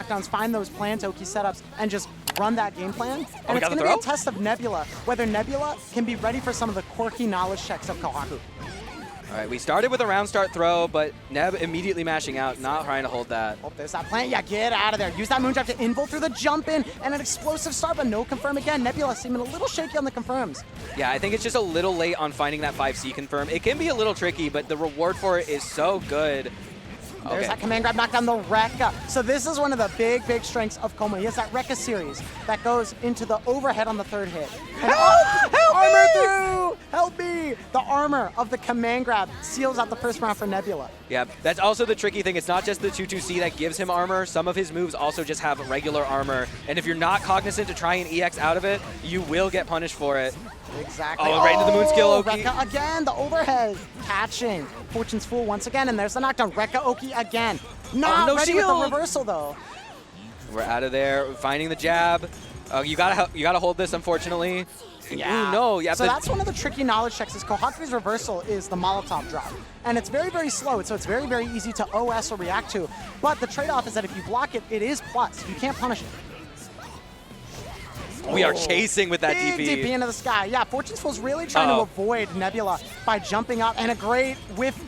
knockdowns, find those planned Oki setups, and just run that game plan. And it's going to be a test of Nebula, whether Nebula can be ready for some of the quirky knowledge checks of Kohaku. All right, we started with a round start throw, but Neb immediately mashing out, not trying to hold that. Oh, there's that plant. Yeah, get out of there. Use that moondrive to invo through the jump in and an explosive start, but no confirm again. Nebula seeming a little shaky on the confirms. Yeah, I think it's just a little late on finding that 5C confirm. It can be a little tricky, but the reward for it is so good. There's that command grab, knock down the Rekka. So this is one of the big, big strengths of Kouma. He has that Rekka series that goes into the overhead on the third hit. And Help armor me! through! Help me! The armor of the command grab seals out the first round for Nebula. Yeah, that's also the tricky thing. It's not just the 2-2C that gives him armor. Some of his moves also just have regular armor. And if you're not cognizant to try and EX out of it, you will get punished for it. Exactly. Oh, right into the moon skill, Oki. Rekka again, the overhead. Catching Fortune's Fool once again, and there's the knockdown. Rekka Oki again. Not no ready shield. with the reversal, though. We're out of there. We're finding the jab. You gotta hold this, unfortunately. Yeah. Ooh, no. Yeah, so that's one of the tricky knowledge checks is Kohaku's reversal is the Molotov drop. And it's very, very slow, so it's very, very easy to OS or react to. But the trade-off is that if you block it, it is plus. You can't punish it. We are chasing with that big DP. DP into the sky. Yeah, Fortune's Fool's really trying to avoid Nebula by jumping up, and a great whiff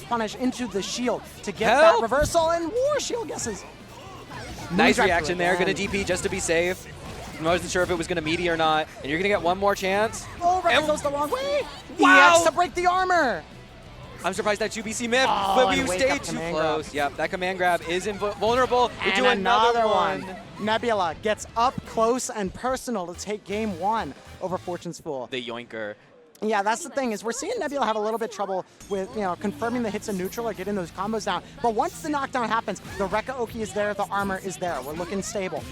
punish into the shield to get that reversal, and war shield guesses. Nice reaction there. Gonna DP just to be safe. I wasn't sure if it was gonna meaty or not, and you're gonna get one more chance. Oh, Rekka goes the wrong way. Wow! EX to break the armor. I'm surprised that 2BC missed, Oh, but we and wake stayed up too command close. grab. Yep, that command grab is vulnerable. We And do another one. Nebula gets up close and personal to take game one over Fortune's Fool. The yoinker. Yeah, that's the thing is we're seeing Nebula have a little bit trouble with confirming the hits in neutral or getting those combos down. But once the knockdown happens, the Rekka Oki is there, the armor is there. We're looking stable.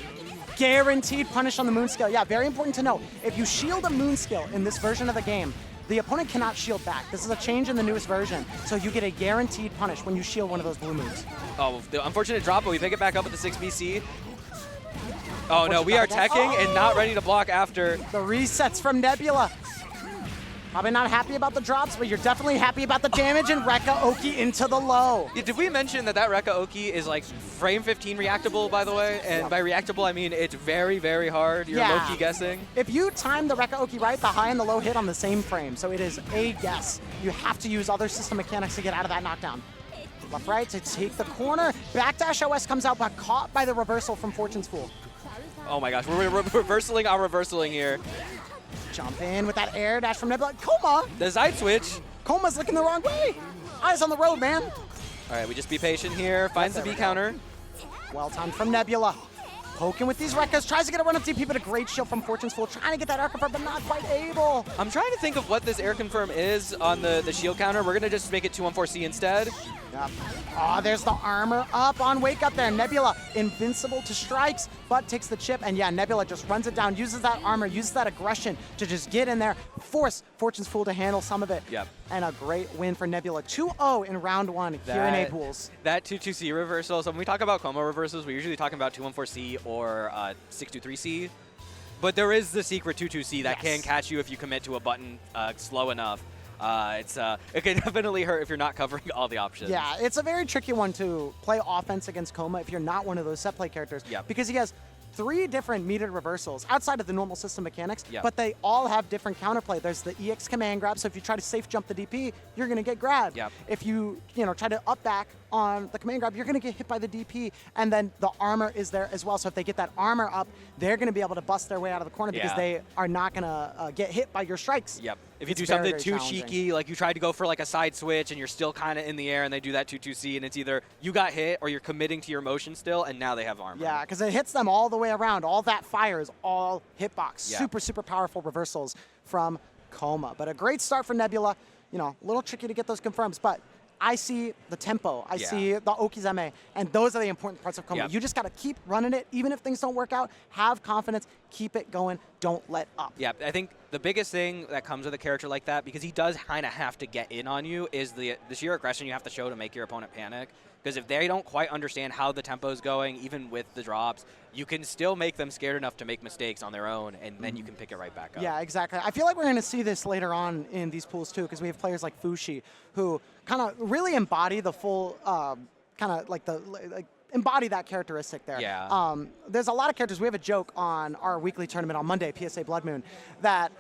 Guaranteed punish on the moon skill. Yeah, very important to know. If you shield a moon skill in this version of the game, the opponent cannot shield back. This is a change in the newest version, so you get a guaranteed punish when you shield one of those blue moons. Oh, the unfortunate drop, but we pick it back up with the 6BC. Oh no, we are teching and not ready to block after. The resets from Nebula. Probably not happy about the drops, but you're definitely happy about the damage, and Rekka Oki into the low. Yeah, did we mention that Rekka Oki is like frame 15 reactable, by the way? And by reactable, I mean it's very, very hard. You're low-key guessing. If you time the Rekka Oki right, the high and the low hit on the same frame, so it is a guess. You have to use other system mechanics to get out of that knockdown. Left, right to take the corner. Backdash OS comes out, but caught by the reversal from Fortune's Fool. Oh my gosh, we're reversaling our reversaling here. Jump in with that air dash from Nebula. Kouma! The side switch. Kouma's looking the wrong way. Eyes on the road, man. All right, we just be patient here. Finds the B counter. Well timed from Nebula. Poking with these Rekkas, tries to get a run up DP, but a great shield from Fortune's Fool, trying to get that air confirm, but not quite able. I'm trying to think of what this air confirm is on the shield counter. We're gonna just make it 214C instead. Yep. Oh, there's the armor up on Wake Up there. Nebula invincible to strikes, but takes the chip, and yeah, Nebula just runs it down, uses that armor, uses that aggression to just get in there, force Fortune's Fool to handle some of it. Yep. And a great win for Nebula. 2-0 in round one here in A-Pools. That 2-2C reversal, so when we talk about Kouma reversals, we're usually talking about 214C or 623C. But there is the secret 2-2C that can catch you if you commit to a button slow enough. It can definitely hurt if you're not covering all the options. Yeah, it's a very tricky one to play offense against Kouma if you're not one of those set play characters. Yep. Because he has 3 different metered reversals outside of the normal system mechanics, Yep. but they all have different counterplay. There's the EX command grab, so if you try to safe jump the DP, you're going to get grabbed. Yep. If you try to up back on the command grab, you're going to get hit by the DP, and then the armor is there as well. So if they get that armor up, they're going to be able to bust their way out of the corner because they are not going to get hit by your strikes. Yep. If you It's do very, something very too challenging. cheeky, like you tried to go for like a side switch and you're still kind of in the air and they do that 2-2C and it's either you got hit or you're committing to your motion still and now they have armor. Yeah, because it hits them all the way around. All that fire is all hitbox. Yeah. Super, super powerful reversals from Kouma. But a great start for Nebula. A little tricky to get those confirms, but I see the tempo. I see the Okizeme, and those are the important parts of Kouma. Yep. You just got to keep running it, even if things don't work out. Have confidence, keep it going, don't let up. Yeah, I think the biggest thing that comes with a character like that, because he does kind of have to get in on you, is the sheer aggression you have to show to make your opponent panic. Because if they don't quite understand how the tempo is going, even with the drops, you can still make them scared enough to make mistakes on their own, and then you can pick it right back up. Yeah, exactly. I feel like we're going to see this later on in these pools too, because we have players like Fushi who kind of really embody the full kind of like embody that characteristic there. Yeah. There's a lot of characters. We have a joke on our weekly tournament on Monday, PSA Blood Moon, that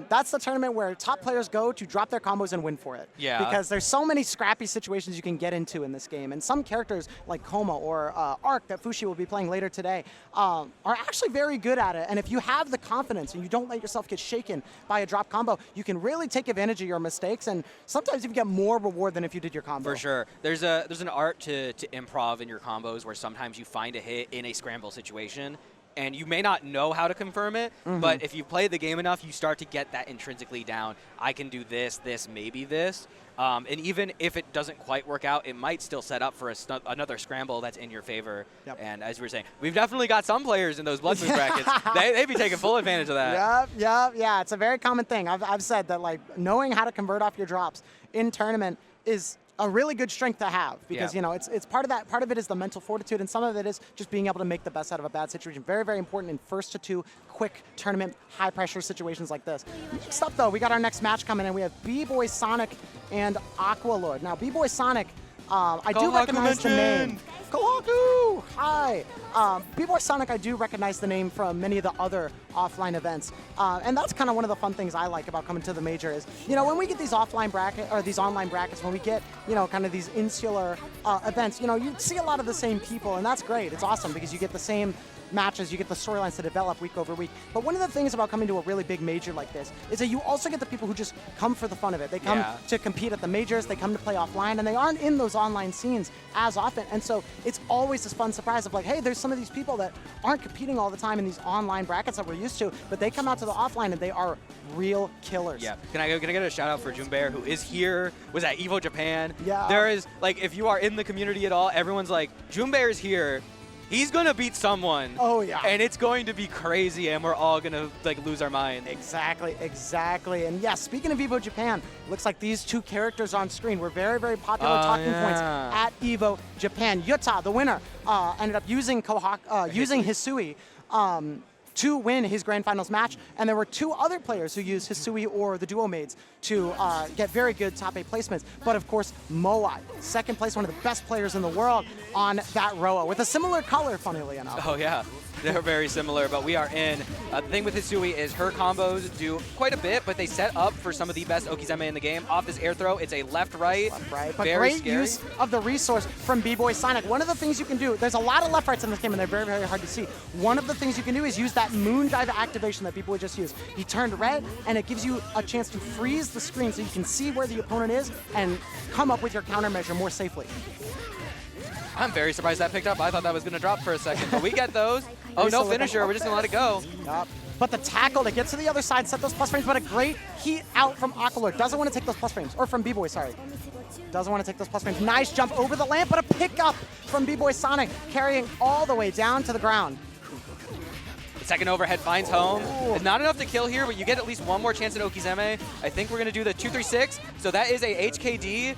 that's the tournament where top players go to drop their combos and win for it. Yeah. Because there's so many scrappy situations you can get into in this game. And some characters like Kouma or Arc that Fushi will be playing later today are actually very good at it. And if you have the confidence and you don't let yourself get shaken by a drop combo, you can really take advantage of your mistakes. And sometimes you can get more reward than if you did your combo. For sure. There's an art to improv in your combos where sometimes you find a hit in a scramble situation. And you may not know how to confirm it, but if you play the game enough, you start to get that intrinsically down. I can do this, maybe this. And even if it doesn't quite work out, it might still set up for another scramble that's in your favor. Yep. And as we were saying, we've definitely got some players in those Blood Moon brackets. They be taking full advantage of that. Yeah. It's a very common thing. I've said that, like, knowing how to convert off your drops in tournament is a really good strength to have, because you know it's part of that. Part of it is the mental fortitude, and some of it is just being able to make the best out of a bad situation. Very, very important in first to two quick tournament high pressure situations like this. Next up though, we got our next match coming in. We have BBoySonic and AquaLord. Now BBoySonic, I do recognize the name. Kohaku! Hi! BBoySonic, I do recognize the name from many of the other offline events. And that's kind of one of the fun things I like about coming to the major is, you know, when we get these offline brackets, or these online brackets, when we get, you know, kind of these insular events, you know, you see a lot of the same people, and that's great. It's awesome because you get the same matches, you get the storylines to develop week over week. But one of the things about coming to a really big major like this is that you also get the people who just come for the fun of it. They come to compete at the majors, they come to play offline, and they aren't in those online scenes as often. And so it's always this fun surprise of like, hey, there's some of these people that aren't competing all the time in these online brackets that we're used to, but they come out to the offline and they are real killers. Yeah. Can I get a shout out for Junbear, who is here, was at EVO Japan. Yeah. There is, like, if you are in the community at all, everyone's like, Junbear is here. He's going to beat someone. Oh, yeah. And it's going to be crazy, and we're all going to, like, lose our mind. Exactly. And yeah, speaking of EVO Japan, looks like these two characters on screen were very, very popular talking points at EVO Japan. Yuta, the winner, ended up using using Hisui to win his grand finals match, and there were two other players who used Hisui or the duo maids to get very good top 8 placements. But of course, Moai, second place, one of the best players in the world on that Roa, with a similar color, funnily enough. Oh yeah, they're very similar, but we are in. The thing with Hisui is her combos do quite a bit, but they set up for some of the best Okizeme in the game. Off this air throw, it's a left-right, but very great scary use of the resource from BBoySonic. One of the things you can do, there's a lot of left-rights in this game, and they're very, very hard to see. One of the things you can do is use that moon dive activation that BBoy just used. He turned red, and it gives you a chance to freeze the screen so you can see where the opponent is and come up with your countermeasure more safely. I'm very surprised that picked up. I thought that was going to drop for a second, but we get those. Oh, no finisher. We're just going to let it go. Yep. But the tackle to get to the other side, set those plus frames, but a great heat out from AquaLord. Doesn't want to take those plus frames, or from BBoy, sorry. Doesn't want to take those plus frames. Nice jump over the lamp, but a pickup from BBoySonic, carrying all the way down to the ground. Second overhead finds home. Ooh. It's not enough to kill here, but you get at least one more chance at Okizeme. I think we're going to do the 2-3-6. So that is a HKD.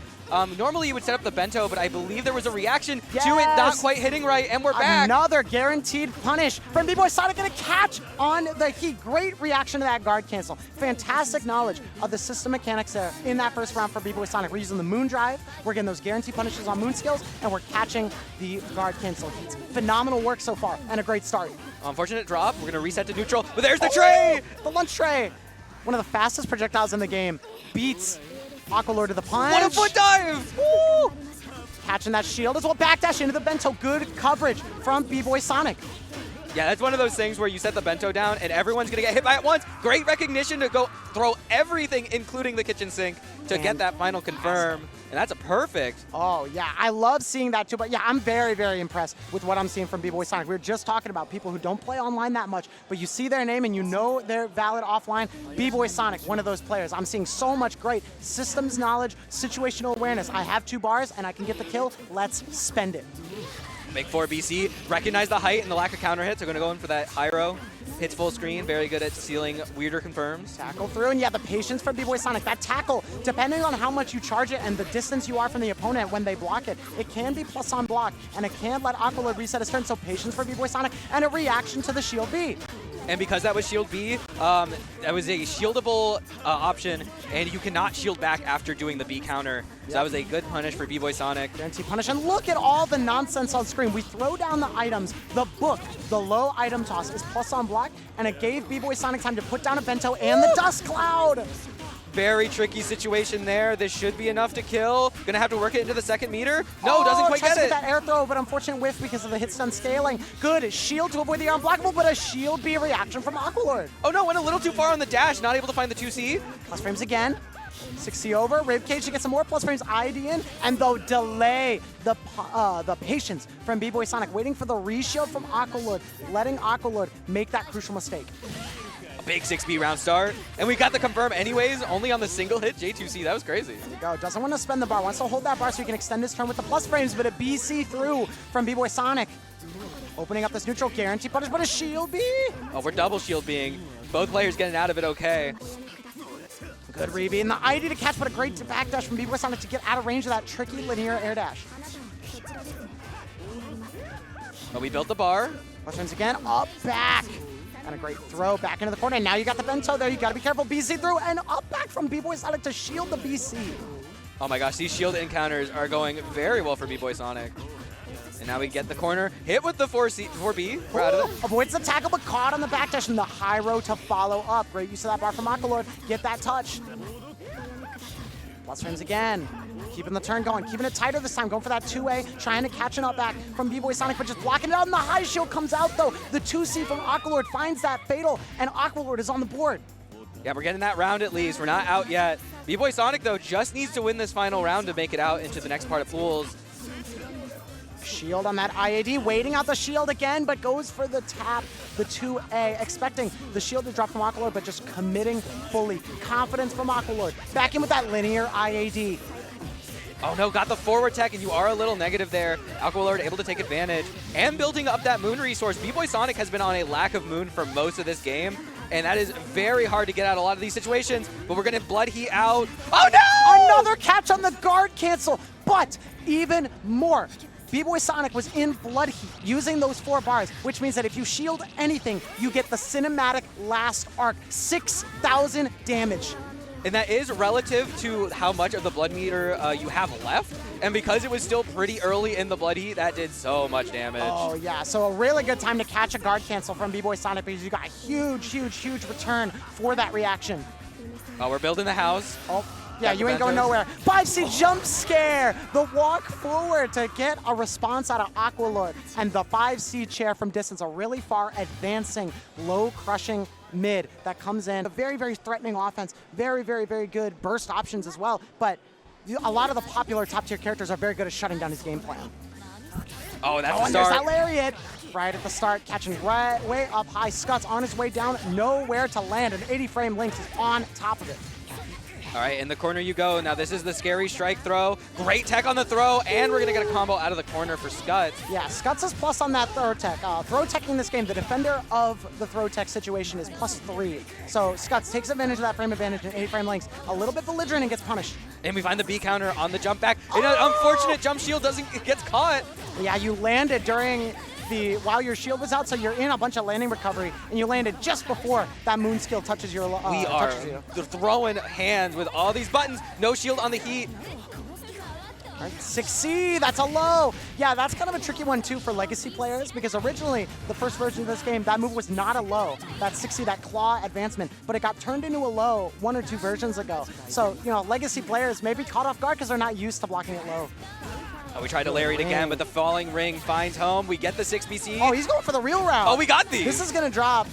Normally you would set up the bento, but I believe there was a reaction to it not quite hitting right, and we're back. Another guaranteed punish from BBoySonic, going to catch on the heat. Great reaction to that guard cancel. Fantastic knowledge of the system mechanics there in that first round for BBoySonic. We're using the moon drive, we're getting those guaranteed punishes on moon skills, and we're catching the guard cancel heats. Phenomenal work so far, and a great start. Unfortunate drop. We're going to reset to neutral, but there's the tray! The lunch tray. One of the fastest projectiles in the game. Beats AquaLord to the punch. What a foot dive! Woo! Catching that shield as well. Backdash into the bento. Good coverage from BBoySonic. Yeah, that's one of those things where you set the bento down and everyone's going to get hit by it once. Great recognition to go throw everything, including the kitchen sink, to get that final confirm. And that's a perfect. Oh, yeah. I love seeing that, too. But, yeah, I'm very, very impressed with what I'm seeing from BBoySonic. We were just talking about people who don't play online that much, but you see their name and you know they're valid offline. BBoySonic, one of those players. I'm seeing so much great systems knowledge, situational awareness. I have 2 bars, and I can get the kill. Let's spend it. Make 4 BC. Recognize the height and the lack of counter hits. They're going to go in for that high row. Hits full screen. Very good at sealing weirder confirms. Tackle through, and yeah, the patience from BBoySonic. That tackle, depending on how much you charge it and the distance you are from the opponent when they block it, it can be plus on block, and it can let AquaLord reset his turn, so patience for BBoySonic, and a reaction to the shield B. And because that was shield B, that was a shieldable option, and you cannot shield back after doing the B counter. So that was a good punish for B-Boy Sonic. Guarantee punish, and look at all the nonsense on screen. We throw down the items. The book, the low item toss is plus on block, and it gave B-Boy Sonic time to put down a Vento and the Dust Cloud. Very tricky situation there. This should be enough to kill. Gonna have to work it into the second meter. No, doesn't quite get it. That air throw, but unfortunate whiff because of the hit stun scaling. Good shield to avoid the unblockable, but a shield B reaction from AquaLord. Oh no, went a little too far on the dash, not able to find the 2C. Plus frames again. 6C over, Ribcage to get some more plus frames ID in, and the delay, the patience from B-Boy Sonic, waiting for the reshield from AquaLord, letting AquaLord make that crucial mistake. A big 6B round start, and we got the confirm anyways, only on the single hit J2C. That was crazy. There we go. Doesn't want to spend the bar, wants to hold that bar so he can extend his turn with the plus frames, but a BC through from B-Boy Sonic. Opening up this neutral, guarantee punish, but a shield B. Oh, we're double shield being. Both players getting out of it okay. Good Reebie, and the ID to catch, but a great backdash from B-Boy Sonic to get out of range of that tricky linear air dash. But we built the bar. Plus frames again, up, back. And a great throw back into the corner. And now you got the Vento there. You got to be careful. BC through and up back from B-Boy Sonic to shield the BC. Oh my gosh, these shield encounters are going very well for B-Boy Sonic. And now we get the corner. Hit with the 4B. We're out of it. Avoids the tackle, but caught on the backdash and the high row to follow up. Great use of that bar from AquaLord. Get that touch. Plus frames again. Keeping the turn going, keeping it tighter this time, going for that 2A, trying to catch an up back from B-Boy Sonic, but just blocking it out, and the high shield comes out though. The 2C from AquaLord finds that fatal, and AquaLord is on the board. Yeah, we're getting that round at least. We're not out yet. B-Boy Sonic, though, just needs to win this final round to make it out into the next part of pools. Shield on that IAD, waiting out the shield again, but goes for the tap, the 2A, expecting the shield to drop from AquaLord, but just committing fully. Confidence from AquaLord. Back in with that linear IAD. Oh no, got the forward tech, and you are a little negative there. AquaLord able to take advantage and building up that moon resource. B-Boy Sonic has been on a lack of moon for most of this game, and that is very hard to get out a lot of these situations, but we're gonna Blood Heat out. Oh no! Another catch on the guard cancel, but even more. B-Boy Sonic was in Blood Heat using those 4 bars, which means that if you shield anything, you get the cinematic last arc, 6,000 damage. And that is relative to how much of the blood meter you have left. And because it was still pretty early in the Blood Heat, that did so much damage. Oh, yeah. So a really good time to catch a guard cancel from B-Boy Sonic because you got a huge, huge, huge return for that reaction. Oh, we're building the house. Oh, yeah, you ain't going nowhere. 5C jump scare. The walk forward to get a response out of AquaLord. And the 5C chair from distance, a really far advancing, low crushing mid that comes in. A very, very threatening offense. Very, very, very good burst options as well. But a lot of the popular top tier characters are very good at shutting down his game plan. Oh, that's the and there's start. that lariat right at the start, catching right way up high. Scuts on his way down, nowhere to land. An 80 frame Lynx is on top of it. All right, in the corner you go. Now this is the scary strike throw. Great tech on the throw, and we're gonna get a combo out of the corner for Scuts. Yeah, Scuts is plus on that throw tech. Throw tech in this game, the defender of the throw tech situation is +3. So Scuts takes advantage of that frame advantage in 8 frame lengths. A little bit belligerent and gets punished. And we find the B counter on the jump back. And an unfortunate jump shield gets caught. Yeah, you landed during while your shield was out, so you're in a bunch of landing recovery, and you landed just before that moon skill touches your we are throwing hands with all these buttons. No shield on the heat. All right, 6C, that's a low. Yeah, that's kind of a tricky one too for legacy players, because originally the first version of this game, that move was not a low. That 6C, that claw advancement, but it got turned into a low 1 or 2 versions ago. So, you know, legacy players may be caught off guard because they're not used to blocking it low. Oh, we tried to lariat again, but the falling ring finds home. We get the 6BC. Oh, he's going for the real round. Oh, we got these. This is going to drop.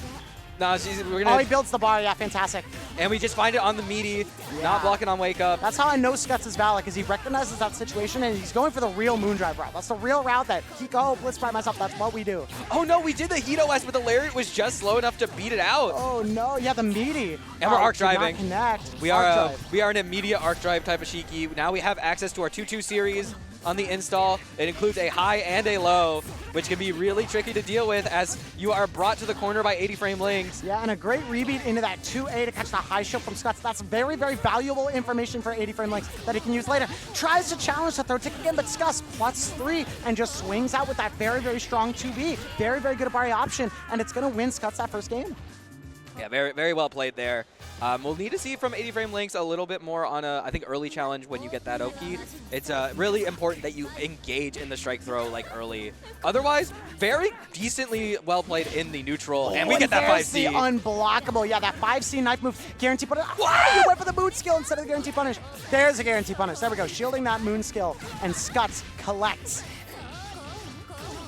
No, we're gonna. Oh, he builds the bar. Yeah, fantastic. And we just find it on the meaty, not blocking on wake up. That's how I know Scuts is valid, because he recognizes that situation and he's going for the real Moondrive route. That's the real route that he Blitz by myself. That's what we do. Oh no, we did the Heat OS, but the lariat was just slow enough to beat it out. Oh no, yeah, the meaty. And we're arc driving. Connect. We are an immediate arc drive type of Shiki. Now we have access to our 2-2 series. on the install. It includes a high and a low, which can be really tricky to deal with as you are brought to the corner by 80 frame links. Yeah, and a great rebeat into that 2A to catch the high shield from Scuts. That's very, very valuable information for 80 frame links that he can use later. Tries to challenge the throw tick again, but Scuts +3 and just swings out with that very, very strong 2B. Very, very good Abari option, and it's going to win Scuts that first game. Yeah, very, very well played there. We'll need to see from 80 frame links a little bit more on a, I think, early challenge when you get that Oki. It's really important that you engage in the strike throw like early. Otherwise, very decently well played in the neutral, and we get that 5C. The unblockable, yeah, that 5C knife move, guarantee punish. Wow, you went for the moon skill instead of the guarantee punish. There's a guarantee punish. There we go, shielding that moon skill, and Scuts collects.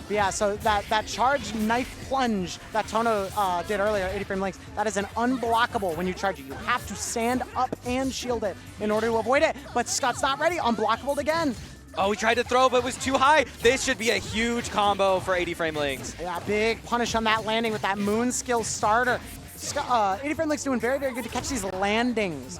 But yeah, so that charge knife plunge that Tohno did earlier, 80 frame links, that is an unblockable when you charge it. You have to stand up and shield it in order to avoid it. But Scott's not ready, unblockable again. Oh, he tried to throw, but was too high. This should be a huge combo for 80 frame links. Yeah, big punish on that landing with that moon skill starter. 80 frame links doing very, very good to catch these landings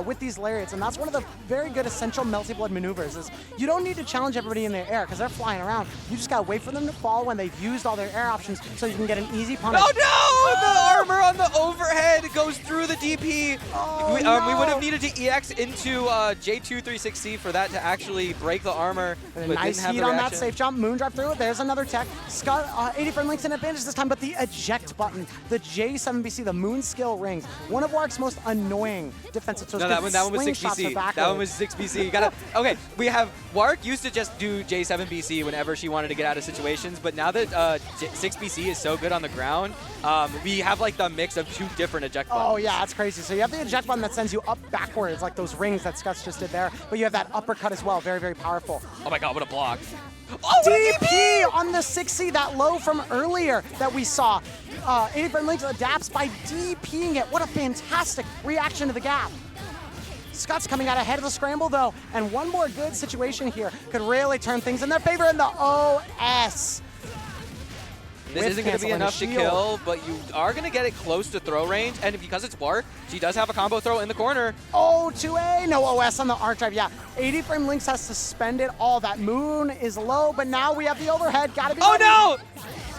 with these lariats, and that's one of the very good essential Melty Blood maneuvers is you don't need to challenge everybody in the air because they're flying around. You just gotta wait for them to fall when they've used all their air options so you can get an easy punish. Oh no! The armor on the overhead goes through the DP. Oh, we no. would have needed to EX into J236C for that to actually break the armor. But nice heat on that safe jump, moon drive through it. There's another tech. Scott, 80 frame links in advantage this time, but the eject button, the J7BC, the moon skill rings, one of Warwick's most annoying defensive tools. No, that one was 6BC. That one was 6BC. You gotta. Okay, we have Warwick used to just do J7BC whenever she wanted to get out of situations, but now that 6BC is so good on the ground, we have like the mix of two different eject buttons. Oh yeah, that's crazy. So you have the eject button that sends you up backwards, like those rings that Scuts just did there, but you have that uppercut as well. Very, very powerful. Oh my god, what a block. Oh, DP on the 6C, that low from earlier that we saw. 80 frame links adapts by DPing it. What a fantastic reaction to the gap. Scott's coming out ahead of the scramble though, and one more good situation here could really turn things in their favor in the OS. This isn't going to be enough to kill, but you are going to get it close to throw range, and because it's Warwick, she does have a combo throw in the corner. Oh, 2A, no OS on the arc drive, yeah. 80 frame links has to spend it all. That moon is low, but now we have the overhead, gotta be ready. No!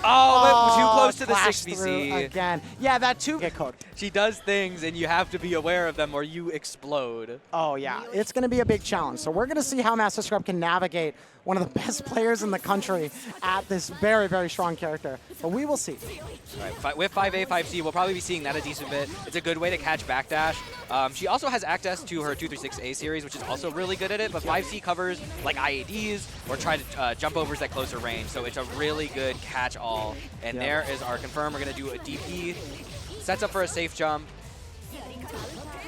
Oh, too close to the 6BC. Again. Yeah, that 2 get code. She does things, and you have to be aware of them or you explode. Oh, yeah. It's going to be a big challenge. So we're going to see how MasterScrub can navigate one of the best players in the country at this very, very strong character. But we will see. All right, with 5A, 5C, we'll probably be seeing that a decent bit. It's a good way to catch backdash. She also has access to her 236A series, which is also really good at it, but 5C covers like IADs or try to jump overs at closer range. So it's a really good catch-all. And there is our confirm. We're going to do a DP. Sets up for a safe jump.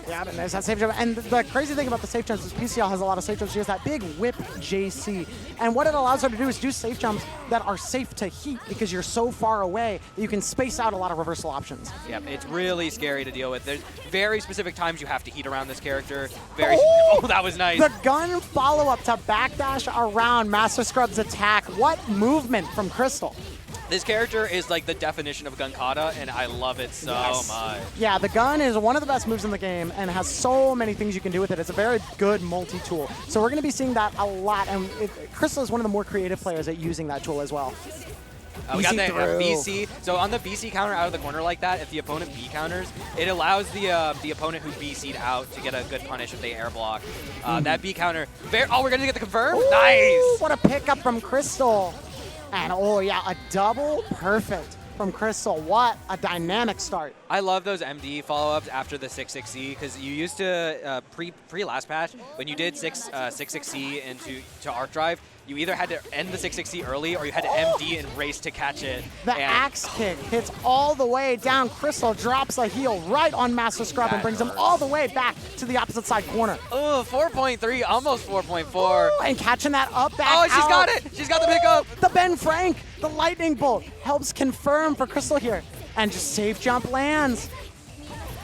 Yeah, and there's that safe jump. And the crazy thing about the safe jumps is PCL has a lot of safe jumps. She has that big whip JC. And what it allows her to do is do safe jumps that are safe to heat because you're so far away that you can space out a lot of reversal options. Yeah, it's really scary to deal with. There's very specific times you have to heat around this character. Oh, that was nice. The gun follow-up to backdash around MasterScrub's attack. What movement from Crystal. This character is like the definition of gun kata, and I love it so much. Yeah, the gun is one of the best moves in the game and has so many things you can do with it. It's a very good multi-tool. So we're going to be seeing that a lot, and Crystal is one of the more creative players at using that tool as well. We got the BC. So on the BC counter out of the corner like that, if the opponent B counters, it allows the opponent who BC'd out to get a good punish if they air block. That B counter. Oh, we're going to get the confirm? Ooh, nice! What a pickup from Crystal. And oh yeah, a double perfect from Crystal. What a dynamic start. I love those MD follow-ups after the 6-6C because you used to, pre-last patch, when you did 6-6C into Arc Drive, you either had to end the 6-6C early or you had to MD and race to catch it. The axe kick hits all the way down. Crystal drops a heel right on MasterScrub and brings him all the way back to the opposite side corner. Oh, 4.3, almost 4.4. And catching that up back Oh, she's got it. She's got the pickup. The Ben Frank, the lightning bolt, helps confirm for Crystal here. And just safe jump lands.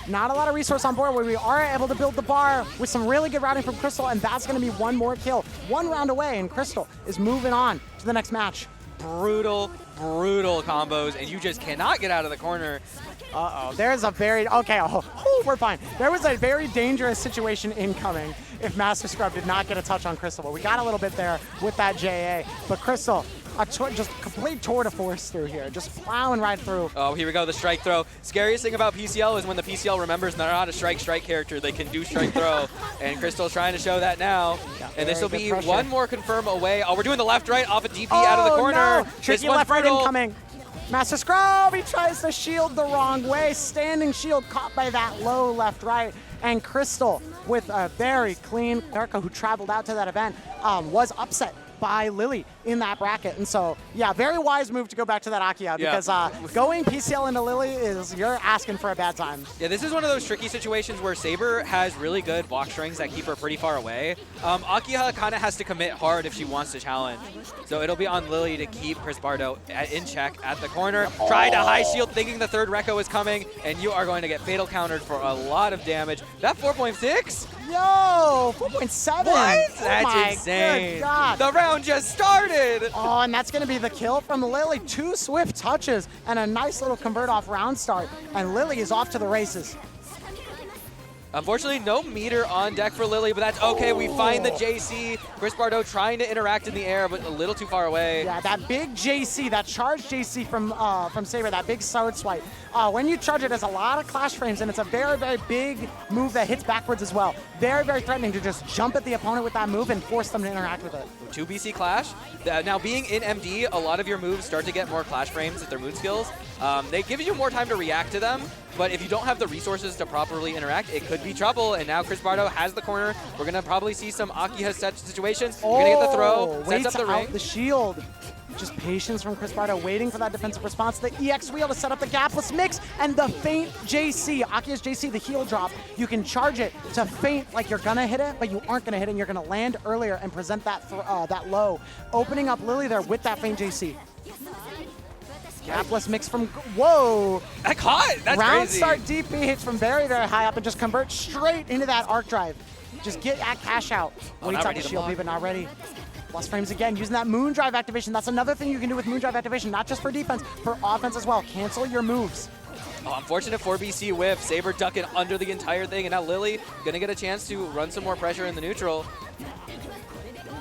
Not a lot of resource on board where we are able to build the bar with some really good routing from Crystal, and that's going to be one more kill. One round away, and Crystal is moving on to the next match. Brutal, brutal combos, and you just cannot get out of the corner. Uh-oh, there's a very, okay, we're fine. There was a very dangerous situation incoming. if MasterScrub did not get a touch on Crystal. But we got a little bit there with that JA. But Crystal, just complete tour de force through here, just plowing right through. Oh, here we go, the strike throw. Scariest thing about PCL is when the PCL remembers they're not a strike character, they can do strike throw. And Crystal's trying to show that now. Yeah, and this will be pressure. One more confirm away. Oh, we're doing the left-right off a DP out of the corner. No. Tricky left-right incoming. MasterScrub, he tries to shield the wrong way. Standing shield caught by that low left-right. And Crystal with a very clean Erica, who traveled out to that event, was upset by Lily in that bracket. And so, yeah, very wise move to go back to that Akiha, because going PCL into Lily you're asking for a bad time. Yeah, this is one of those tricky situations where Saber has really good block strings that keep her pretty far away. Akiha kind of has to commit hard if she wants to challenge. So it'll be on Lily to keep ChrisBardow in check at the corner. Trying to high shield, thinking the third Reco is coming, and you are going to get fatal countered for a lot of damage. That 4.6? Yo, 4.7. What? That's insane. Good God. The round just started. Oh, and that's going to be the kill from Lily. 2 swift touches and a nice little convert off round start. And Lily is off to the races. Unfortunately, no meter on deck for Lily, but that's okay. We find the JC. ChrisBardow trying to interact in the air, but a little too far away. Yeah, that big JC, that charged JC from Saber, that big sword swipe. When you charge it, there's a lot of clash frames, and it's a very, very big move that hits backwards as well. Very, very threatening to just jump at the opponent with that move and force them to interact with it. 2 BC clash. Now, being in MD, a lot of your moves start to get more clash frames with their mood skills. They give you more time to react to them, but if you don't have the resources to properly interact, it could be trouble. And now ChrisBardow has the corner. We're going to probably see some Akiha situations. We're going to get the throw, sets up the ring. The shield. Just patience from ChrisBardow, waiting for that defensive response. The EX wheel to set up the gapless mix, and the feint JC. Akiha's JC, the heel drop. You can charge it to feint like you're gonna hit it, but you aren't gonna hit it, and you're gonna land earlier and present that that low. Opening up Lily there with that feint JC. Gapless mix from, whoa! That caught, that's round crazy. Start DP hits from very, very high up and just convert straight into that arc drive. Just get at cash out. Waits out the shield, but not ready. Plus frames again, using that moon drive activation. That's another thing you can do with moon drive activation, not just for defense, for offense as well. Cancel your moves. Oh, unfortunate 4BC whiff. Saber ducking under the entire thing, and now Lily gonna get a chance to run some more pressure in the neutral.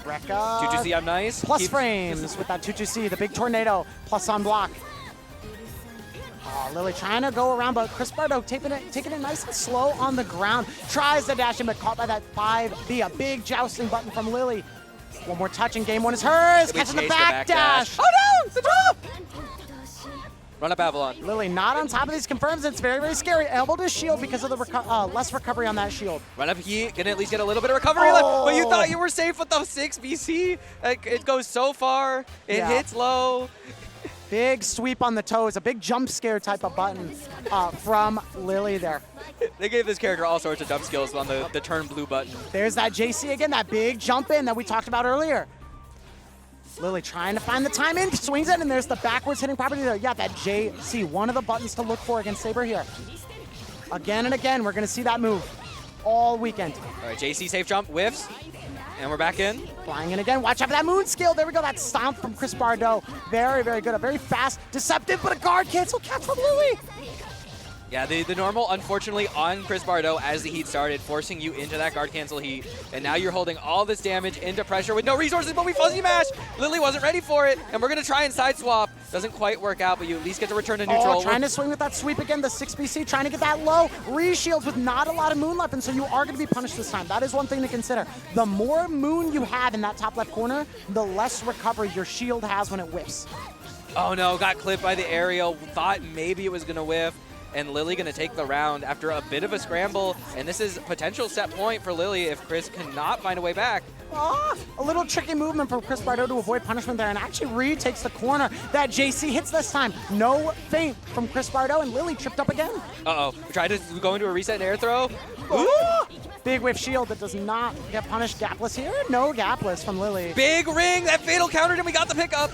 Rekka. 2-2-C, I'm nice. Plus frames with that 2-2-C, the big tornado, plus on block. Oh, Lily trying to go around, but ChrisBardow taking it nice and slow on the ground. Tries to dash in, but caught by that 5B. A big jousting button from Lily. One more touch and game 1 is hers. Catching the back dash. Oh no! The drop! Run up Avalon. Lily not on top of these confirms. It's very, very scary. Elbow to shield because of the less recovery on that shield. Run up Heat. Gonna at least get a little bit of recovery left. But you thought you were safe with the 6 BC. It goes so far. It hits low. Big sweep on the toes. A big jump scare type of button from Lily there. They gave this character all sorts of jump skills on the turn blue button. There's that JC again, that big jump in that we talked about earlier. Lily trying to find the time in, swings it, and there's the backwards hitting property there. Yeah, that JC, one of the buttons to look for against Saber here. Again and again, we're going to see that move all weekend. All right, JC safe jump, whiffs, and we're back in. Flying in again, watch out for that moon skill. There we go, that stomp from ChrisBardow. Very, very good, a very fast, deceptive, but a guard cancel catch from Lily. Yeah, the normal, unfortunately, on ChrisBardow as the heat started, forcing you into that guard cancel heat. And now you're holding all this damage into pressure with no resources, but we fuzzy mash. Lily wasn't ready for it, and we're going to try and side swap. Doesn't quite work out, but you at least get to return to neutral. Oh, trying to swing with that sweep again, the 6BC, trying to get that low. Re-shields with not a lot of moon left, and so you are going to be punished this time. That is one thing to consider. The more moon you have in that top left corner, the less recovery your shield has when it whiffs. Oh no, got clipped by the aerial. Thought maybe it was going to whiff. And Lily going to take the round after a bit of a scramble. And this is potential set point for Lily if Chris cannot find a way back. Oh, a little tricky movement from ChrisBardow to avoid punishment there, and actually retakes the corner. That JC hits this time. No feint from ChrisBardow, and Lily tripped up again. Uh-oh. Tried to go into a reset and air throw. Ooh. Big whiff shield that does not get punished. Gapless here. No gapless from Lily. Big ring. That fatal countered, and we got the pickup.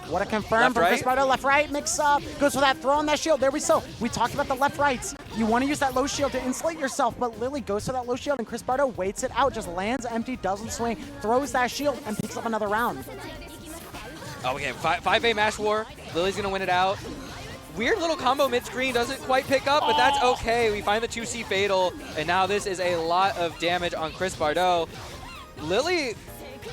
What a confirm from ChrisBardow. Left-right mix up. Goes for that throw on that shield. There we go. We talked about the left-rights. You want to use that low shield to insulate yourself, but Lily goes for that low shield, and ChrisBardow waits it out. Just lands empty, doesn't swing, throws that shield, and picks up another round. Oh, okay. 5A Mash War. Lily's going to win it out. Weird little combo mid-screen, doesn't quite pick up, but that's okay. We find the 2C fatal, and now this is a lot of damage on ChrisBardow. Lily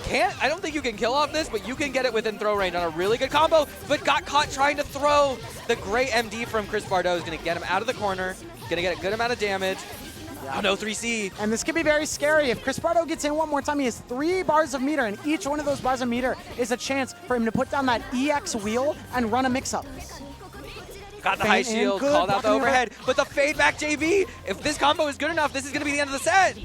can't, I don't think you can kill off this, but you can get it within throw range on a really good combo, but got caught trying to throw. The great MD from ChrisBardow is going to get him out of the corner, going to get a good amount of damage. Oh no, 3C. And this could be very scary. If ChrisBardow gets in one more time, he has 3 bars of meter, and each one of those bars of meter is a chance for him to put down that EX wheel and run a mix-up. Got the high shield, called out the overhead, but the fade back JV. If this combo is good enough, this is going to be the end of the set.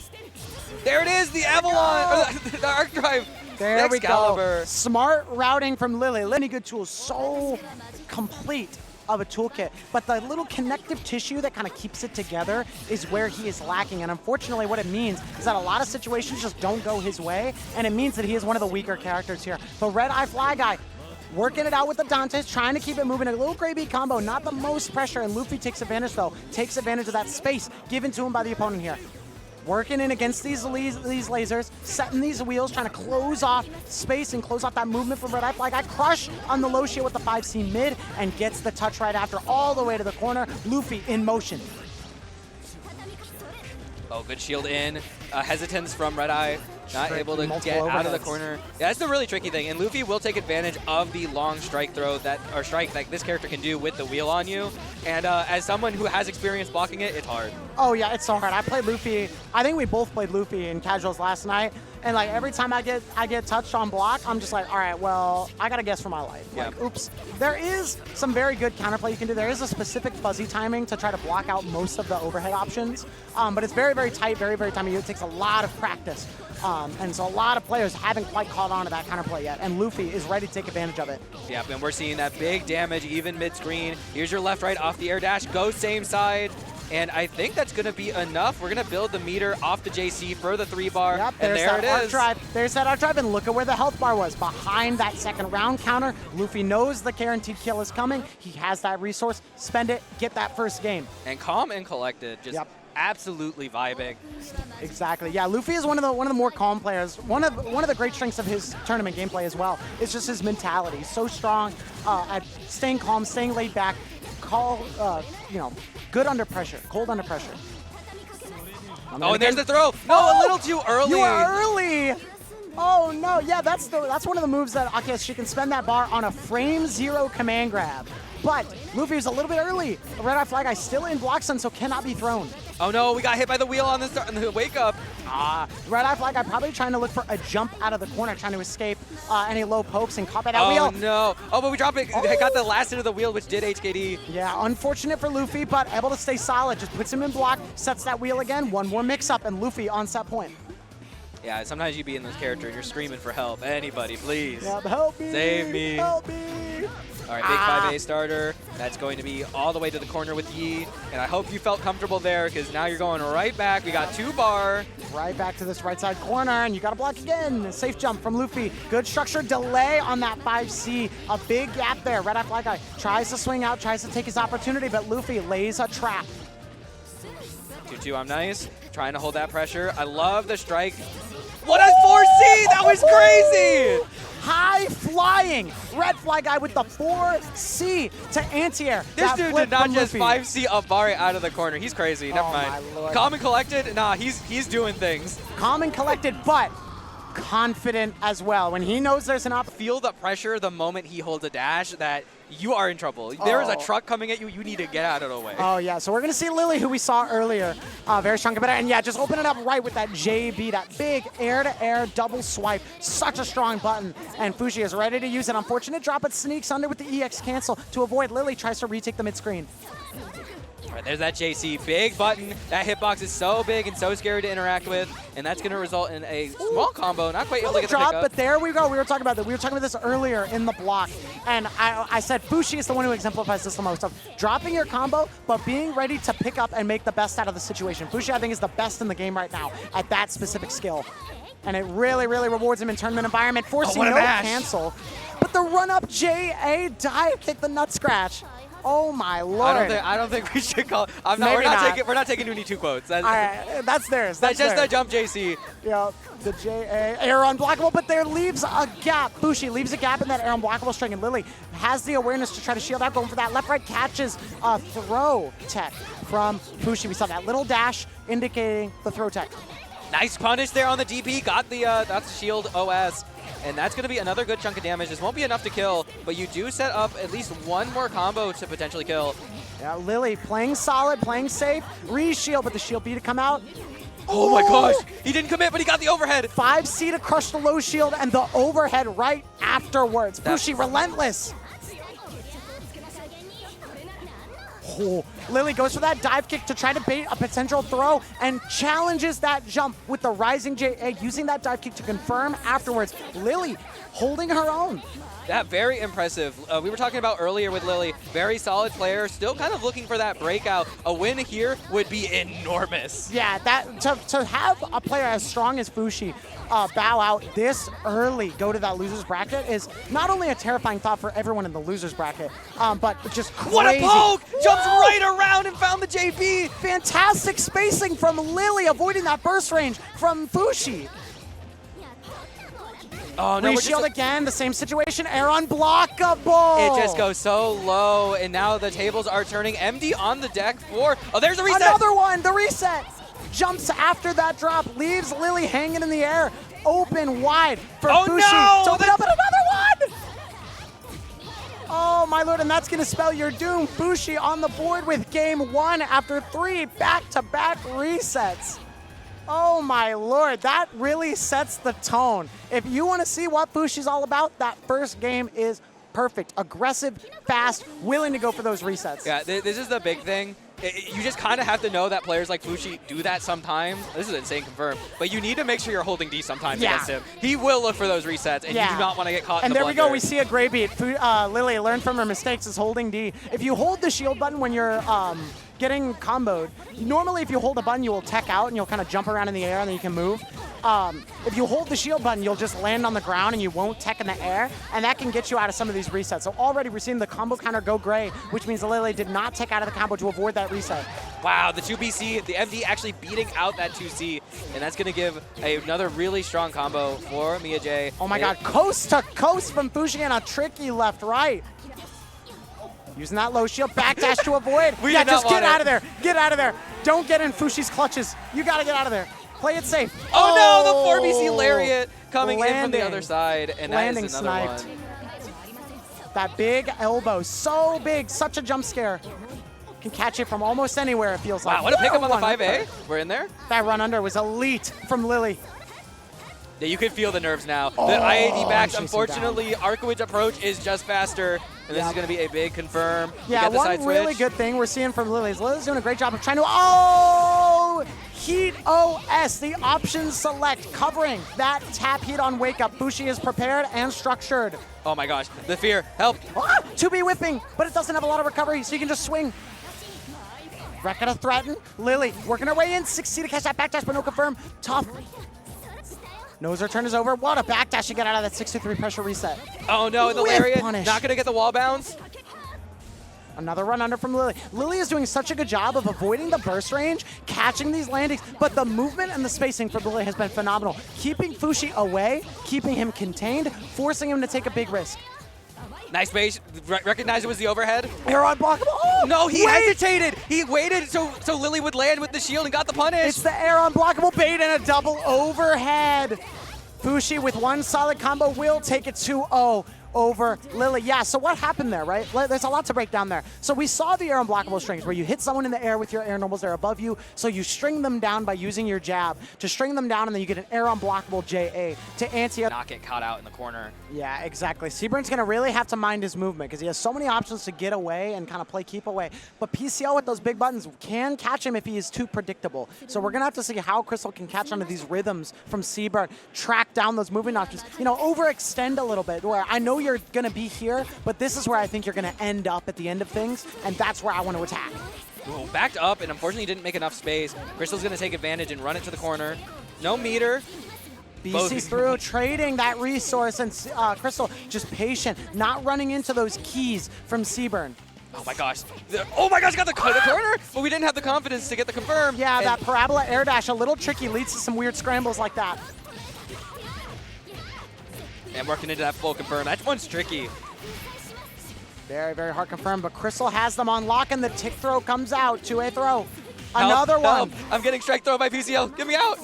There it is, the Avalon, or the Arc Drive. There we Excalibur. go. Smart routing from Lily. Many good tools, so complete of a toolkit, but the little connective tissue that kind of keeps it together is where he is lacking. And unfortunately, what it means is that a lot of situations just don't go his way, and it means that he is one of the weaker characters here. But Redeyeflyguy working it out with the Dantes, trying to keep it moving. A little gray beat combo, not the most pressure, and Luffy takes advantage though, takes advantage of that space given to him by the opponent here. Working in against these lasers, setting these wheels, trying to close off space and close off that movement from Redeyeflyguy. Crush on the low shield with the 5C mid and gets the touch right after all the way to the corner. Luffy in motion. Oh, good shield in. Hesitance from Redeye. Not able to get overheads out of the corner. Yeah, that's the really tricky thing. And Luffy will take advantage of the long strike throw strike that this character can do with the wheel on you. And as someone who has experience blocking it, it's hard. Oh yeah, it's so hard. I played Luffy. I think we both played Luffy in casuals last night. And like every time I get touched on block, I'm just like, all right, well, I gotta guess for my life. Yeah. Like, oops. There is some very good counterplay you can do. There is a specific fuzzy timing to try to block out most of the overhead options. But it's very, very tight, very, very timing. It takes a lot of practice. And so a lot of players haven't quite caught on to that counterplay yet. And Luffy is ready to take advantage of it. Yeah, and we're seeing that big damage even mid-screen. Here's your left, right off the air dash. Go same side. And I think that's going to be enough. We're going to build the meter off the JC for the 3-bar. Yep, and there it is. There's that arc drive, and look at where the health bar was. Behind that second round counter, Luffy knows the guaranteed kill is coming. He has that resource. Spend it, get that first game. And calm and collected, just absolutely vibing. Exactly. Yeah, Luffy is one of the more calm players. One of the great strengths of his tournament gameplay as well is just his mentality. He's so strong at staying calm, staying laid back, good under pressure, cold under pressure. Oh, and there's the throw. No, a little too early. You were early. Oh no, yeah, that's one of the moves that Akiha, she can spend that bar on a frame 0 command grab. But Luffy was a little bit early. Redeyeflyguy still in block stun, so cannot be thrown. Oh no, we got hit by the wheel on the wake up. Redeyeflyguy probably trying to look for a jump out of the corner, trying to escape any low pokes and caught by that wheel. Oh no. Oh, but we dropped it. I got the last hit of the wheel, which did HKD. Yeah, unfortunate for Luffy, but able to stay solid. Just puts him in block, sets that wheel again. One more mix-up, and Luffy on set point. Yeah, sometimes you be in this character and you're screaming for help. Anybody, please. Yeah, help me. Save me. Help me. All right, big 5A starter. That's going to be all the way to the corner with Yi. And I hope you felt comfortable there because now you're going right back. We got 2-bar. Right back to this right side corner, and you got to block again. Safe jump from Luffy. Good structure delay on that 5C. A big gap there. Redeyeflyguy tries to swing out, tries to take his opportunity, but Luffy lays a trap. 2-2, I'm nice. Trying to hold that pressure. I love the strike. What a 4C! That was crazy! High flying Redeyeflyguy with the 4C to anti-air. This dude did not just 5C up bar out of the corner. He's crazy. Never mind. My Lord. Calm and collected? Nah, he's doing things. Calm and collected, but confident as well. When he knows there's an opportunity. Feel the pressure the moment he holds a dash that you are in trouble. There is a truck coming at you. You need to get out of the way. Oh, yeah. So we're going to see Lily, who we saw earlier. Very strong competitor. And, yeah, just open it up right with that JB, that big air-to-air double swipe. Such a strong button. And Fushi is ready to use it. Unfortunate drop, it sneaks under with the EX cancel to avoid. Lily tries to retake the mid-screen. All right, there's that JC. Big button. That hitbox is so big and so scary to interact with. And that's going to result in a small combo. Not quite able to get the drop, pickup. but there we go. We were talking about that. We were talking about this earlier in the block. And I said Fushi is the one who exemplifies this the most of dropping your combo, but being ready to pick up and make the best out of the situation. Fushi, I think, is the best in the game right now at that specific skill. And it really, really rewards him in tournament environment, forcing no cancel. But the run-up JA dive kick, the nut scratch. Oh my lord. I don't think we should call. We're Maybe not taking Uni 2 quotes. That's, all right, that's theirs. that's just theirs. the jump JC. Yeah, the JA air unblockable, but there leaves a gap. Fushi leaves a gap in that air unblockable string, and Lily has the awareness to try to shield out, going for that left-right catches a throw tech from Fushi. We saw that little dash indicating the throw tech. Nice punish there on the DP. Got the that's shield OS. And that's going to be another good chunk of damage. This won't be enough to kill, but you do set up at least one more combo to potentially kill. Yeah, Lily playing solid, playing safe. Re-shield, but the shield B to come out. Oh my gosh! He didn't commit, but he got the overhead. 5C to crush the low shield and the overhead right afterwards. Fushi relentless. Oh, Lily goes for that dive kick to try to bait a potential throw and challenges that jump with the rising JA, using that dive kick to confirm afterwards. Lily holding her own. That very impressive. We were talking about earlier with Lily, very solid player, still kind of looking for that breakout. A win here would be enormous. Yeah, that to have a player as strong as Fushi bow out this early, go to that loser's bracket is not only a terrifying thought for everyone in the loser's bracket, but just crazy. What a poke! Jumps right around and found the JP. Fantastic spacing from Lily, avoiding that burst range from Fushi. Oh, no, Re-shield again, the same situation, air unblockable. It just goes so low, and now the tables are turning. MD on the deck for, oh, there's a reset. Another one, the reset. Jumps after that drop, leaves Lily hanging in the air, open wide for Fushi to open up, and another one. Oh my lord, and that's gonna spell your doom. Fushi on the board with game 1 after 3 back-to-back resets. Oh my lord, that really sets the tone. If you want to see what Fushi's all about, that first game is perfect. Aggressive, fast, willing to go for those resets. Yeah, this is the big thing. You just kind of have to know that players like Fushi do that sometimes. This is insane confirmed. But you need to make sure you're holding D sometimes against him. He will look for those resets, and you do not want to get caught in the And there we go, blunder. we see a gray beat. Lily learned from her mistakes is holding D. If you hold the shield button when you're getting comboed, normally if you hold a button, you will tech out and you'll kind of jump around in the air and then you can move. If you hold the shield button, you'll just land on the ground and you won't tech in the air, and that can get you out of some of these resets. So already we're seeing the combo counter go gray, which means Lily did not tech out of the combo to avoid that reset. Wow, the 2BC, the MD actually beating out that 2C, and that's going to give another really strong combo for Mia J. Oh my god, coast to coast from Fushi and a tricky left-right. Using that low shield, backdash to avoid. Yeah, just get out of there. Get out of there. Don't get in Fushi's clutches. You got to get out of there. Play it safe. Oh no, the 4BC Lariat coming in from the other side, and that is another sniped. one. That big elbow, so big, such a jump scare. Can catch it from almost anywhere, it feels like. Wow, what a pickup on the 5A. We're in there. That run under was elite from Lily. Yeah, you can feel the nerves now. The IAD backs, chasing unfortunately, Arcueid's approach is just faster, and this is going to be a big confirm. Yeah, one really good thing we're seeing from Lily is Lily's doing a great job of trying to, Heat OS, the option select, covering that tap heat on wake up. Fushi is prepared and structured. Oh my gosh, the fear, help. 2B whipping, but it doesn't have a lot of recovery, so you can just swing. Rekka to threaten. Lily working her way in, 6C to catch that backdash, but no confirm. Tough. Nose return is over. What a backdash to get out of that 6-3 pressure reset. Oh no, the Whiff Lariat, punish. not going to get the wall bounce. Another run under from Lily. Lily is doing such a good job of avoiding the burst range, catching these landings, but the movement and the spacing for Lily has been phenomenal. Keeping Fushi away, keeping him contained, forcing him to take a big risk. Nice base. Recognize it was the overhead. Air unblockable. Oh, no, he hesitated. He waited so Lily would land with the shield and got the punish. It's the air unblockable bait and a double overhead. Fushi with one solid combo will take it 2-0 over Lily. Yeah, so what happened there, right? There's a lot to break down there. So we saw the air unblockable strings where you hit someone in the air with your air normals, they're above you, so you string them down by using your jab to string them down, and then you get an air unblockable JA to ante up. Not get caught out in the corner. Yeah, exactly. SeaBurn's going to really have to mind his movement because he has so many options to get away and kind of play keep away. But PCL with those big buttons can catch him if he is too predictable. So we're going to have to see how Crystal can catch onto these rhythms from SeaBurn, track down those moving options, you know, overextend a little bit where I know you're going to be here, but this is where I think you're going to end up at the end of things, and that's where I want to attack. Ooh, backed up and unfortunately didn't make enough space. Crystal's going to take advantage and run it to the corner. No meter. BC's through, trading that resource, and Crystal just patient, not running into those keys from SeaBurn. Oh my gosh. Oh my gosh, got the corner, but we didn't have the confidence to get the confirm. Yeah, and that parabola air dash, a little tricky, leads to some weird scrambles like that. And working into that full confirm. That one's tricky. Very, very hard confirm, but Crystal has them on lock, and the tick throw comes out. 2A throw. Another one. Help. I'm getting strike throw by PCL. Get me out.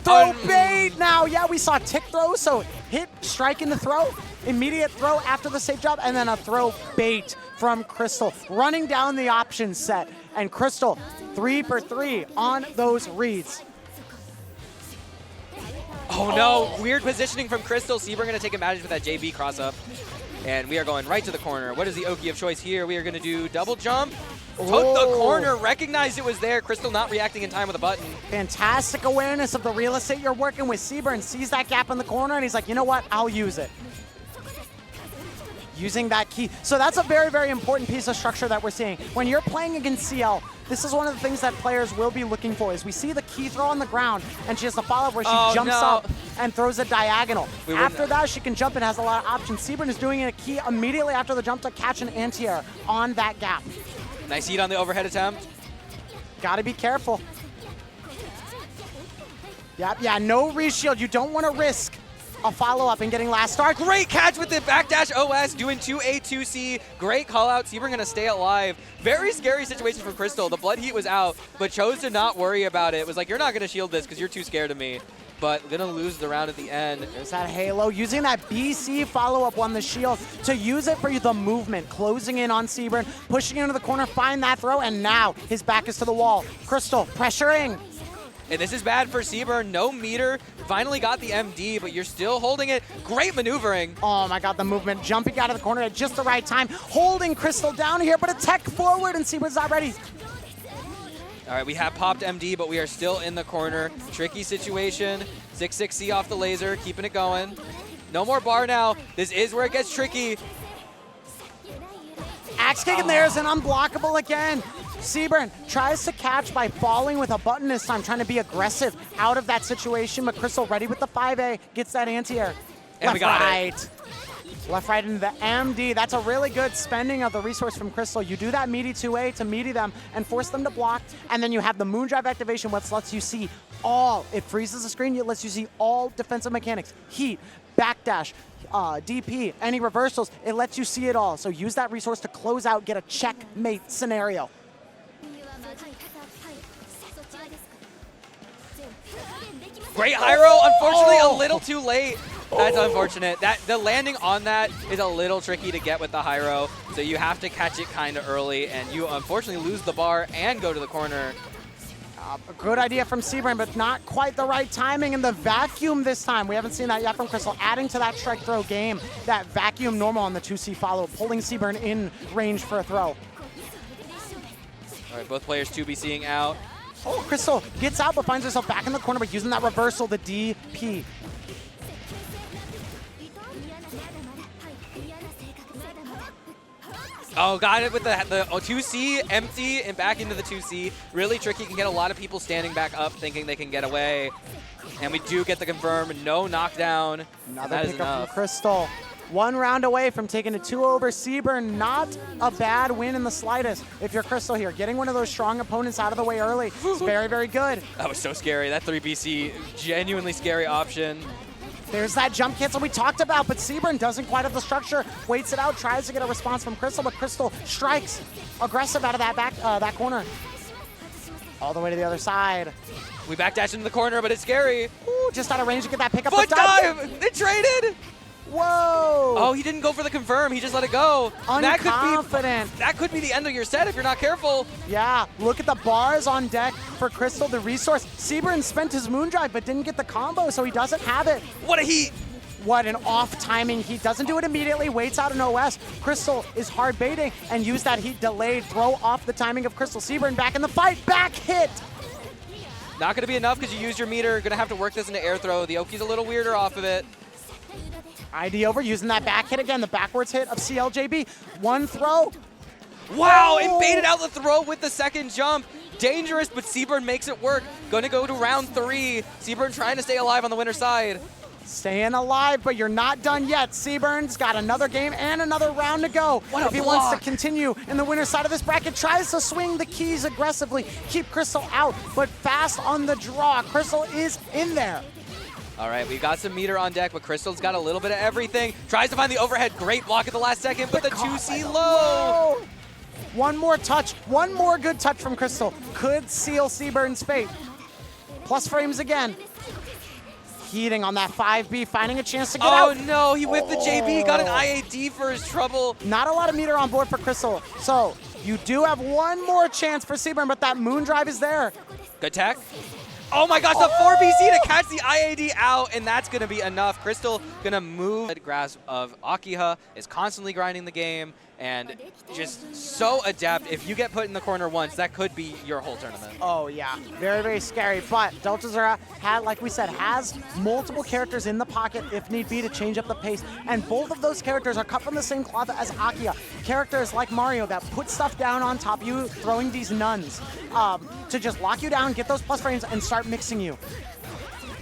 Throw bait now. Yeah, we saw tick throw, so hit, strike into throw, immediate throw after the safe job, and then a throw bait from Crystal. Running down the option set, and Crystal 3 for 3 on those reads. Oh no, weird positioning from Crystal. SeaBurn going to take advantage with that JB cross up. And we are going right to the corner. What is the Oki of choice here? We are going to do double jump. Took the corner, recognized it was there. Crystal not reacting in time with a button. Fantastic awareness of the real estate you're working with. SeaBurn sees that gap in the corner, and he's like, you know what? I'll use it. Using that key. So that's a very, very important piece of structure that we're seeing. When you're playing against Ciel, this is one of the things that players will be looking for, is we see the key throw on the ground, and she has the follow-up where she jumps up and throws a diagonal. After that, she can jump and has a lot of options. SeaBurn is doing a key immediately after the jump to catch an anti-air on that gap. Nice heat on the overhead attempt. Gotta be careful. Yep, yeah, no reshield. You don't want to risk a follow-up and getting last start. Great catch with the backdash OS, doing 2A, 2C. Great call out. SeaBurn going to stay alive. Very scary situation for Crystal. The blood heat was out, but chose to not worry about it. It was like, you're not going to shield this because you're too scared of me. But going to lose the round at the end. There's that halo. Using that BC follow-up on the shield to use it for the movement. Closing in on SeaBurn, pushing into the corner, find that throw, and now his back is to the wall. Crystal pressuring. And this is bad for SeaBurn. No meter. Finally got the MD, but you're still holding it. Great maneuvering. Oh my god, the movement. Jumping out of the corner at just the right time. Holding Crystal down here, but a tech forward, and SeaBurn's not ready. All right, we have popped MD, but we are still in the corner. Tricky situation. 6-6C off the laser, keeping it going. No more bar now. This is where it gets tricky. Axe kick in there is an unblockable again. SeaBurn tries to catch by falling with a button this time, trying to be aggressive out of that situation, but Crystal ready with the 5A, gets that anti-air. And we got it. Left, right into the MD. That's a really good spending of the resource from Crystal. You do that meaty 2A to meaty them and force them to block, and then you have the Moondrive activation, which lets you see all. It freezes the screen, it lets you see all defensive mechanics. Heat, backdash, DP, any reversals, it lets you see it all. So use that resource to close out, get a checkmate scenario. Great high roll, unfortunately a little too late. That's unfortunate. The landing on that is a little tricky to get with the high row, so you have to catch it kind of early, and you unfortunately lose the bar and go to the corner. A good idea from SeaBurn, but not quite the right timing, and the vacuum this time. We haven't seen that yet from Crystal, adding to that strike throw game. That vacuum normal on the 2C follow, pulling SeaBurn in range for a throw. All right, both players 2B-seeing out. Oh, Crystal gets out, but finds herself back in the corner, but using that reversal, the DP. Oh, got it with the 2C, empty, and back into the 2C. Really tricky, can get a lot of people standing back up thinking they can get away. And we do get the confirm, no knockdown. Another pickup from Crystal. 1 round away from taking a 2 over SeaBurn. Not a bad win in the slightest if you're Crystal here. Getting one of those strong opponents out of the way early is very, very good. That was so scary. That 3BC, genuinely scary option. There's that jump cancel we talked about, but SeaBurn doesn't quite have the structure. Waits it out, tries to get a response from Crystal, but Crystal strikes aggressive out of that back that corner. All the way to the other side. We backdash into the corner, but it's scary. Ooh, just out of range to get that pickup. Foot dive! It traded! Whoa! Oh, he didn't go for the confirm. He just let it go. Unconfident. That could be the end of your set if you're not careful. Yeah, look at the bars on deck for Crystal, the resource. SeaBurn spent his Moondrive, but didn't get the combo, so he doesn't have it. What a heat! What an off-timing heat. Doesn't do it immediately, waits out an OS. Crystal is hard baiting and use that heat delayed. Throw off the timing of Crystal. SeaBurn back in the fight. Back hit! Not going to be enough because you used your meter. Going to have to work this into air throw. The Oki's a little weirder off of it. ID over, using that back hit again, the backwards hit of CLJB. 1 throw. Wow, it baited out the throw with the second jump. Dangerous, but SeaBurn makes it work. Going to go to round 3. SeaBurn trying to stay alive on the winner's side. Staying alive, but you're not done yet. SeaBurn's got another game and another round to go. What a if he block. wants to continue in the winner's side of this bracket, tries to swing the keys aggressively, keep Crystal out, but fast on the draw. Crystal is in there. All right, we've got some meter on deck, but Crystal's got a little bit of everything. Tries to find the overhead. Great block at the last second, but the 2C low. One more touch, one more good touch from Crystal could seal SeaBurn's fate. Plus frames again. Heating on that 5B, finding a chance to get out. Oh no, he whipped the JB, got an IAD for his trouble. Not a lot of meter on board for Crystal. So you do have one more chance for SeaBurn, but that moon drive is there. Good tech. Oh my gosh, the 4BC to catch the IAD out, and that's gonna be enough. Crystal gonna move. The grasp of Akiha is constantly grinding the game, and just so adept. If you get put in the corner once, that could be your whole tournament. Oh yeah, very, very scary. But deltazura, like we said, has multiple characters in the pocket if need be to change up the pace. And both of those characters are cut from the same cloth as Akiha. Characters like Mario that put stuff down on top of you, throwing these nuns to just lock you down, get those plus frames, and start mixing you.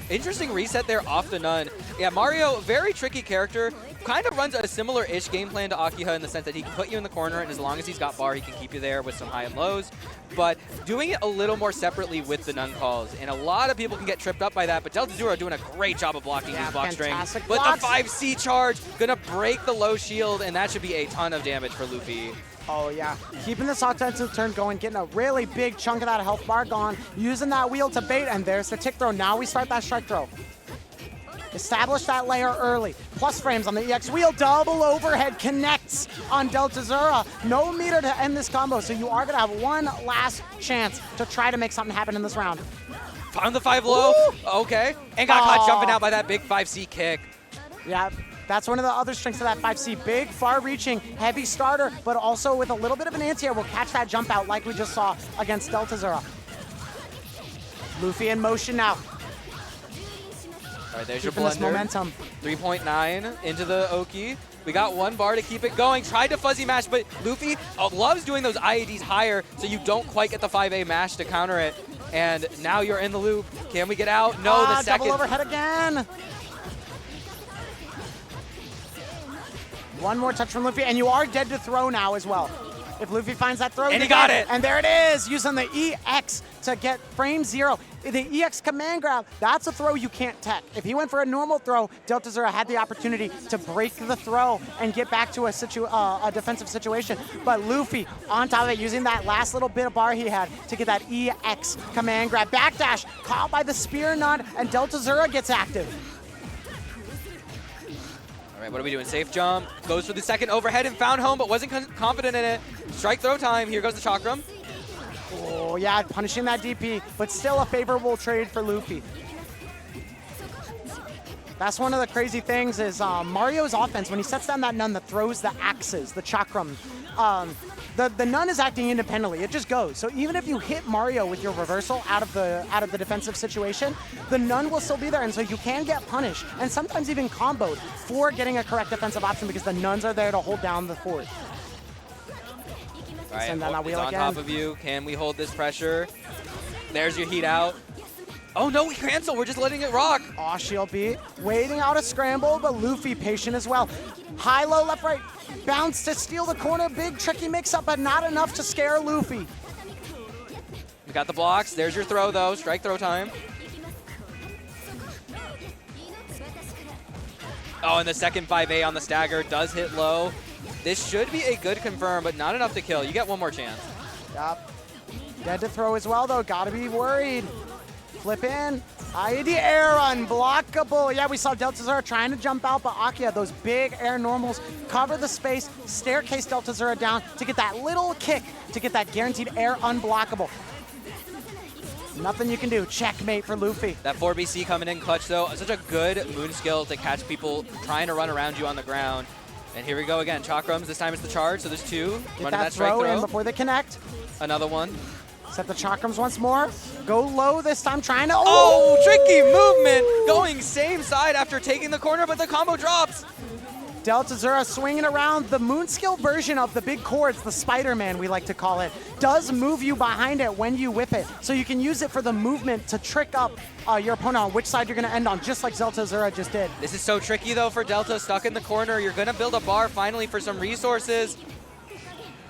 Interesting reset there off the nun. Yeah, Mario, very tricky character. Kind of runs a similar-ish game plan to Akiha in the sense that he can put you in the corner, and as long as he's got bar, he can keep you there with some high and lows. But doing it a little more separately with the nun calls, and a lot of people can get tripped up by that, but deltazura are doing a great job of blocking these block strings. With the 5C charge, gonna break the low shield, and that should be a ton of damage for Luffy. Oh yeah, keeping this offensive turn going, getting a really big chunk of that health bar gone, using that wheel to bait, and there's the tick throw. Now we start that strike throw. Establish that layer early. Plus frames on the EX wheel, double overhead connects on deltazura. No meter to end this combo, so you are gonna have one last chance to try to make something happen in this round. Found the 5 low, okay, and got caught jumping out by that big 5C kick. Yeah. That's one of the other strengths of that 5C. Big, far-reaching, heavy starter, but also with a little bit of an anti-air will catch that jump out like we just saw against deltazura. Luffy in motion now. All right, there's your Keeping this blender. momentum. 3.9 into the Oki. We got one bar to keep it going. Tried to fuzzy mash, but Luffy loves doing those IADs higher, so you don't quite get the 5A mash to counter it. And now you're in the loop. Can we get out? No, the second. Double overhead again. One more touch from Luffy, and you are dead to throw now as well. If Luffy finds that throw, and he got it. And there it is, using the EX to get frame 0. The EX command grab, that's a throw you can't tech. If he went for a normal throw, deltazura had the opportunity to break the throw and get back to a defensive situation. But Luffy, on top of it, using that last little bit of bar he had to get that EX command grab. Backdash, caught by the spear nod, and deltazura gets active. All right, what are we doing? Safe jump. Goes for the second overhead and found home, but wasn't confident in it. Strike throw time. Here goes the chakram. Oh, yeah, punishing that DP, but still a favorable trade for Luffy. That's one of the crazy things is Mario's offense, when he sets down that nun that throws the axes, the chakram, the nun is acting independently. It just goes. So even if you hit Mario with your reversal out of the defensive situation, the nun will still be there, and so you can get punished and sometimes even comboed for getting a correct defensive option because the nuns are there to hold down the fort. All right, Send down that wheel it's on again. top of you. Can we hold this pressure? There's your heat out. Oh no, we cancel. We're just letting it rock. Aw, shield beat. Waiting out a scramble, but Luffy patient as well. High, low, left, right. Bounce to steal the corner. Big, tricky mix-up, but not enough to scare Luffy. We got the blocks. There's your throw, though. Strike throw time. Oh, and the second 5A on the stagger does hit low. This should be a good confirm, but not enough to kill. You get one more chance. Yup. Dead to throw as well, though. Gotta be worried. Flip in. IAD air unblockable. Yeah, we saw deltazura trying to jump out, but Akiha, those big air normals, cover the space, staircase deltazura down to get that little kick to get that guaranteed air unblockable. Nothing you can do. Checkmate for Luffy. That 4BC coming in clutch, though. Such a good moon skill to catch people trying to run around you on the ground. And here we go again. Chakrams, this time it's the charge, so there's two. Get Running that strike throw throw. in before they connect. Another one. Set the chakrams once more. Go low this time, trying to. Oh, tricky movement. Going same side after taking the corner, but the combo drops. deltazura swinging around. The moon skill version of the big chords, the Spider-Man we like to call it, does move you behind it when you whip it. So you can use it for the movement to trick up your opponent on which side you're going to end on, just like deltazura just did. This is so tricky though for Delta, stuck in the corner. You're going to build a bar finally for some resources.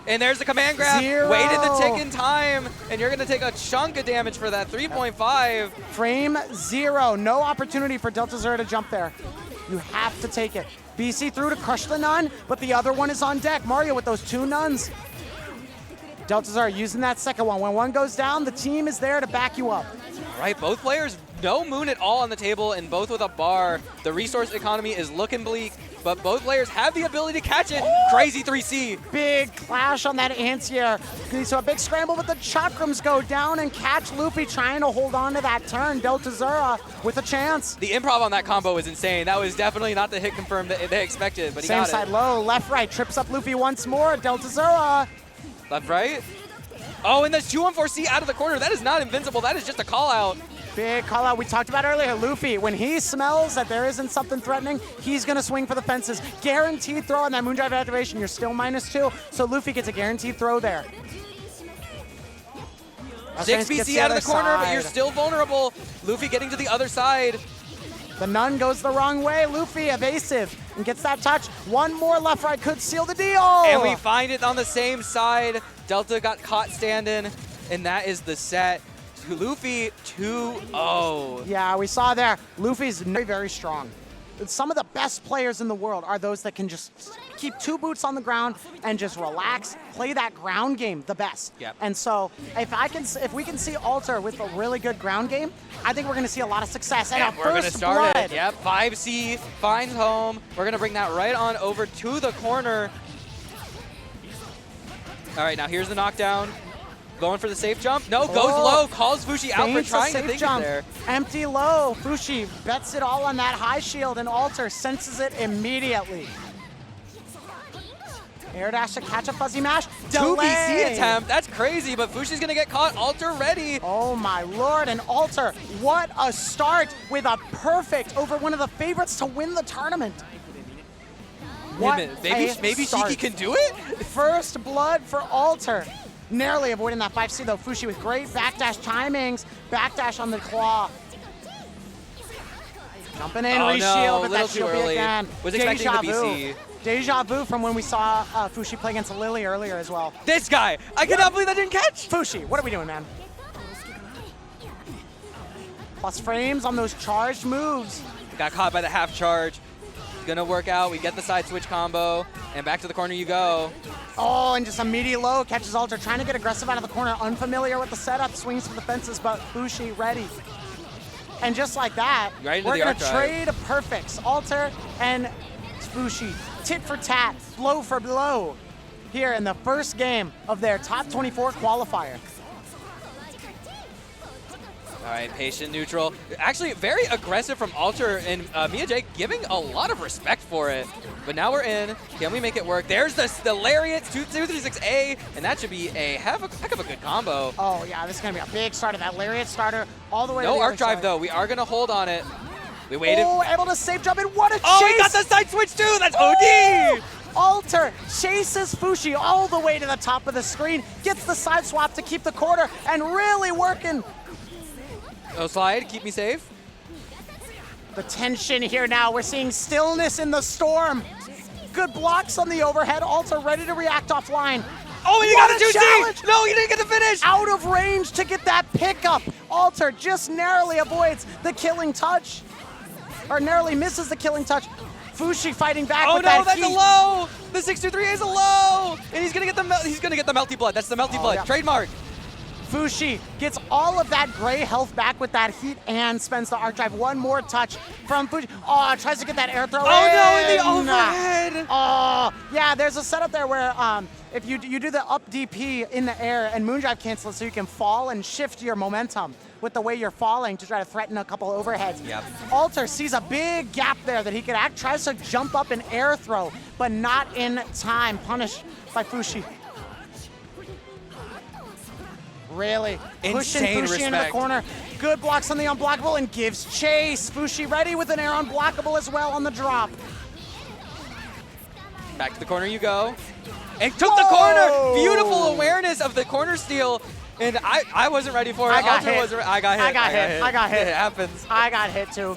And there's the command grab, waited the tick in time, and you're gonna take a chunk of damage for that, 3.5. Frame 0, no opportunity for deltazura to jump there. You have to take it. BC through to crush the nun, but the other one is on deck. Mario with those 2 nuns. deltazura using that second one. When one goes down, the team is there to back you up. Right, both players, no moon at all on the table, and both with a bar. The resource economy is looking bleak, but both players have the ability to catch it. Oh! Crazy 3C. Big clash on that anti-air. So a big scramble, but the chakrams go down and catch Luffy trying to hold on to that turn. deltazura with a chance. The improv on that combo is insane. That was definitely not the hit confirm that they expected, but he got it. Same side low, left, right, trips up Luffy once more. deltazura. Left, right. Oh, and there's 2-1-4C out of the corner. That is not invincible. That is just a call out. Big call out we talked about earlier. Luffy, when he smells that there isn't something threatening, he's going to swing for the fences. Guaranteed throw on that Moondrive activation. You're still -2, so Luffy gets a guaranteed throw there. 6 BC out of the corner, but you're still vulnerable. Luffy getting to the other side. The nun goes the wrong way. Luffy evasive and gets that touch. One more left right could seal the deal. And we find it on the same side. Delta got caught standing, and that is the set. Luffy 2-0. Yeah, we saw there. Luffy's very, very strong. Some of the best players in the world are those that can just keep 2 boots on the ground and just relax, play that ground game the best. Yep. And so if we can see Alter with a really good ground game, I think we're going to see a lot of success. And we're going to start it. Yep, 5C finds home. We're going to bring that right on over to the corner. All right, now here's the knockdown. Going for the safe jump. No, goes low, calls Fushi out for trying to think it there. Empty low. Fushi bets it all on that high shield, and Alter senses it immediately. Air dash to catch a fuzzy mash. 2 BC attempt. That's crazy, but Fushi's going to get caught. Alter ready. Oh, my Lord. And Alter, what a start with a perfect over one of the favorites to win the tournament. Maybe Shiki can do it? First blood for Alter. Narrowly avoiding that 5C though. Fushi with great backdash timings. Backdash on the claw. Jumping in, reshield, but that shield be again. Was expecting the BC. Deja vu from when we saw Fushi play against Lily earlier as well. This guy! I cannot believe that didn't catch! Fushi, what are we doing, man? Plus frames on those charged moves. Got caught by the half charge. Gonna work out. We get the side switch combo, and back to the corner you go. Oh, and just a meaty low catches Alter, trying to get aggressive out of the corner, unfamiliar with the setup, swings for the fences, but Fushi ready. And just like that, we're gonna trade perfects. Alter and Fushi, tit for tat, blow for blow, here in the first game of their top 24 qualifier. All right, patient neutral. Actually, very aggressive from Alter, and Miyako giving a lot of respect for it. But now we're in. Can we make it work? There's the Lariat 236A, and that should be a heck of a good combo. Oh, yeah, this is going to be a big starter. That Lariat starter all the way to the No arc drive, side. Though. We are going to hold on it. We waited. Oh, able to safe jump in. What a chase! Oh, he got the side switch, too! That's OD! Alter chases Fushi all the way to the top of the screen, gets the side swap to keep the quarter, and really working. No slide, keep me safe. The tension here now, we're seeing stillness in the storm. Good blocks on the overhead, Alter ready to react offline. Oh, he got a 2C! No, he didn't get the finish! Out of range to get that pickup. Alter just narrowly avoids the killing touch. Or narrowly misses the killing touch. Fushi fighting back with that heat. Oh no, that's a low! The 623 is a low! And he's gonna get the melty blood. That's the melty blood. Yeah. Trademark. Fushi gets all of that gray health back with that heat and spends the arc drive. One more touch from Fushi. Oh, tries to get that air throw. Oh no, in the overhead! Oh, yeah, there's a setup there where if you do the up DP in the air and Moondrive cancel it so you can fall and shift your momentum with the way you're falling to try to threaten a couple overheads. Yep. Alter sees a big gap there that he could act, tries to jump up and air throw, but not in time. Punished by Fushi. Really pushing Fushi into the corner. Good blocks on the unblockable and gives chase. Fushi ready with an air unblockable as well on the drop. Back to the corner you go. And took the corner! Beautiful awareness of the corner steal. And I wasn't ready for it. I got hit. I got hit. I got hit. It happens. I got hit too.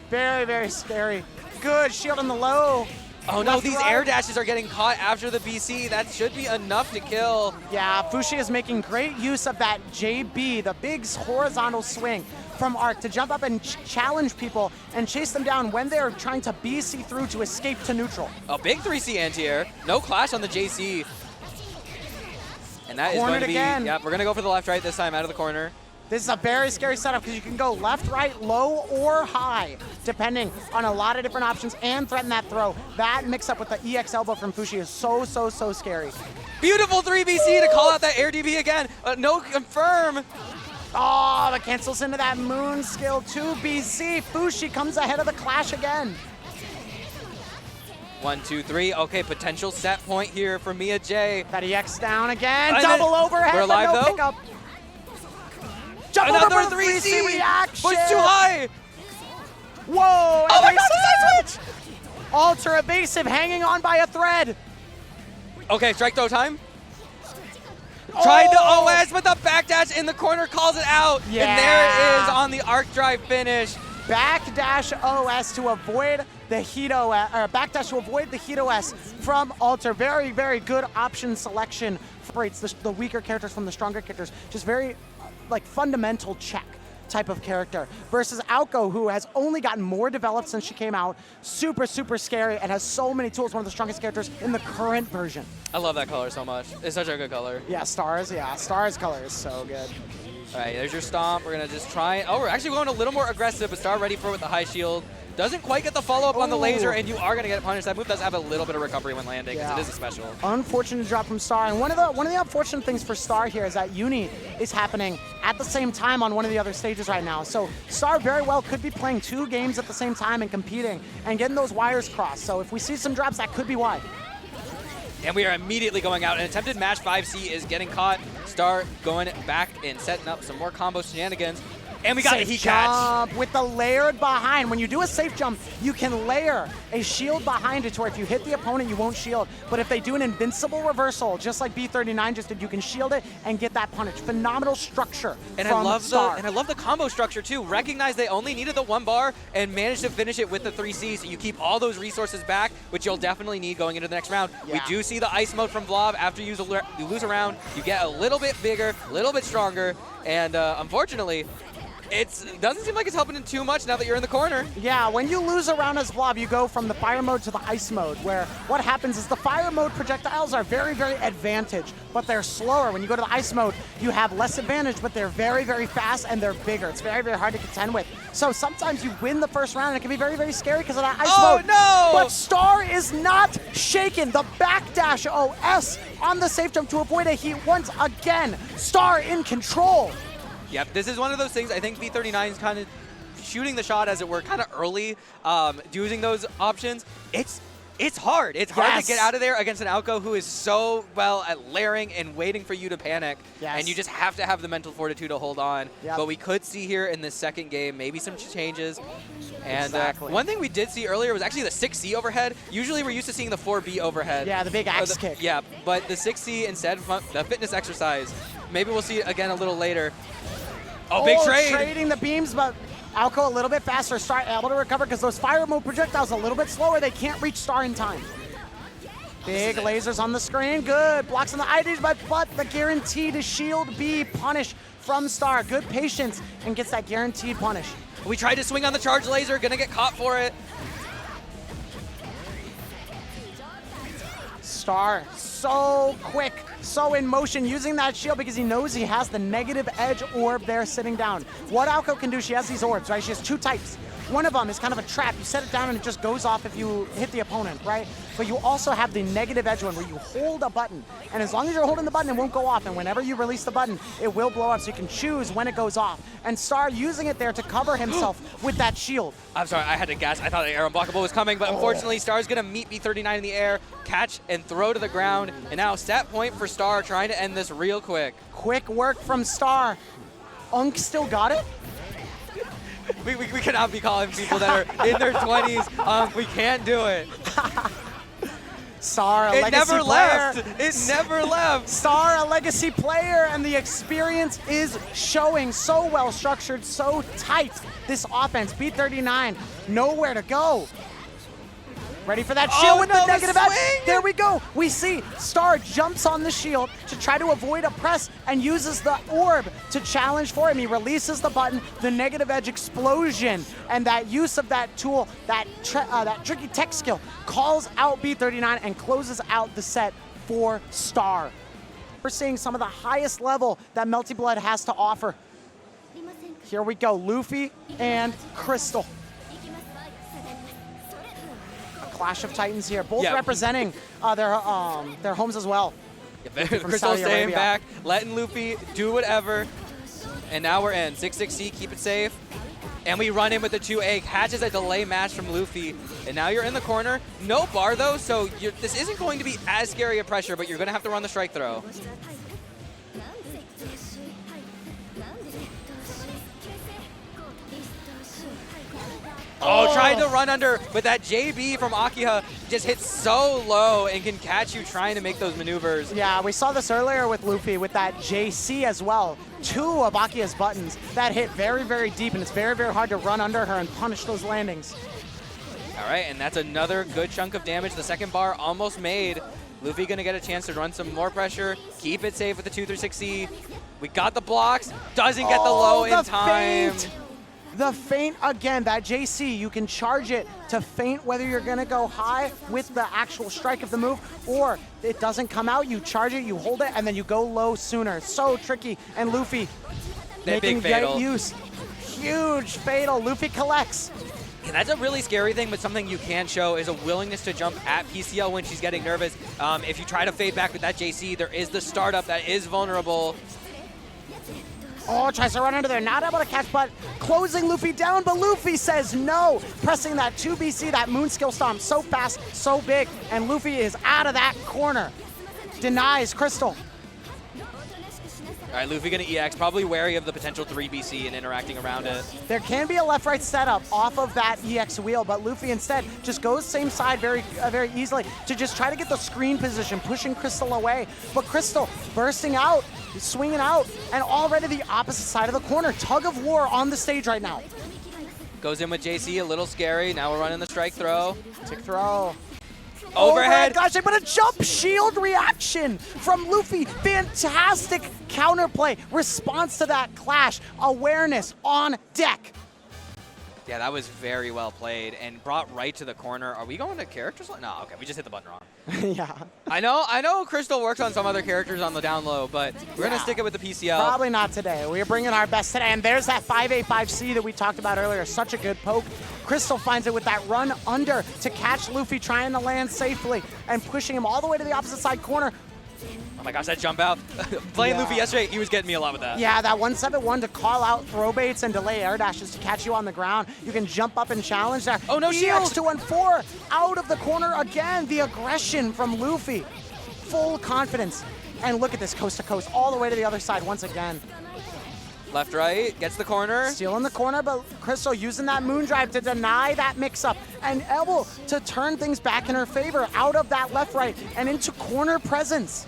Very, very scary. Good shield on the low. Oh no, Left, these right. air dashes are getting caught after the BC. That should be enough to kill. Yeah, Fushi is making great use of that JB, the big horizontal swing from Arc to jump up and challenge people and chase them down when they're trying to BC through to escape to neutral. A big 3C anti-air. No clash on the JC. And that is Cornered going to be, again. Yep, we're going to go for the left-right this time out of the corner. This is a very scary setup because you can go left, right, low, or high, depending on a lot of different options, and threaten that throw. That mix-up with the EX elbow from Fushi is so, so, so scary. Beautiful 3BC to call out that air DB again. No confirm. Oh, but cancels into that moon skill 2BC. Fushi comes ahead of the clash again. 1, 2, 3. Okay, potential set point here for Mia J. That EX down again. And Double overhead, we're but alive, no though. pickup. Jump Another over for the 3C reaction. Push too high. Whoa! Oh my god, the side switch! Ultra evasive, hanging on by a thread. Okay, strike throw time. Tried the Oh! OS, but the backdash in the corner calls it out. Yeah. And there it is on the arc drive finish. Backdash OS to avoid the heat OS, or backdash to avoid the heat OS from Alter. Very, very good option selection. Separates the weaker characters from the stronger characters. Just very, like, fundamental check type of character. Versus Aoko, who has only gotten more developed since she came out. Super, super scary and has so many tools. One of the strongest characters in the current version. I love that color so much. It's such a good color. Yeah, Stars. Yeah, Stars color is so good. All right, there's your stomp. We're going to just try. Oh, we're actually going a little more aggressive, but Star ready for it with the high shield. Doesn't quite get the follow-up on the laser, and you are going to get punished. That move does have a little bit of recovery when landing, because it is a special. Unfortunate drop from Star, and one of the unfortunate things for Star here is that Uni is happening at the same time on one of the other stages right now. So Star very well could be playing 2 games at the same time and competing and getting those wires crossed. So if we see some drops, that could be why. And we are immediately going out. An attempted match 5C is getting caught. Star going back and setting up some more combo shenanigans. And we got a heat catch. With the layered behind. When you do a safe jump, you can layer a shield behind it to where if you hit the opponent, you won't shield. But if they do an invincible reversal, just like B39 just did, you can shield it and get that punish. Phenomenal structure And from I love Star. I love the combo structure too. Recognize they only needed the 1 bar and managed to finish it with the 3C, so you keep all those resources back, which you'll definitely need going into the next round. Yeah. We do see the ice mode from Vlov. After you lose a round, you get a little bit bigger, a little bit stronger, and unfortunately, it doesn't seem like it's helping too much now that you're in the corner. Yeah, when you lose a round as Vlov, you go from the fire mode to the ice mode, where what happens is the fire mode projectiles are very, very advantaged, but they're slower. When you go to the ice mode, you have less advantage, but they're very, very fast and they're bigger. It's very, very hard to contend with. So sometimes you win the first round and it can be very, very scary because of that ice mode. Oh no! But Star is not shaken. The backdash OS on the safe jump to avoid a heat once again. Star in control. Yep, this is one of those things. I think B39 is kind of shooting the shot, as it were, kind of early, using those options. It's hard. It's hard to get out of there against an Aoko who is so well at layering and waiting for you to panic. Yes. And you just have to have the mental fortitude to hold on. Yep. But we could see here in this second game maybe some changes. And Exactly. one thing we did see earlier was actually the 6C overhead. Usually we're used to seeing the 4B overhead. Yeah, the big axe kick. Yeah, but the 6C instead, the fitness exercise. Maybe we'll see it again a little later. Oh, big trade. Trading the beams, but Aoko a little bit faster. Star able to recover because those fire mode projectiles a little bit slower. They can't reach Star in time. Big lasers on the screen. Good. Blocks on the IDs, but the guaranteed shield B punish from Star. Good patience and gets that guaranteed punish. We tried to swing on the charge laser, gonna get caught for it. Star so quick, so in motion, using that shield because he knows he has the negative edge orb there sitting down. What Aoko can do, she has these orbs, right? She has 2 types. One of them is kind of a trap. You set it down and it just goes off if you hit the opponent, right? But you also have the negative edge one where you hold a button. And as long as you're holding the button, it won't go off. And whenever you release the button, it will blow up so you can choose when it goes off. And Star using it there to cover himself with that shield. I'm sorry, I had to guess. I thought an air unblockable was coming, but unfortunately Star's gonna meet B39 in the air, catch and throw to the ground. And now set point for Star, trying to end this real quick. Quick work from Star. Unk still got it? We cannot be calling people that are in their 20s. We can't do it. Star, a It legacy never player. left. It never left. Star, a legacy player, and the experience is showing. So well structured, so tight. This offense, B39, nowhere to go. Ready for that shield with the negative edge. There we go. We see Star jumps on the shield to try to avoid a press and uses the orb to challenge for him. He releases the button, the negative edge explosion, and that use of that tool, that tricky tech skill, calls out B39 and closes out the set for Star. We're seeing some of the highest level that Melty Blood has to offer. Here we go, Luffy and Crystal. Clash of Titans here, both representing their homes as well. Crystal staying back, letting Luffy do whatever, and now we're in 6-6C, keep it safe, and we run in with the 2A, catches a delay match from Luffy, and now you're in the corner. No bar though, so this isn't going to be as scary a pressure, but you're going to have to run the strike throw. Oh, tried to run under, but that JB from Akiha just hits so low and can catch you trying to make those maneuvers. Yeah, we saw this earlier with Luffy with that JC as well. 2 of Akiha's buttons that hit very, very deep, and it's very, very hard to run under her and punish those landings. All right, and that's another good chunk of damage. The second bar almost made. Luffy gonna get a chance to run some more pressure, keep it safe with the 2-3-6-C. We got the blocks, doesn't get the low in time. Feint. The feint again, that JC, you can charge it to feint whether you're gonna go high with the actual strike of the move or it doesn't come out, you charge it, you hold it, and then you go low sooner. So tricky, and Luffy making great use. Huge fatal, Luffy collects. Yeah, that's a really scary thing, but something you can show is a willingness to jump at PCL when she's getting nervous. If you try to fade back with that JC, there is the startup that is vulnerable. Oh, tries to run under there, not able to catch, but closing Luffy down, but Luffy says no. Pressing that 2BC, that moon skill stomp, so fast, so big, and Luffy is out of that corner. Denies Crystal. All right, Luffy gonna EX, probably wary of the potential 3BC and interacting around it. There can be a left-right setup off of that EX wheel, but Luffy instead just goes same side very easily to just try to get the screen position, pushing Crystal away. But Crystal bursting out, swinging out, and already the opposite side of the corner. Tug of war on the stage right now. Goes in with JC, a little scary. Now we're running the strike throw. Tick throw. Overhead. Gosh, but a jump shield reaction from Luffy. Fantastic counterplay. Response to that clash. Awareness on deck. Yeah, that was very well played and brought right to the corner. Are we going to characters? No, okay, we just hit the button wrong. Yeah. I know Crystal works on some other characters on the down low, but we're going to stick it with the PCL. Probably not today. We're bringing our best today. And there's that 5A, 5C that we talked about earlier. Such a good poke. Crystal finds it with that run under to catch Luffy trying to land safely and pushing him all the way to the opposite side corner. Oh my gosh, that jump out. Playing Luffy yesterday, he was getting me a lot with that. Yeah, that 171 to call out throw baits and delay air dashes to catch you on the ground. You can jump up and challenge there. Oh no, shield! EX214 out of the corner again. The aggression from Luffy. Full confidence. And look at this coast to coast all the way to the other side once again. Left, right, gets the corner. Still in the corner, but Crystal using that moon drive to deny that mix-up and able to turn things back in her favor out of that left, right, and into corner presence.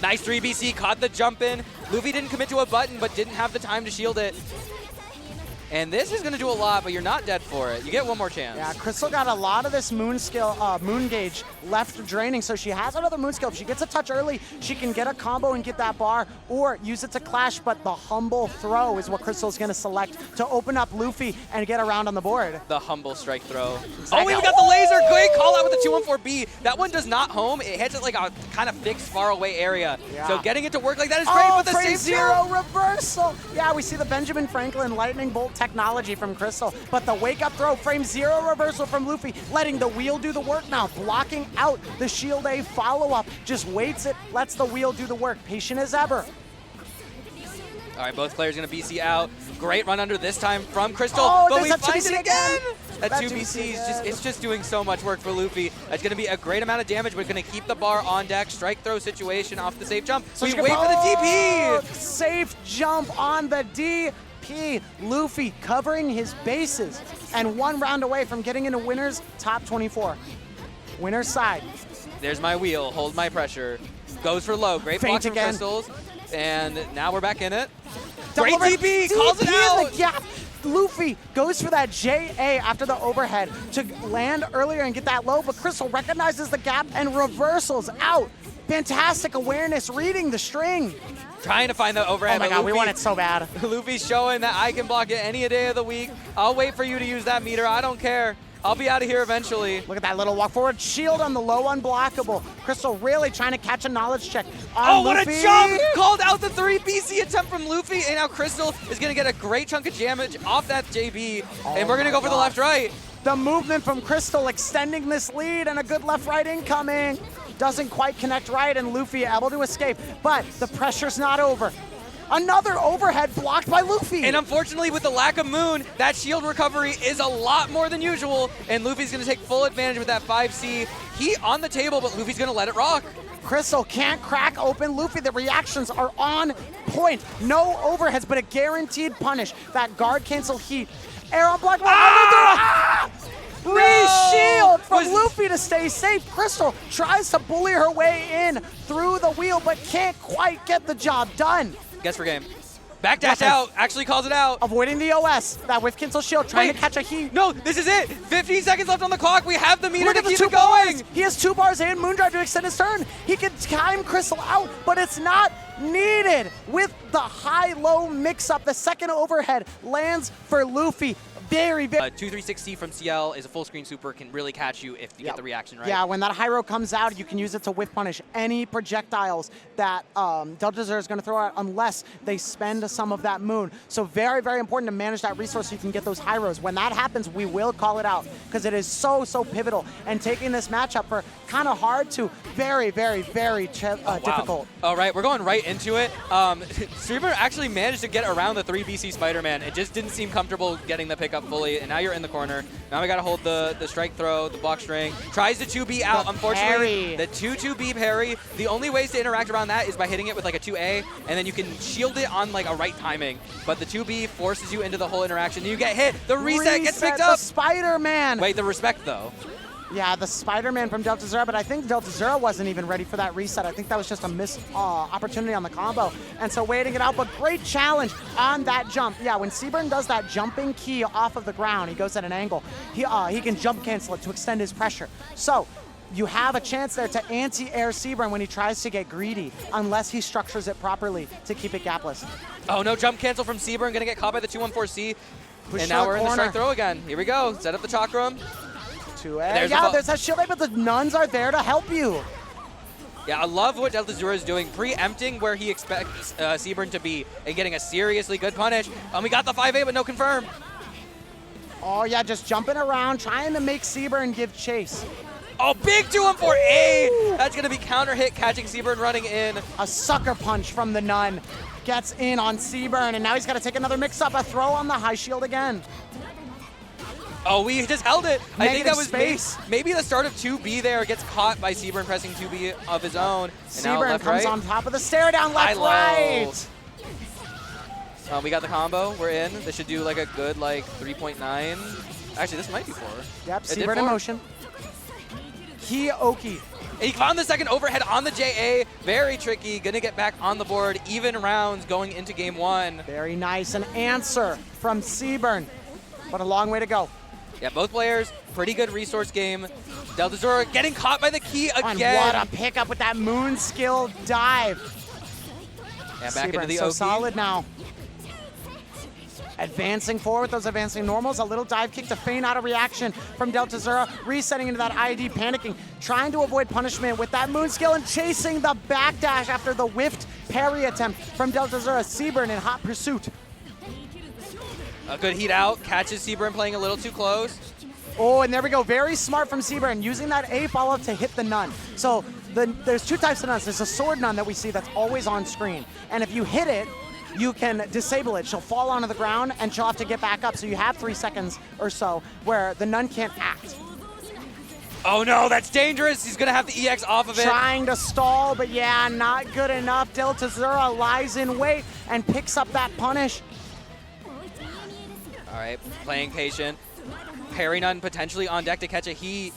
Nice 3BC, caught the jump in. Luffy didn't commit to a button, but didn't have the time to shield it. And this is gonna do a lot, but you're not dead for it. You get one more chance. Yeah, Crystal got a lot of this moon skill, moon gauge left draining, so she has another moon skill. If she gets a touch early, she can get a combo and get that bar, or use it to clash, but the humble throw is what Crystal's gonna select to open up Luffy and get around on the board. The humble strike throw. Oh, we got the laser! Great call out with the 214B. That one does not home. It hits it like a kind of fixed, far away area. Yeah. So getting it to work like that is great, but the frame safe zero reversal. Yeah, we see the Benjamin Franklin lightning bolt technology from Crystal, but the wake-up throw, frame zero reversal from Luffy, letting the wheel do the work now, blocking out the Shield A follow-up, just waits it, lets the wheel do the work, patient as ever. All right, both players gonna BC out. Great run under this time from Crystal, Oh, but we there's find that it 2BC again! That That 2BC BC is just, it's just doing so much work for Luffy. It's gonna be a great amount of damage, but it's gonna keep the bar on deck. Strike throw situation off the safe jump. So we she wait for the DP! Safe jump on the DP. Luffy covering his bases and one round away from getting into winner's top 24. Winner's side. there's my wheel. Hold my pressure. Goes for low. Great block from Crystals. And now we're back in it. Great DP. Calls it out. Yeah. Luffy goes for that JA after the overhead to land earlier and get that low, but Crystal recognizes the gap and reversals out. Fantastic awareness, reading the string. Trying to find the overhead. Oh my god, we want it so bad. Luffy's showing that I can block it any day of the week. I'll wait for you to use that meter. I don't care. I'll be out of here eventually. Look at that little walk forward. Shield on the low unblockable. Crystal really trying to catch a knowledge check on Luffy. What a jump! Called out the 3 BC attempt from Luffy, and now Crystal is going to get a great chunk of damage off that JB, and we're going to go for the left-right. The movement from Crystal extending this lead, and a good left-right incoming. Doesn't quite connect right, and Luffy able to escape, but the pressure's not over. Another overhead blocked by Luffy. And unfortunately, with the lack of Moon, that shield recovery is a lot more than usual, and Luffy's going to take full advantage with that 5C. He on the table, but Luffy's going to let it rock. Crystal can't crack open Luffy. The reactions are on point. No overheads, but a guaranteed punish. That guard cancel heat. Air on block. Re-shield from Luffy to stay safe. Crystal tries to bully her way in through the wheel, but can't quite get the job done. Guess for game. Backdash out, actually calls it out. Avoiding the OS, that whiff cancel shield, trying to catch a heat. No, this is it. 15 seconds left on the clock. We have the meter to keep it going. going. He has 2 bars and Moondrive to extend his turn. He can time Crystal out, but it's not needed. With the high-low mix-up, the second overhead lands for Luffy. Very, very... 2-3-6C from Ciel is a full-screen super, can really catch you if you get the reaction right. Yeah, when that high row comes out, you can use it to whiff punish any projectiles that deltazura is going to throw out unless they spend some of that moon. So very, very important to manage that resource so you can get those high rows. When that happens, we will call it out because it is so, so pivotal. And taking this matchup for kind of hard to very, very, very difficult. All right, we're going right into it. SeaBurn actually managed to get around the 3 BC Spider-Man. It just didn't seem comfortable getting the pickup fully, and now you're in the corner. Now we got to hold the strike throw, the block string. Tries the 2B out, unfortunately. The 2-2B parry. The only ways to interact around that is by hitting it with like a 2A, and then you can shield it on like a right timing. But the 2B forces you into the whole interaction, and you get hit. The reset gets picked up. The Spider-Man. Wait, the respect though. Yeah, the Spider-Man from deltazura, but I think deltazura wasn't even ready for that reset. I think that was just a missed opportunity on the combo. And so waiting it out, but great challenge on that jump. Yeah, when SeaBurn does that jumping key off of the ground, he goes at an angle, he can jump cancel it to extend his pressure. So you have a chance there to anti-air SeaBurn when he tries to get greedy, unless he structures it properly to keep it gapless. Oh, no jump cancel from SeaBurn, gonna get caught by the 2-1-4C. And now we're in the strike throw again. Here we go, set up the chakram. There's that shield, but the nuns are there to help you. Yeah, I love what deltazura is doing, preempting where he expects SeaBurn to be and getting a seriously good punish. We got the 5A, but no confirm. Oh yeah, just jumping around, trying to make SeaBurn give chase. Oh, big 2-1-4A! That's gonna be counter hit, catching SeaBurn running in. A sucker punch from the nun gets in on SeaBurn, and now he's got to take another mix-up, a throw on the high shield again. Oh, we just held it. Negative I think that was space. Maybe the start of 2B there gets caught by SeaBurn pressing 2B of his own. SeaBurn comes on top of the stare down, left, right. We got the combo. We're in. This should do like a good like 3.9. Actually, this might be 4. Yep, SeaBurn in motion. Oki. He found the second overhead on the JA. Very tricky. Gonna get back on the board. Even rounds going into game 1. Very nice. An answer from SeaBurn, but a long way to go. Yeah, both players, pretty good resource game. deltazura getting caught by the key again. What a pickup with that moon skill dive. Yeah, back into the so Oki. solid now. Advancing forward with those advancing normals. A little dive kick to feign out a reaction from deltazura. Resetting into that ID, panicking. Trying to avoid punishment with that moon skill and chasing the backdash after the whiffed parry attempt from deltazura. SeaBurn in hot pursuit. A good heat out, catches SeaBurn playing a little too close. Oh, and there we go. Very smart from SeaBurn, using that A follow-up to hit the nun. So there's 2 types of nuns. There's a sword nun that we see that's always on screen. And if you hit it, you can disable it. She'll fall onto the ground, and she'll have to get back up. So you have 3 seconds or so where the nun can't act. Oh no, that's dangerous. He's gonna have the EX off of it. Trying to stall, but yeah, not good enough. deltazura lies in wait and picks up that punish. All right, playing patient. Parry nun potentially on deck to catch a heat.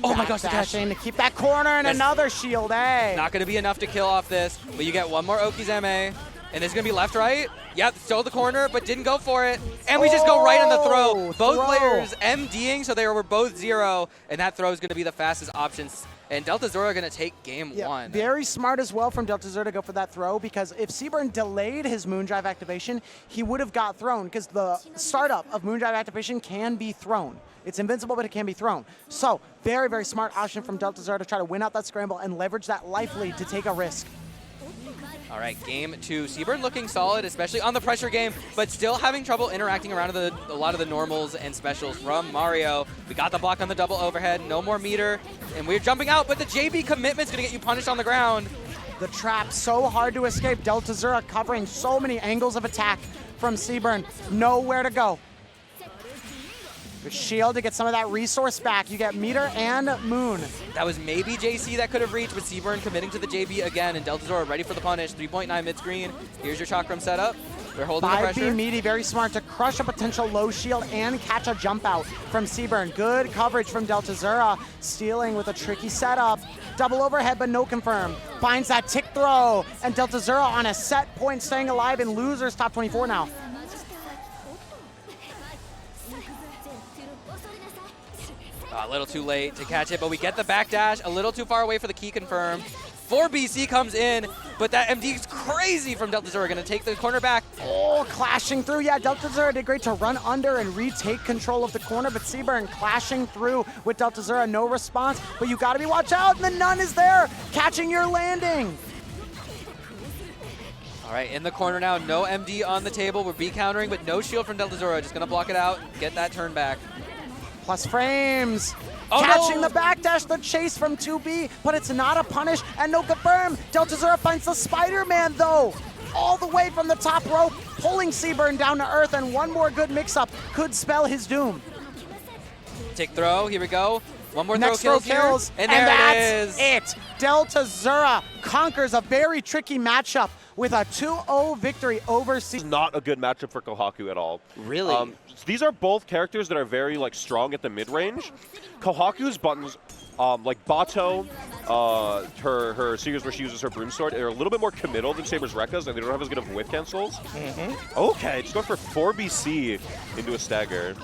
Oh my gosh, the catch. Dashing to keep that corner and another shield, eh? Not going to be enough to kill off this, but you get one more Oki's MA. And it's going to be left, right? Yep, stole the corner, but didn't go for it. And we just go right on the throw. Both players MDing, so they were both 0. And that throw is going to be the fastest option. And deltazura are going to take game 1. Very smart as well from deltazura to go for that throw, because if SeaBurn delayed his Moondrive activation, he would have got thrown, because the startup of Moondrive activation can be thrown. It's invincible, but it can be thrown. So very, very smart option from deltazura to try to win out that scramble and leverage that life lead to take a risk. All right, game 2. SeaBurn looking solid, especially on the pressure game, but still having trouble interacting around a lot of the normals and specials from Mario. We got the block on the double overhead, no more meter, and we're jumping out, but the JB commitment's gonna get you punished on the ground. The trap so hard to escape. deltazura covering so many angles of attack from SeaBurn. Nowhere to go. Good shield to get some of that resource back. You get meter and moon. That was maybe JC that could have reached, but SeaBurn committing to the JB again, and deltazura ready for the punish. 3.9 mid-screen. Here's your Chakram setup. They're holding the pressure. 5B meaty, very smart to crush a potential low shield and catch a jump out from SeaBurn. Good coverage from deltazura, stealing with a tricky setup. Double overhead, but no confirm. Finds that tick throw, and deltazura on a set point, staying alive in losers top 24 now. A little too late to catch it, but we get the backdash. A little too far away for the key confirm. 4BC comes in, but that MD is crazy from deltazura. Going to take the corner back. Oh, clashing through. Yeah, deltazura did great to run under and retake control of the corner, but SeaBurn clashing through with deltazura. No response, but you got to be watch out, and the Nun is there, catching your landing. All right, in the corner now. No MD on the table. We're B countering, but no shield from deltazura. Just going to block it out and get that turn back. Plus frames. Oh, catching no. the backdash, the chase from 2B, but it's not a punish, and no confirm. deltazura finds the Spider-Man, though, all the way from the top rope, pulling SeaBurn down to earth, and one more good mix-up could spell his doom. Take throw, here we go. One more Next throw throw kills, here, and there that's it is. deltazura conquers a very tricky matchup with a 2-0 victory over This is not a good matchup for Kohaku at all. Really? These are both characters that are very strong at the mid-range. Kohaku's buttons, like Bato, her series where she uses her Brunestud, are a little bit more committal than Saber's Rekka's, and they don't have as good of whiff cancels. Okay, just going for 4BC into a stagger.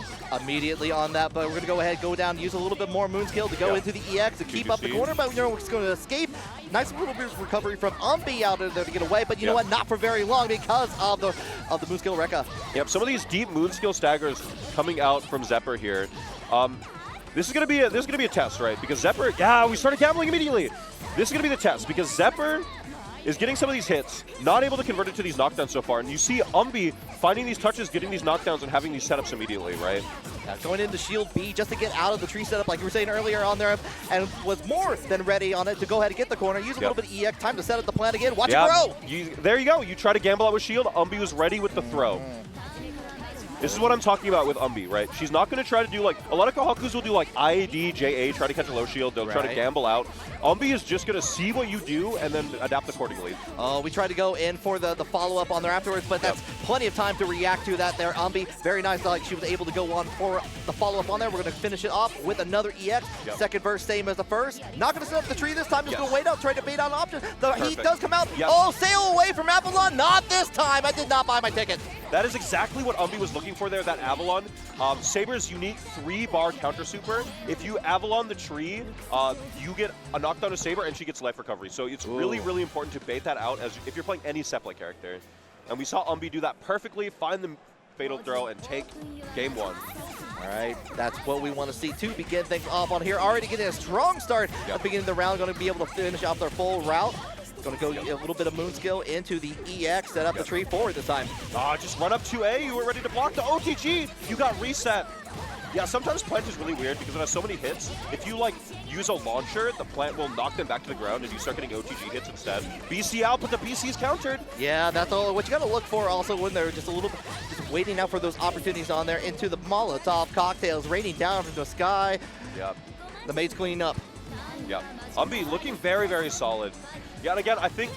Immediately on that, but we're going to go ahead, go down, use a little bit more moon skill to go into the EX to keep up the corner, but we're just going to escape. Nice little bit of recovery from out of there to get away, but you know what, not for very long because of the moon skill Rekka. Yep, some of these deep moon skill staggers coming out from Zephyr here. This is gonna be a test, right? Because Zephyr, we started gambling immediately. This is gonna be the test because Zephyr is getting some of these hits, not able to convert it to these knockdowns so far. And you see finding these touches, getting these knockdowns, and having these setups immediately, right? Yeah, going into shield B just to get out of the tree setup, like you were saying earlier on there, and was more than ready on it to go ahead and get the corner. Use a little bit of EX, time to set up the plan again. Watch it grow. There you go. You try to gamble out with shield. was ready with the throw. This is what I'm talking about with right? She's not going to try to do a lot of Kohakus will do IAD, JA, try to catch a low shield. They'll try to gamble out. is just going to see what you do and then adapt accordingly. Oh, we tried to go in for the follow-up on there afterwards, but that's plenty of time to react to that there. Very nice, she was able to go on for the follow-up on there. We're going to finish it off with another EX. Second burst, same as the first. Not going to set up the tree this time, just going to wait out, try to bait out an option. The heat does come out. Oh, sail away from Avalon. Not this time. I did not buy my ticket. That is exactly what was looking for there, that Avalon. Saber's unique 3-bar counter super. If you Avalon the tree, you get a knockdown to Saber and she gets life recovery. So it's really, really important to bait that out as if you're playing any Sepla character. And we saw do that perfectly, find the fatal throw, and take game 1. All right, that's what we want to see to begin things off on here. Already getting a strong start at the beginning of the round, going to be able to finish off their full route. Going to go a little bit of moon skill into the EX, set up the tree forward this time. Just run up 2A, you were ready to block the OTG, you got reset. Yeah, sometimes plant is really weird because it has so many hits. If you use a launcher, the plant will knock them back to the ground and you start getting OTG hits instead. BC out, but the BC is countered. Yeah, that's all. What you got to look for also when they're just a little bit, just waiting out for those opportunities on there into the Molotov cocktails raining down from the sky. Yep. The mate's cleaning up. Yep. Looking very, very solid. Yeah, and again, I think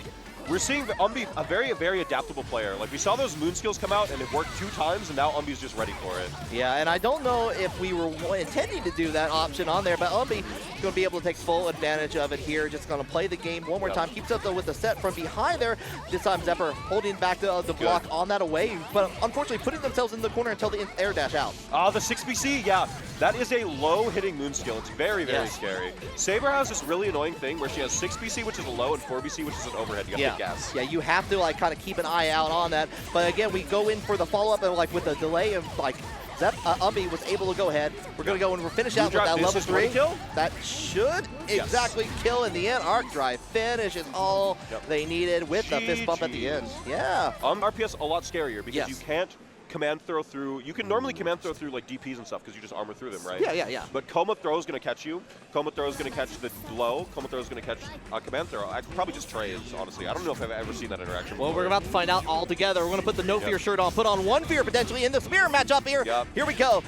we're seeing Umbi a very adaptable player. Like we saw those moon skills come out and it worked 2 times, and now Umbi's just ready for it. Yeah, and I don't know if we were intending to do that option on there, but Umbi is going to be able to take full advantage of it here. Just going to play the game one more time. Keeps up though with the set from behind there. This time Zephyr holding back the block on that away, but unfortunately putting themselves in the corner until the air dash out. The 6BC, yeah, that is a low hitting moon skill. It's very scary. Saber has this really annoying thing where she has 6BC, which is a low, and 4BC, which is an overhead. You have to gas. Yeah, you have to like kind of keep an eye out on that. But again, we go in for the follow-up and like with the delay of like Umbi was able to go ahead. We're going to go and we'll finish out with that level 3. Kill? That should exactly kill in the end. Arc drive finish is all they needed with the fist bump at the end. Yeah. RPS a lot scarier because you can't command throw through. You can normally command throw through like DPs and stuff because you just armor through them, right? Yeah. But Kouma throw is going to catch you. Kouma throw is going to catch the low. Kouma throw is going to catch command throw. I could probably just trades, honestly. I don't know if I've ever seen that interaction before. Well, we're about to find out all together. We're going to put the No Fear shirt on, put on 1 Fear potentially in the Spear matchup here. Here we go.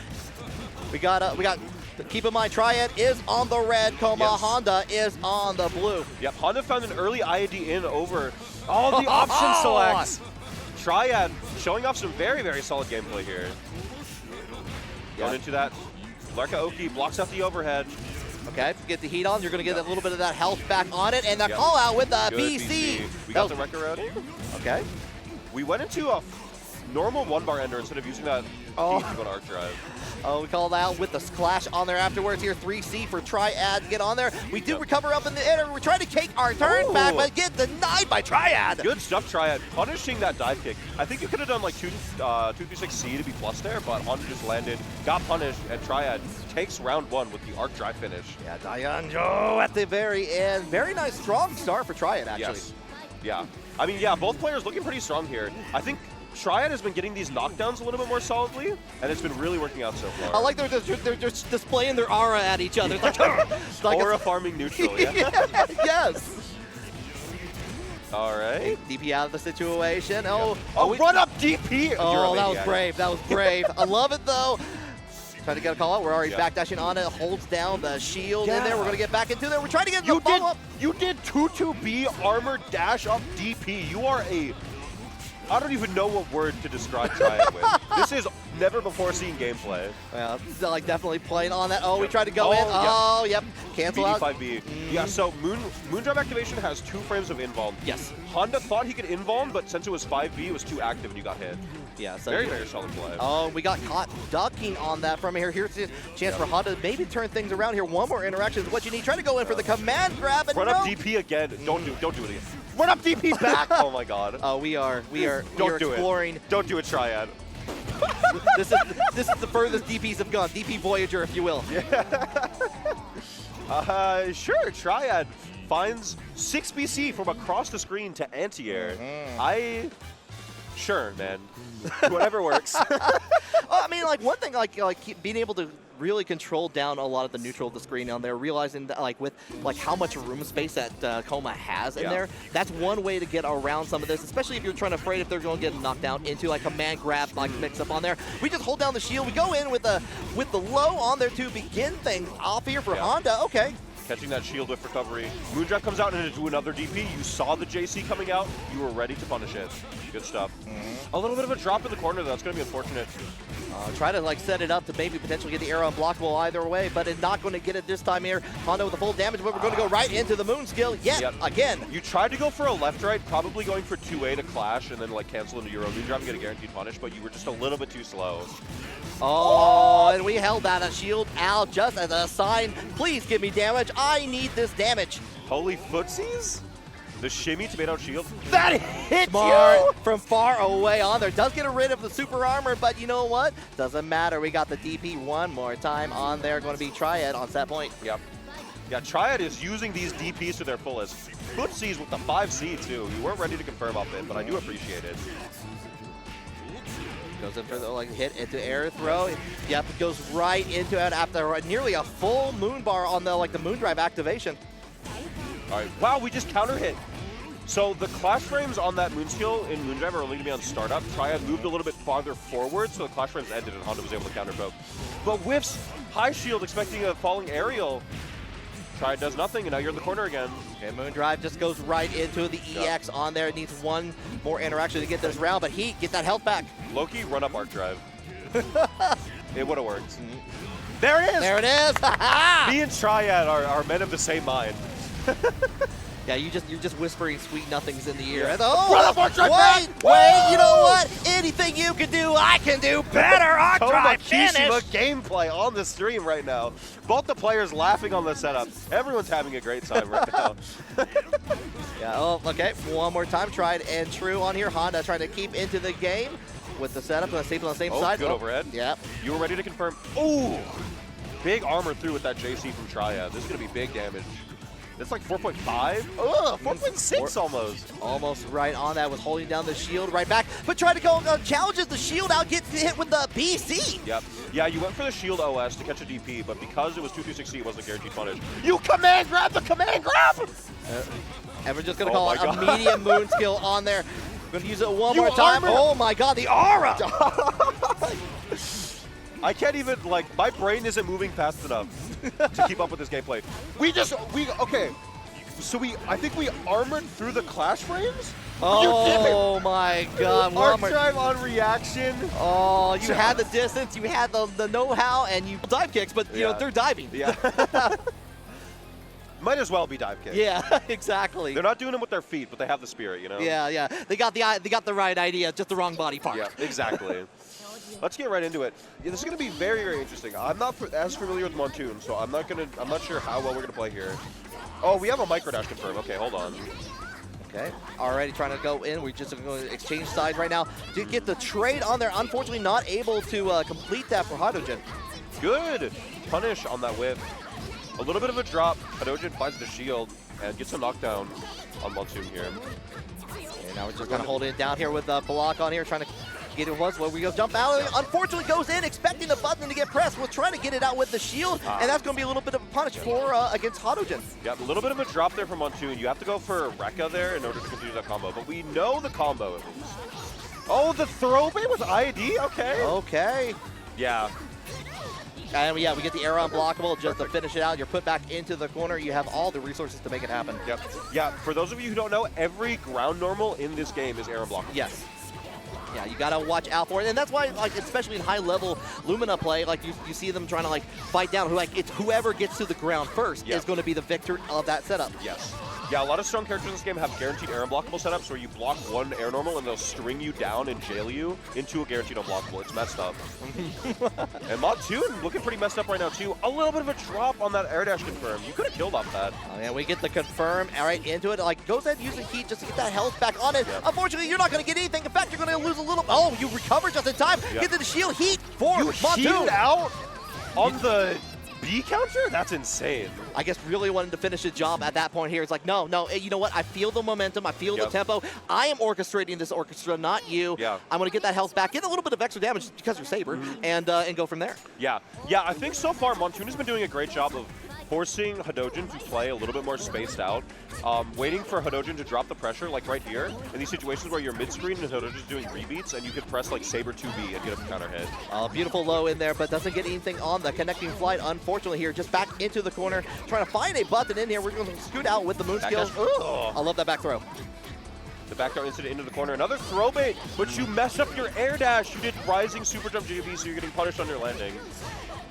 We got. Keep in mind, Triad is on the red. Kouma Honda is on the blue. Yep. Honda found an early IAD in over all the option selects. Triad showing off some very solid gameplay here. Going into that. Lerka blocks out the overhead. Okay, get the heat on. You're going to get a little bit of that health back on it. And the call out with the BC. We got the Rekka ready. Okay. We went into a normal 1-bar ender instead of using that heat to go to Arc Drive. We called out with the splash on there afterwards here. 3C for Triad to get on there. We do recover up in the air. We're trying to take our turn back, but get denied by Triad. Good stuff, Triad. Punishing that dive kick. I think you could have done like 236C to be plus there, but Honda just landed, got punished, and Triad takes round 1 with the Arc Drive finish. Yeah, Dayanjo at the very end. Very nice, strong start for Triad, actually. Yes. Yeah. I mean, yeah, both players looking pretty strong here. I think Triad has been getting these knockdowns a little bit more solidly, and it's been really working out so far. I like they're just displaying their aura at each other. It's like aura farming neutral, yeah. Yes. All right. DP out of the situation. Run up DP! Oh, that was brave. That was brave. I love it, though. Trying to get a call out. We're already backdashing on it. Holds down the shield in there. We're going to get back into there. We're trying to get the follow-up. You did 2-2B armor dash up DP. You are a... I don't even know what word to describe Triad with. This is never before seen gameplay. Yeah, like definitely playing on that. We tried to go in. Yep. Cancel out. 5B. Yeah, so Moondrive activation has 2 frames of invuln. Yes. Honda thought he could invuln, but since it was 5B, it was too active and you got hit. Yeah, so very solid play. We got caught ducking on that from here. Here's a chance for Honda to maybe turn things around here. 1 more interaction is what you need. Try to go in for the command grab. And run up DP again. Don't do it again. Run up DP back. Oh my God. We are exploring. Don't do it, Triad. this is the furthest DPs have gone. DP Voyager, if you will. Yeah. Sure. Triad finds 6BC from across the screen to anti-air. Sure, man. Whatever works. I mean, like one thing, like being able to really control down a lot of the neutral of the screen on there, realizing that like with like how much room space that Kouma has in there, that's one way to get around some of this, especially if you're trying to afraid if they're going to get knocked down into like command grab like mix up on there. We just hold down the shield. We go in with the low on there to begin things off here for Honda. Okay. Catching that shield with recovery. Moondrive comes out and into another DP. You saw the JC coming out. You were ready to punish it. Good stuff. A little bit of a drop in the corner, though. That's going to be unfortunate. Try to like set it up to maybe potentially get the arrow unblockable either way, but it's not going to get it this time here. Honda with the full damage, but we're going to go right into the moon skill yet again. You tried to go for a left-right, probably going for 2A to clash and then like cancel into your own Moondrive and get a guaranteed punish, but you were just a little bit too slow. And we held that shield out just as a sign. Please give me damage. I need this damage. Holy footsies. The shimmy tomato shield. That hits you! From far away on there. Does get rid of the super armor, but you know what? Doesn't matter. We got the DP one more time on there. Going to be Triad on set point. Yep. Yeah, Triad is using these DPs to their fullest. Footsies with the 5C too. You weren't ready to confirm up it, but I do appreciate it. Goes in for the hit into air throw. Yep, it goes right into it after nearly a full moon bar on the the Moondrive activation. All right, wow, we just counter hit. So the clash frames on that moon skill in Moondrive are only going to be on startup. Triad moved a little bit farther forward, so the clash frames ended and Honda was able to counter both. But whiffs high shield expecting a falling aerial. Try does nothing, and now you're in the corner again. Okay, Moondrive just goes right into the EX on there. It needs one more interaction to get this round, but Heat, get that health back. Loki, run up Arc Drive. It would have worked. There it is! There it is! Me and Triad are men of the same mind. Yeah, you're just whispering sweet nothings in the ear. Yeah. Oh, Run up Arc Drive wait, you know what? Anything you can do, I can do better. Arc Kouma Drive Kishima finish! gameplay on the stream right now. Both the players laughing on the setup. Everyone's having a great time right now. Yeah, oh, okay, one more time. Tried and true on here. Honda trying to keep into the game with the setup and the staple on the same side. Good overhead. Yep. You were ready to confirm. Ooh! Big armor through with that JC from Triad. This is going to be big damage. It's like 4.5. Ugh, 4.6 almost. Almost right on that with holding down the shield right back, but trying to go challenges the shield out, gets hit with the BC. Yep. Yeah, you went for the shield OS to catch a DP, but because it was 2-3-6, it wasn't a guaranteed punish. You command grab the command grab! And we're just going to Oh call my it God. a medium moon skill on there. We're going to use it one You more time. armored- Oh my God, the aura! I can't even, like, my brain isn't moving fast enough to keep up with this gameplay. Okay. So I think we armored through the clash frames? Oh my God. Arc Drive on reaction. Oh, you had the distance, you had the know-how, and you dive kicks, but you know, they're diving. Yeah. Might as well be dive kick. Yeah, exactly. They're not doing them with their feet, but they have the spirit, you know? Yeah. They got the right idea, just the wrong body part. Yeah, exactly. Let's get right into it. Yeah, this is going to be very, very interesting. I'm not as familiar with Montoon, so I'm not sure how well we're going to play here. Oh, we have a micro dash confirm. Okay, hold on. Okay, already trying to go in. We're just going to exchange sides right now to get the trade on there. Unfortunately, not able to complete that for Hadouken. Good punish on that whip. A little bit of a drop. Hadouken finds the shield and gets a knockdown on Monsoon here. And now we're just going to hold it down here with the block on here, trying to get it once. Well, we go jump out. Unfortunately, goes in, expecting the button to get pressed. We're trying to get it out with the shield, and that's going to be a little bit of a punish for against Hadouken. Yeah, a little bit of a drop there from Monsoon. You have to go for Rekka there in order to continue that combo, but we know the combo at least. Oh, the throwbait with ID? Okay. Okay. Yeah. And yeah, we get the arrow unblockable just to finish it out. You're put back into the corner. You have all the resources to make it happen. Yep. Yeah, for those of you who don't know, every ground normal in this game is air unblockable. Yes. Yeah, you gotta watch out for it, and that's why, like, especially in high-level Lumina play, like you see them trying to like fight down. It's whoever gets to the ground first is going to be the victor of that setup. Yes. Yeah, a lot of strong characters in this game have guaranteed air unblockable setups where you block one air normal and they'll string you down and jail you into a guaranteed unblockable. It's messed up. And Montoon looking pretty messed up right now too. A little bit of a drop on that air dash confirm. You could have killed off that. Oh, yeah, we get the confirm right into it. Like, goes ahead using heat just to get that health back on it. Yep. Unfortunately, you're not going to get anything. In fact, you're going to lose a little. Oh, you recover just in time. Yep. Get to the shield. Heat for You Montoon. healed out on the B counter? That's insane. I guess really wanted to finish his job at that point here. It's like, no, you know what? I feel the momentum. I feel the tempo. I am orchestrating this orchestra, not you. Yeah. I'm going to get that health back, get a little bit of extra damage because you're Saber, and go from there. Yeah. Yeah, I think so far Montoon has been doing a great job of forcing Hadouken to play a little bit more spaced out, waiting for Hadouken to drop the pressure, like right here, in these situations where you're mid-screen and Hadouken's doing rebeats, and you can press like Saber 2B and get a counter hit. Beautiful low in there, but doesn't get anything on the connecting flight, unfortunately here. Just back into the corner, trying to find a button in here. We're going to scoot out with the moon skills. I love that back throw. The backdoor incident into the corner. Another throw bait, but you messed up your air dash. You did rising super jump GB, so you're getting punished on your landing.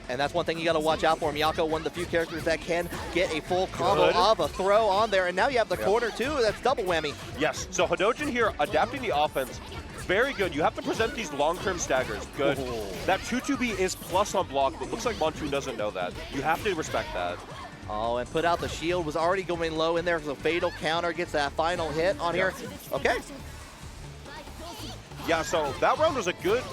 And that's one thing you got to watch out for. Miyako, one of the few characters that can get a full combo of a throw on there. And now you have the corner, too. That's double whammy. Yes. So Hadouken here, adapting the offense. Very good. You have to present these long-term staggers. Good. Ooh. That 2-2B is plus on block, but looks like Montoon doesn't know that. You have to respect that. Oh, and put out the shield. Was already going low in there. So fatal counter gets that final hit on here. Okay. Yeah, so that round was a good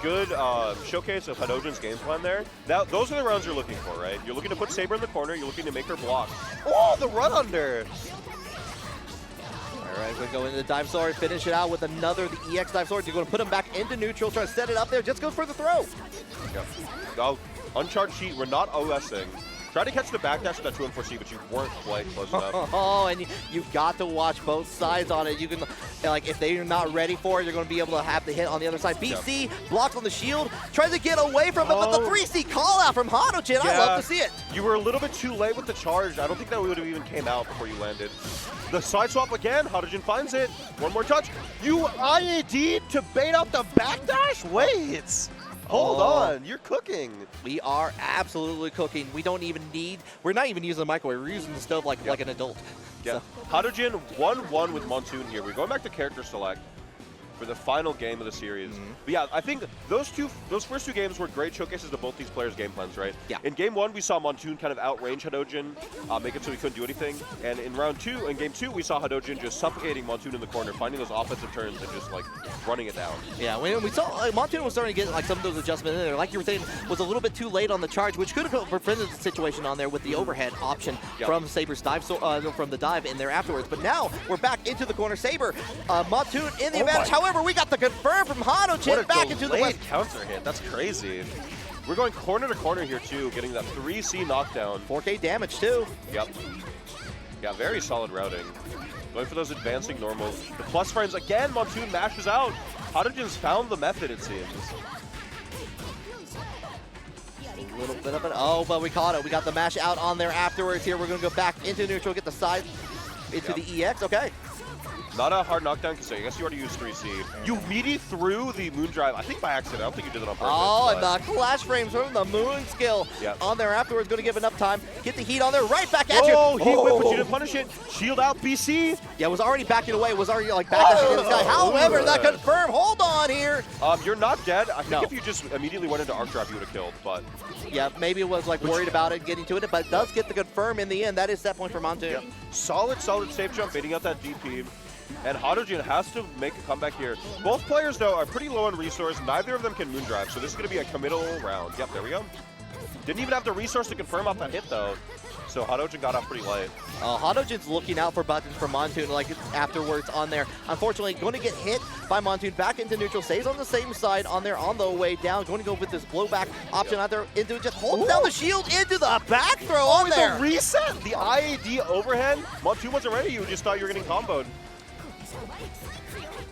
showcase of Hadouken's game plan there. Those are the rounds you're looking for, right? You're looking to put Saber in the corner. You're looking to make her block. Oh, the run under! All right, we're going into the dive sword, finish it out with another, the EX dive sword. You're going to put him back into neutral, try to set it up there. Just goes for the throw. Yep. Oh, uncharted sheet. We're not OSing. Try to catch the backdash with that 2-4C, but you weren't quite close enough. Oh, and you've got to watch both sides on it. You can, like, if they're not ready for it, you're going to be able to have the hit on the other side. BC blocked on the shield, tries to get away from it, but the 3C call out from Hanojin. I love to see it. You were a little bit too late with the charge. I don't think that would have even came out before you landed. The side swap again. Hanojin finds it. One more touch. You IAD'd to bait out the backdash? Wait. Hold on. You're cooking. We are absolutely cooking. We don't even need, we're not even using the microwave. We're using the stove like an adult. Yeah. So. Hanojin 1-1 with Monsoon here. We're going back to character select for the final game of the series. But yeah, I think those first two games were great showcases of both these players' game plans, right? Yeah. In game 1, we saw Monsoon kind of outrange Hadojin, make it so he couldn't do anything. And in game 2, we saw Hadojin just suffocating Monsoon in the corner, finding those offensive turns and just like running it down. Yeah, when we saw Monte was starting to get like some of those adjustments in there. Like you were saying, was a little bit too late on the charge, which could have prevented the situation on there with the overhead option from Saber's dive, from the dive in there afterwards. But now we're back into the corner. Saber, Monsoon in the advantage. However, we got the confirm from Hanojin back into the west. Counter hit. That's crazy. We're going corner to corner here too, getting that 3C knockdown. 4K damage too. Yep. Yeah, very solid routing. Going for those advancing normals. The plus frames again. Monsoon mashes out. Hanojin's found the method, it seems. A little bit of it. Oh, but we caught it. We got the mash out on there afterwards. Here we're going to go back into neutral, get the side into the EX. Okay. Not a hard knockdown, because I guess you already used 3C. You meaty through the moon drive, I think by accident. I don't think you did it on purpose. Oh, and the clash frames from the moon skill on there afterwards. Going to give enough time. Get the heat on there, right back at you. Oh, heat whip, but you didn't punish it. Shield out, BC. Yeah, it was already backing away. It was already like back into the sky. However, that confirm. Hold on here. You're not dead. I think if you just immediately went into arc drop, you would have killed, but. Yeah, maybe it was like worried about it, getting to it, but it does get the confirm in the end. That is set point for Monte. Yeah. Solid safe jump, baiting out that DP. And Hanojin has to make a comeback here. Both players, though, are pretty low on resource. Neither of them can moondrive, so this is going to be a committal round. Yep, there we go. Didn't even have the resource to confirm off that hit, though. So Hanojin got off pretty light. Hanojin's looking out for buttons from Monsoon, like afterwards on there. Unfortunately, going to get hit by Monsoon back into neutral. Stays on the same side on there on the way down. Going to go with this blowback option out there into just holds down the shield into the back throw on there. The reset, the IAD overhead. Monsoon wasn't ready. You just thought you were getting comboed.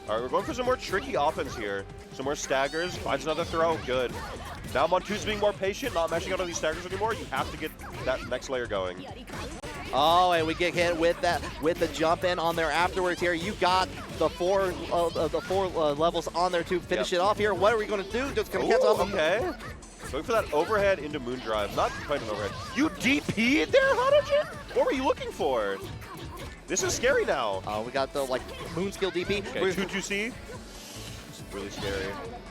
All right, we're going for some more tricky offense here. Some more staggers. Finds another throw. Good. Now Montoon's being more patient, not mashing out on these staggers anymore. You have to get that next layer going. Oh, and we get hit with that, with the jump in on there afterwards here. You got the four levels on there to finish it off here. What are we going to do? Just going to cancel off. Okay. Going for that overhead into Moondrive. Not quite an overhead. You DP'd there, Hanojin? What were you looking for? This is scary now. We got the moon skill DP. Okay, 2-2C. Really scary.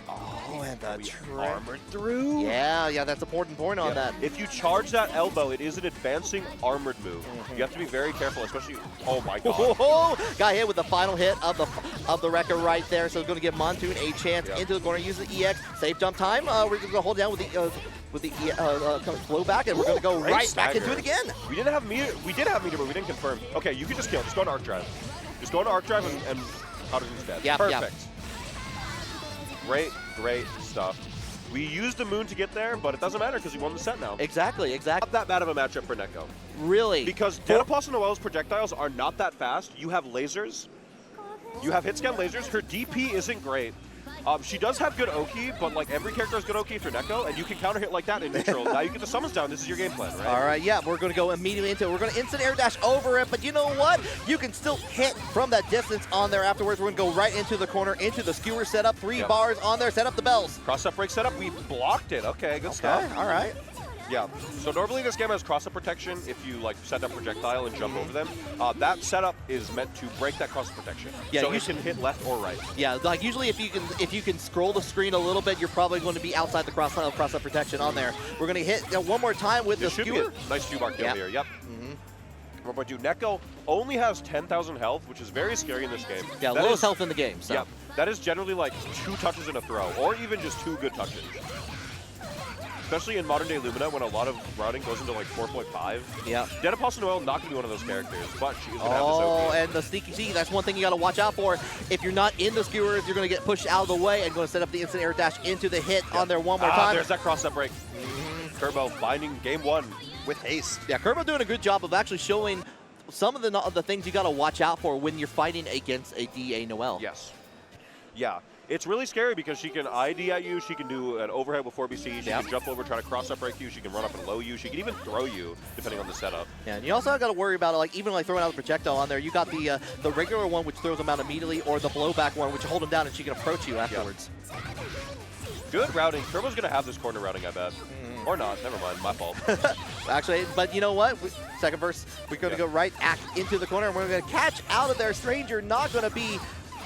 Oh, and the armored through. Yeah, that's important point on that. If you charge that elbow, it is an advancing armored move. You have to be very careful, especially. Oh my God! Got hit with the final hit of the wrecker right there. So it's going to give Monsoon a chance into the corner. Use the EX. Safe jump time. We're going to hold down with the flow back, and we're going to go right back into it again. We did have meter, but we didn't confirm. Okay, you can just kill. Just go to arc drive. Just go to arc drive and Hanojin's dead. Yeah, perfect. Great stuff. We used the moon to get there, but it doesn't matter because we won the set now. Exactly. Not that bad of a matchup for Neco. Really? Because Denapos and Noelle's projectiles are not that fast. You have lasers. You have hit scan lasers. Her DP isn't great. She does have good Oki, but like every character has good Oki for Neco, and you can counter hit like that in neutral. Now you get the summons down. This is your game plan, right? All right, yeah, we're going to go immediately into it. We're going to instant air dash over it, but you know what? You can still hit from that distance on there afterwards. We're going to go right into the corner, into the skewer setup. 3 bars on there. Set up the bells. Cross-up break setup. We blocked it. Okay, good stuff. All right. Yeah, so normally this game has cross-up protection if you like set up projectile and jump over them. That setup is meant to break that cross-up protection. Yeah, so you can hit left or right. Yeah, like usually if you can scroll the screen a little bit, you're probably going to be outside the cross-up protection on there. We're going to hit one more time with the skewer. Nice 2-bar kill here, yep. 1.2. Neco only has 10,000 health, which is very scary in this game. Yeah, that lowest health in the game. So. Yeah, that is generally like 2 touches in a throw, or even just 2 good touches. Especially in modern day Lumina when a lot of routing goes into like 4.5. Yeah. Denapos and Noelle not going to be one of those characters, but she's going to have this OP. And the sneaky sneaky, that's one thing you got to watch out for. If you're not in the skewers, you're going to get pushed out of the way and going to set up the instant air dash into the hit on there one more time. There's that cross-up break. Turbo binding game 1. with haste. Yeah, ChrisBardow doing a good job of actually showing some of the things you got to watch out for when you're fighting against a DA Noelle. Yes. Yeah. It's really scary because she can ID at you, she can do an overhead with 4BC, she can jump over, try to cross-up break you, she can run up and low you, she can even throw you, depending on the setup. Yeah, and you also got to worry about, like, even like throwing out a projectile on there. You got the regular one, which throws them out immediately, or the blowback one, which hold them down and she can approach you afterwards. Good routing. Turbo's going to have this corner routing, I bet. Or not. Never mind. My fault. Actually, but you know what? Second verse, we're going to go right into the corner, and we're going to catch out of there. Stranger not going to be...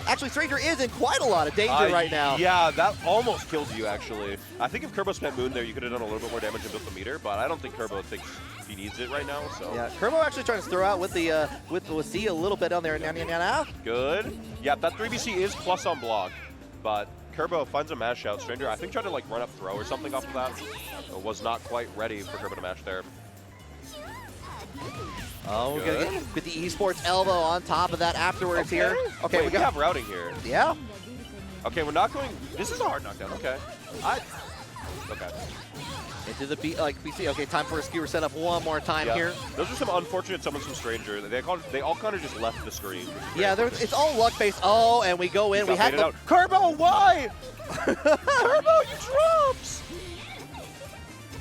Actually, Stranger is in quite a lot of danger right now. Yeah, that almost killed you, actually. I think if Kerbo spent Moon there, you could have done a little bit more damage and built the meter, but I don't think Kerbo thinks he needs it right now, so... Yeah, Kerbo actually trying to throw out with the with C a little bit on there. Good. Yeah, that 3BC is plus on block, but Kerbo finds a mash out. Stranger, I think, tried to like run up throw or something off of that. Was not quite ready for Kerbo to mash there. Oh, we're going to get the esports elbow on top of that afterwards here. Okay, wait, we have routing here. Yeah. Okay, we're not going... This is a hard knockdown. Okay. Okay. Into the BC. Okay, time for a skewer setup one more time here. Those are some unfortunate summons from Stranger. They all kind of just left the screen. Yeah, it's all luck-based. Oh, and we go in. We had the... Kerbo, why? Kerbo, you drops!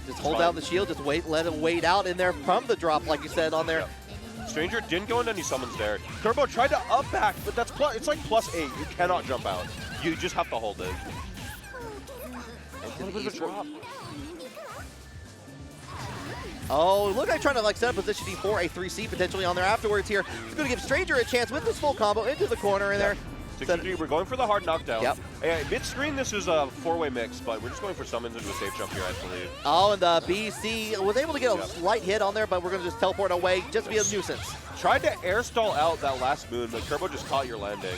Just hold out the shield, just let him wait out in there from the drop, like you said on there. Yep. Stranger didn't go into any summons there. Kerbo tried to up back, but that's it's like +8. You cannot jump out. You just have to hold it. Into the drop. Oh, look like trying to like set up positioning for a 3C potentially on there afterwards here. It's going to give Stranger a chance with this full combo into the corner in there. We're going for the hard knockdown. Yep. Mid-screen, this is a 4-way mix, but we're just going for summons into a safe jump here, I believe. Oh, and the BC was able to get a slight hit on there, but we're going to just teleport away, just to be a nuisance. Tried to air stall out that last moon, but Kerbo just caught your landing.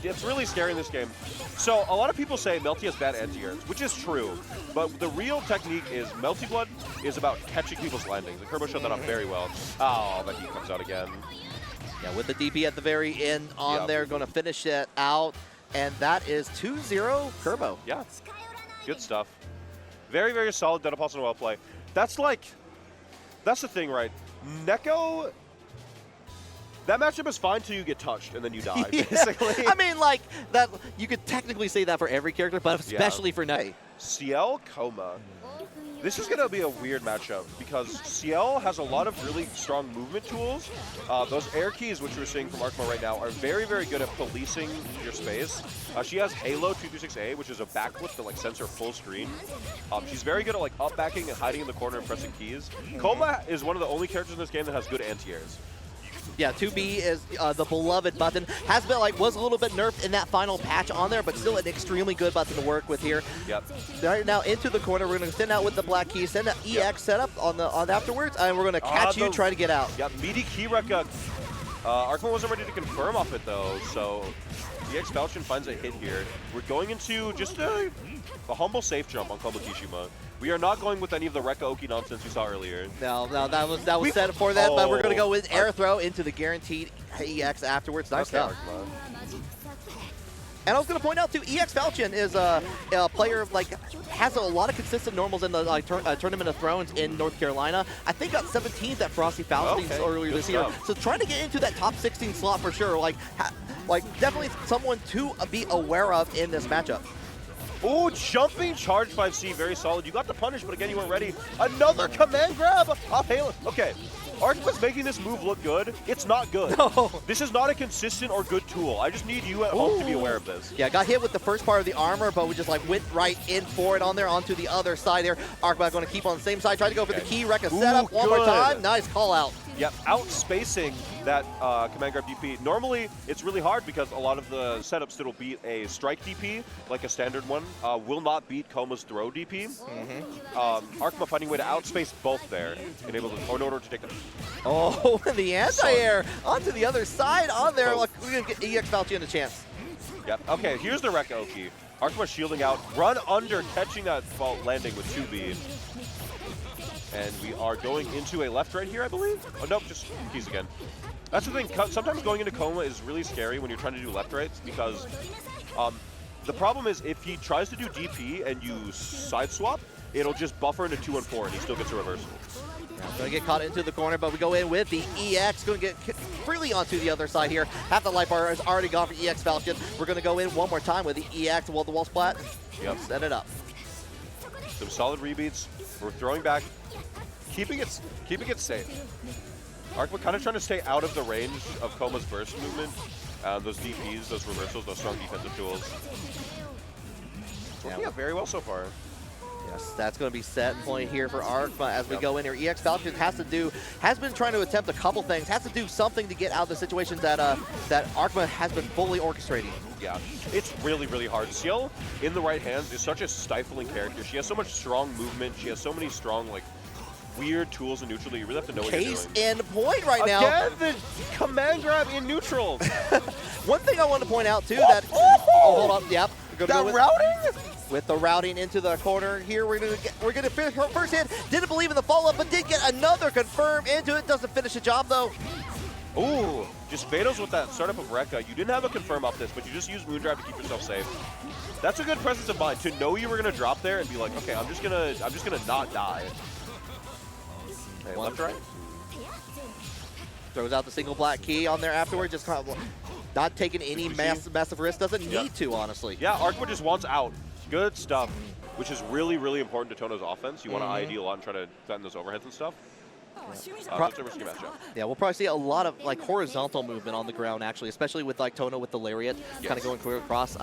It's really scary in this game. So a lot of people say Melty has bad anti-airs, which is true, but the real technique is Melty Blood is about catching people's landings. And Kerbo showed that up very well. Oh, but he comes out again. Yeah, with the DP at the very end on there, going to finish it out. And that is 2-0 Kerbo. Yeah, good stuff. Very, very solid Dead Apostle well play. That's the thing, right? Neco, that matchup is fine till you get touched and then you die, basically. I mean, like, that you could technically say that for every character, but especially for Neco. Ciel, Kouma. This is going to be a weird matchup because Ciel has a lot of really strong movement tools. Those air keys, which we're seeing from Arkma right now, are very, very good at policing your space. She has Halo 226A, which is a backflip to like censor full screen. She's very good at like up backing and hiding in the corner and pressing keys. Kouma is one of the only characters in this game that has good anti-airs. Yeah, 2B is the beloved button. Has been was a little bit nerfed in that final patch on there, but still an extremely good button to work with here. Yep. Right now into the corner, we're going to send out with the black key, send an EX setup on afterwards, and we're going to catch you, try to get out. Yep, meaty key wreck. Arkma wasn't ready to confirm off it though, so EX Falchion finds a hit here. We're going into just a humble safe jump on Kouma Kishima. We are not going with any of the Reka-Oki nonsense we saw earlier. No, that was set for that, but we're going to go with air throw into the guaranteed EX afterwards. Nice stuff. And I was going to point out too, EX Falchion is a player has a lot of consistent normals in the Tournament of Thrones in North Carolina. I think got 17th at Frosty Falchions earlier this year. So trying to get into that top 16 slot for sure. Definitely someone to be aware of in this matchup. Ooh, jumping charge 5C, very solid. You got the punish, but again, you weren't ready. Another command grab off Halo. Okay, Arc was making this move look good. It's not good. No. This is not a consistent or good tool. I just need you at home to be aware of this. Yeah, got hit with the first part of the armor, but we just went right in for it on there onto the other side there. Arc going to keep on the same side, try to go for the key wreck a setup one more time. Nice call out. Yep, out-spacing that command grab DP. Normally, it's really hard because a lot of the setups that'll beat a strike DP, like a standard one, will not beat Kouma's throw DP. Arkma finding a way to outspace both there, and able to, in order to take them. Oh, the anti-air onto the other side on there. Look, we're going to get EX Falchion a chance. Yep, okay, here's the Reka-Oki. Arkma shielding out, run under, catching that fault landing with 2B. And we are going into a left right here, I believe. Oh, nope, just keys again. That's the thing. Sometimes going into Kouma is really scary when you're trying to do left rights because the problem is if he tries to do DP and you side swap, it'll just buffer into 2-4, and he still gets a reversal. Gonna get caught into the corner, but we go in with the EX. Gonna get freely onto the other side here. Half the life bar is already gone for EX Falcon. We're gonna go in one more time with the EX wall to wall splat. Yep. Set it up. Some solid rebeats. We're throwing back, keeping it safe. Arcueid kind of trying to stay out of the range of Kouma's burst movement. Those DPs, those reversals, those strong defensive tools. It's working out very well so far. Yes, that's going to be set point here for Arc, but as we go in here, EX Falcon has been trying to attempt a couple things, has to do something to get out of the situations that Arcma has been fully orchestrating. Yeah, it's really, really hard. Ciel, in the right hands, is such a stifling character. She has so much strong movement. She has so many strong, like, weird tools in neutral that you really have to know what you're doing. Case in point right now. Again, the command grab in neutral. One thing I want to point out, too, that... Oh, hold on. Yep. That routing? With the routing into the corner here, we're gonna finish her first hit. Didn't believe in the follow-up, but did get another confirm into it. Doesn't finish the job though. Ooh, just Vados with that startup of Rekka. You didn't have a confirm up this, but you just used Moondrive to keep yourself safe. That's a good presence of mind to know you were gonna drop there and be like, okay, I'm just gonna not die. Okay, left, right. Throws out the single black key on there afterward. Just kind of not taking any massive risk. Doesn't need to, honestly. Yeah, Arcueid just wants out. Good stuff, which is really, really important to Tohno's offense. You want to ID a lot and try to threaten those overheads and stuff. That's a risky matchup. Yeah, we'll probably see a lot of like horizontal movement on the ground, actually, especially with like Tohno with the lariat, kind of going clear across.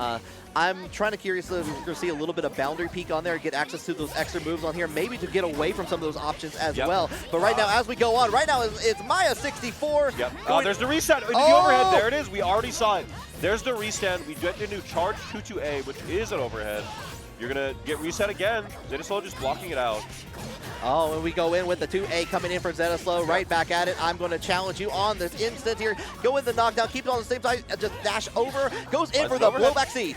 I'm trying to curious to see a little bit of boundary peak on there, get access to those extra moves on here, maybe to get away from some of those options as well. But right now, as we go on, right now it's Maya64. Yep. There's the reset into the overhead. There it is. We already saw it. There's the restand. We get into charge 2-2A, which is an overhead. You're going to get reset again. Zetaslow just blocking it out. Oh, and we go in with the 2A coming in for Zetaslow, right back at it. I'm going to challenge you on this instant here. Go in the knockdown, keep it on the same side, just dash over, goes in for the blowback C.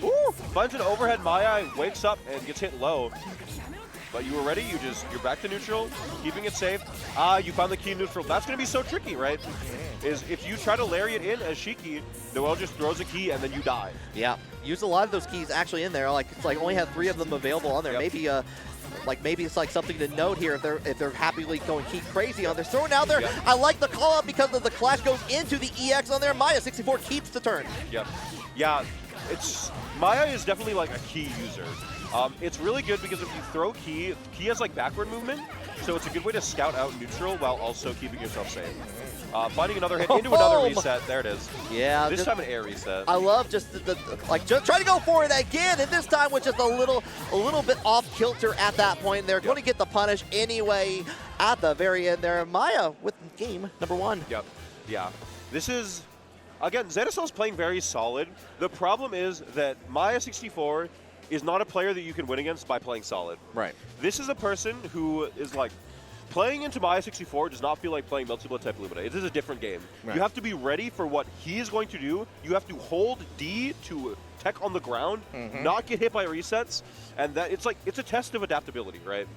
Ooh, finds an overhead Maya, wakes up and gets hit low. But you were ready, you're back to neutral, keeping it safe. You found the key neutral. That's going to be so tricky, right? Is if you try to lariat in as Shiki, Noelle just throws a key and then you die. Yeah, use a lot of those keys actually in there. Like it's like only have 3 of them available on there. Maybe maybe it's like something to note here if they're happily going key crazy on there. Throwing out there. I like the call out because of the clash goes into the EX on there. Maya64 keeps the turn. Yep. Yeah, Maya is definitely like a key user. It's really good because if you throw key has like backward movement, so it's a good way to scout out neutral while also keeping yourself safe. Finding another hit into another reset. There it is. Yeah. This time an air reset. I love just just try to go for it again, and this time with just a little bit off kilter at that point. They're going to get the punish anyway at the very end there. Maya with game number 1. Yep. Yeah. This is, again, Zetaslow playing very solid. The problem is that Maya64 is not a player that you can win against by playing solid. Right. This is a person who is like, playing into Maya64 does not feel like playing Melty Blood type Lumina. It is a different game. Right. You have to be ready for what he is going to do. You have to hold D to tech on the ground, not get hit by resets, and that it's a test of adaptability, right?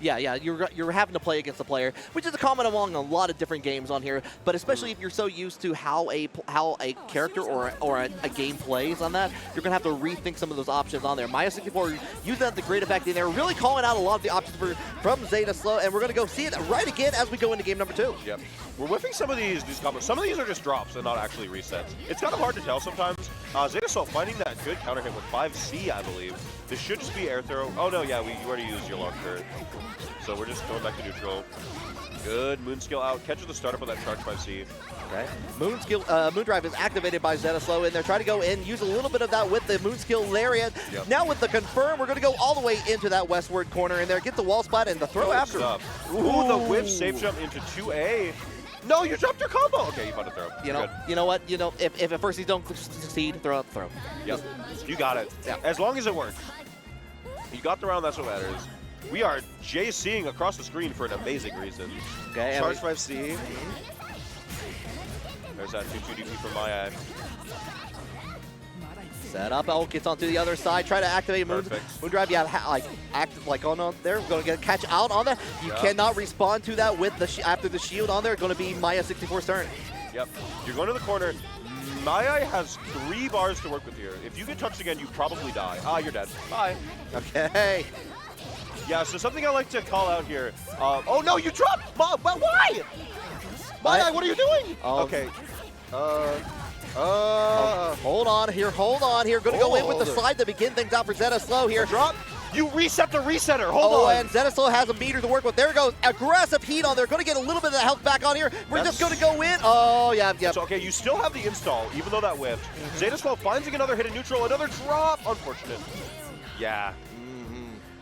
Yeah, you're having to play against a player, which is a common among a lot of different games on here. But especially if you're so used to how a character or a game plays on that, you're gonna have to rethink some of those options on there. Maya64 using that to great effect in there, really calling out a lot of the options from Zetaslow, and we're gonna go see it right again as we go into game number 2. Yep. We're whipping some of these combos. Some of these are just drops and not actually resets. It's kind of hard to tell sometimes. Zetaslow finding that good counter hit with 5C, I believe. This should just be air throw. Oh no, yeah, you already used your launcher. So we're just going back to neutral. Good moon skill out. Catches the startup of that charge 5C. Okay. Moondrive is activated by Zetaslow, and they're trying to go in, use a little bit of that with the moon skill lariat. Yep. Now with the confirm, we're going to go all the way into that westward corner in there, get the wall spot and the throw after. Ooh, the whip safe jump into 2A. No, you dropped your combo. Okay, you found a throw. You know what? If at first you don't succeed, throw out the throw. Yep. You got it. Yeah. As long as it works. You got the round, that's what matters. We are JCing across the screen for an amazing reason. Okay. Charge 5C. There's that 2-2 DP from Maya. Set up. Aoko gets onto the other side. Try to activate Moondrive. Yeah, act like on there. We're going to get a catch out on that. You cannot respond to that with the after the shield on there. Going to be Maya64's turn. Yep. You're going to the corner. Maya has 3 bars to work with here. If you get touched again, you probably die. You're dead. Bye. Okay. Yeah, so something I like to call out here. Oh no, you dropped! But why? Maya, what are you doing? Okay. Hold on here. Gonna go in with the slide to begin things out for ᵇula here. Drop. You reset the resetter. Hold on. And ᵇula has a meter to work with. There goes aggressive heat on there. Gonna get a little bit of the health back on here. We're just gonna go in. Oh, yeah. So, okay, you still have the install, even though that whiffed. ᵇula finding another hit in neutral, another drop. Unfortunate. Yeah.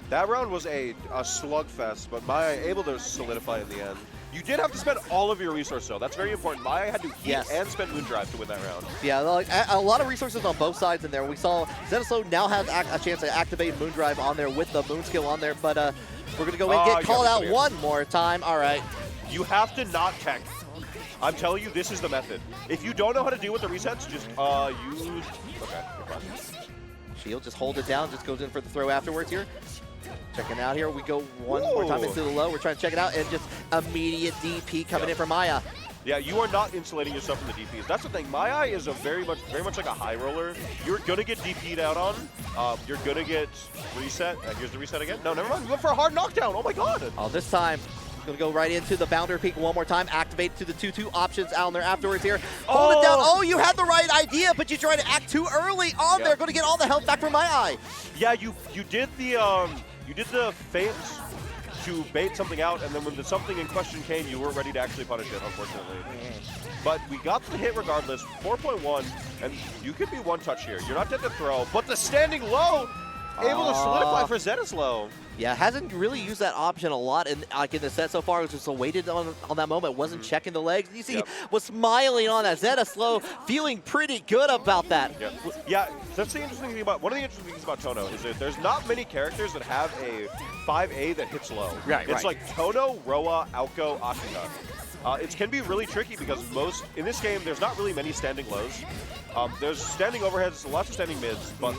That round was a slugfest, but Maya able to solidify in the end. You did have to spend all of your resources, though. That's very important. Maya had to heat and spend Moondrive to win that round. Yeah, like, a lot of resources on both sides in there. We saw ᵇula now has a chance to activate Moondrive on there with the Moon skill on there, but we're going to go in and get called out one more time. All right. You have to not tech. I'm telling you, this is the method. If you don't know how to deal with the resets, just use... Okay, you're fine. Shield, just hold it down, just goes in for the throw afterwards here. Checking out here, we go one more time into the low. We're trying to check it out, and just immediate DP coming in for Maya. Yeah, you are not insulating yourself from the DPs. That's the thing. Maya is a very much like a high roller. You're gonna get DP'd out on. You're gonna get reset. Here's the reset again. No, never mind. We went for a hard knockdown. Oh my god. Oh, this time gonna go right into the boundary peak one more time. Activate to the 2-2 options out there afterwards here. Hold it down. Oh, you had the right idea, but you tried to act too early on there. Gonna get all the health back from Maya. Yeah, you did the feint to bait something out, and then when the something in question came, you weren't ready to actually punish it, unfortunately. But we got the hit regardless, 4.1, and you could be one touch here. You're not dead to throw, but the standing low, able to solidify for ᵇula. Yeah, hasn't really used that option a lot in the set so far. It was just waited on that moment, wasn't checking the legs. You see, was smiling on that. ᵇula feeling pretty good about that. Yeah, that's the interesting thing about, one of the interesting things about Tohno is that there's not many characters that have a 5A that hits low. It's like Tohno, Roa, Aoko, Akiha. It can be really tricky because in this game, there's not really many standing lows. There's standing overheads, lots of standing mids, but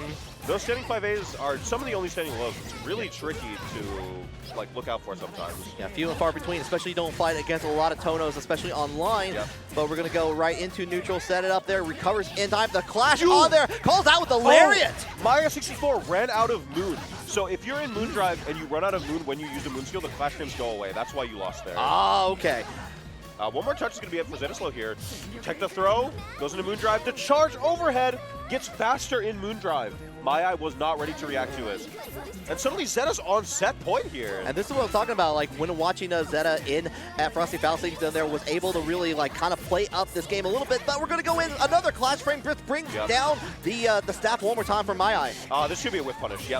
those standing 5As are some of the only standing lows. It's really tricky to look out for sometimes. Yeah, few and far between, especially don't fight against a lot of Tohnos, especially online. But we're going to go right into neutral, set it up there, recovers in time. The clash on there, calls out with the lariat. Maya 64 ran out of Moon. So if you're in Moondrive and you run out of Moon when you use the Moon skill, the clash frames go away. That's why you lost there. Oh, okay. One more touch is going to be it for ᵇula here. Tech the throw, goes into Moondrive. The charge overhead gets faster in Moondrive. Maya was not ready to react to it. And suddenly Zeta's on set point here. And this is what I'm talking about, like when watching ᵇula in at Frosty Palisades down there, was able to really kind of play up this game a little bit. But we're going to go in another clash frame, just brings down the staff one more time for Maya. This should be a whiff punish,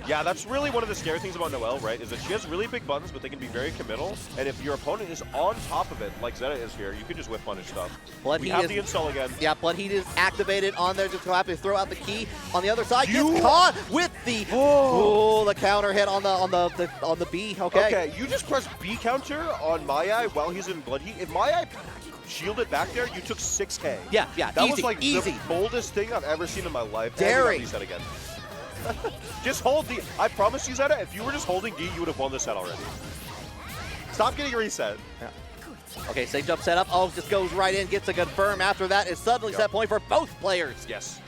Yeah, that's really one of the scary things about Noelle, right? Is that she has really big buttons, but they can be very committal. And if your opponent is on top of it, like Zeta is here, you can just whiff punish stuff. We have the install again. Yeah, Blood Heat is activated on there. Just happy to throw out the key on the other side. Gets caught with the the counter hit on the B. Okay, you just press B counter on Maya while he's in Blood Heat. If Maya shielded back there, you took 6K. Yeah, that was like the boldest thing I've ever seen in my life. Daring. That again. Just hold D. I promise you, Zeta, if you were just holding D, you would have won this set already. Stop getting reset. Okay, safe jump setup. Oh, just goes right in, gets a confirm. After that, it's suddenly set point for both players. Yes.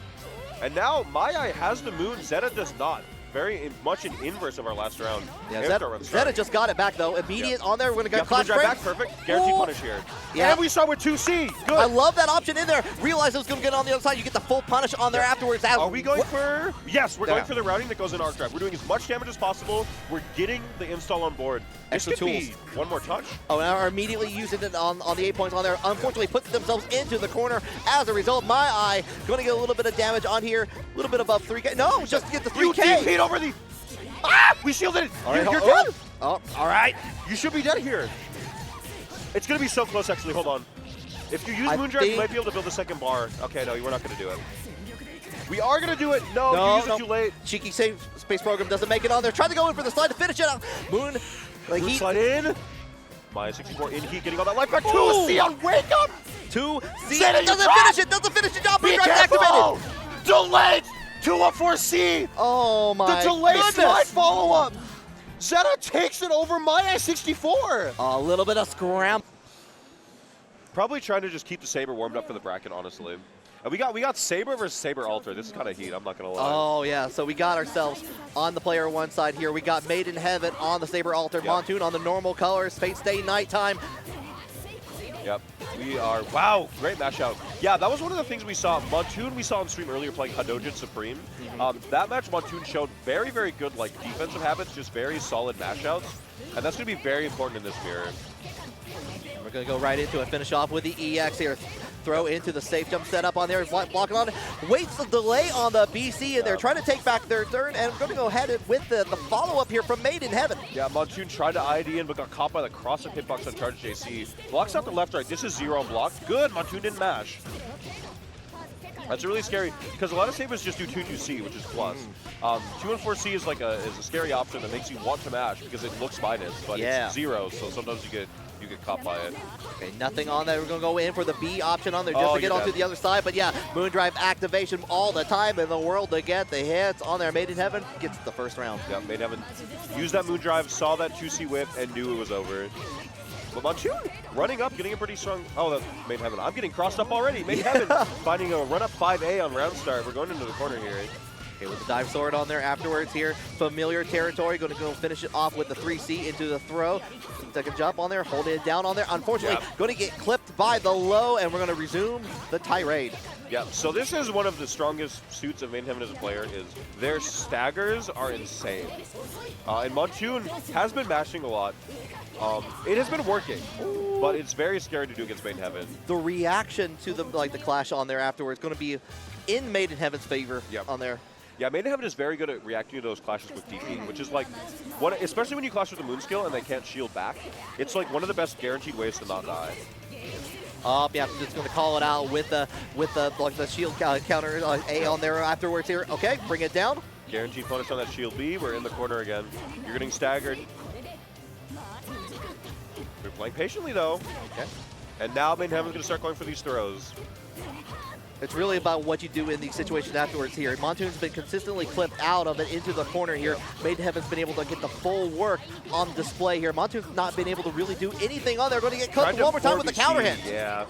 And now Maya has the Moon, Zeta does not. Very much in inverse of our last round. Yeah, Zeta just got it back though. Immediate on there. We're gonna go clash frame. Back, perfect. Guaranteed punish here. Yeah. And we saw with 2C. Good. I love that option in there. Realize it was gonna get on the other side. You get the full punish on there afterwards. Are we going for? Yes, we're going for the routing that goes in Arc Drive. We're doing as much damage as possible. We're getting the install on board. Extra tools. One more touch. Oh, now are immediately using it on the 8 points on there. Unfortunately, puts themselves into the corner. As a result, Maya going to get a little bit of damage on here. A little bit above 3K. No, just to get the 3K. You DP'd over the... We shielded it! You're dead! Oh, all right. You should be dead here. It's going to be so close, actually. Hold on. If you use Moondrive, you might be able to build a second bar. Okay, no, we're not going to do it. We are going to do it. No, you used it too late. Cheeky space program doesn't make it on there. Trying to go in for the slide to finish it out. Moon slide in. Maya 64 in heat, getting all that life back. 2C on wake up! 2C. Doesn't finish it. Job. Moondrive activated. Delayed! 2-4C! Oh my The delay goodness. slide follow-up! Zeta takes it over Maya 64! A little bit of scram. Probably trying to just keep the Saber warmed up for the bracket, honestly. And we got Saber versus Saber Alter. This is kind of heat, I'm not going to lie. Oh, yeah. So we got ourselves on the player one side here. We got Made in Heaven on the Saber Alter. Yep. Montoon on the normal colors. Fate Stay Nighttime. Yep, we are, wow, great mash out. Yeah, that was one of the things we saw. Montoon, we saw on stream earlier playing Hadouken Supreme. That match, Montoon showed very, very good like defensive habits, just very solid mash outs. And that's going to be very important in this mirror. We're going to go right into it. Finish off with the EX here. Throw into the safe jump setup on there. Blocking on it. Waits the delay on the BC, and they're trying to take back their turn. And we're going to go ahead with the follow-up here from Made in Heaven. Yeah, Montoon tried to ID in, but got caught by the cross and hitbox on charge JC. Blocks out the left, right. This is 0 on block. Good, Montoon didn't mash. That's really scary, because a lot of Sabers just do 2-2C, which is plus. 2-4C is like a scary option that makes you want to mash, because it looks minus, but it's 0, so sometimes you get caught by it. Okay, nothing on that. We're going to go in for the B option on there just to get onto the other side. But yeah, Moondrive activation all the time in the world to get the hits on there. Made in Heaven gets the first round. Yeah, Made in Heaven used that Moondrive, saw that 2C whip, and knew it was over. But Montoon running up, getting a pretty strong. Oh, that's Made in Heaven. I'm getting crossed up already. Made in Heaven finding a run up 5A on round start. We're going into the corner here. Okay, with the dive sword on there afterwards here. Familiar territory. Going to go finish it off with the 3C into the throw. Second jump on there, holding it down on there. Unfortunately, going to get clipped by the low, and we're going to resume the tirade. Yeah, so this is one of the strongest suits of Made in Heaven as a player, is their staggers are insane. And Montoon has been mashing a lot. It has been working, but it's very scary to do against Made in Heaven. The reaction to the clash on there afterwards going to be in Made in Heaven's favor on there. Yeah, Made in Heaven is very good at reacting to those clashes with DP, which is like, especially when you clash with the Moon skill and they can't shield back, it's like one of the best guaranteed ways to not die. Yeah, just going to call it out with the shield counter A on there afterwards here. Okay, bring it down. Guaranteed punish on that shield B. We're in the corner again. You're getting staggered. They're playing patiently though. Okay. And now Made in Heaven's going to start going for these throws. It's really about what you do in these situations afterwards here. Montoon's been consistently clipped out of it into the corner here. Made in Heaven's been able to get the full work on display here. Montoon's not been able to really do anything on there. Going to get clipped one more time with the counter hit. Yeah.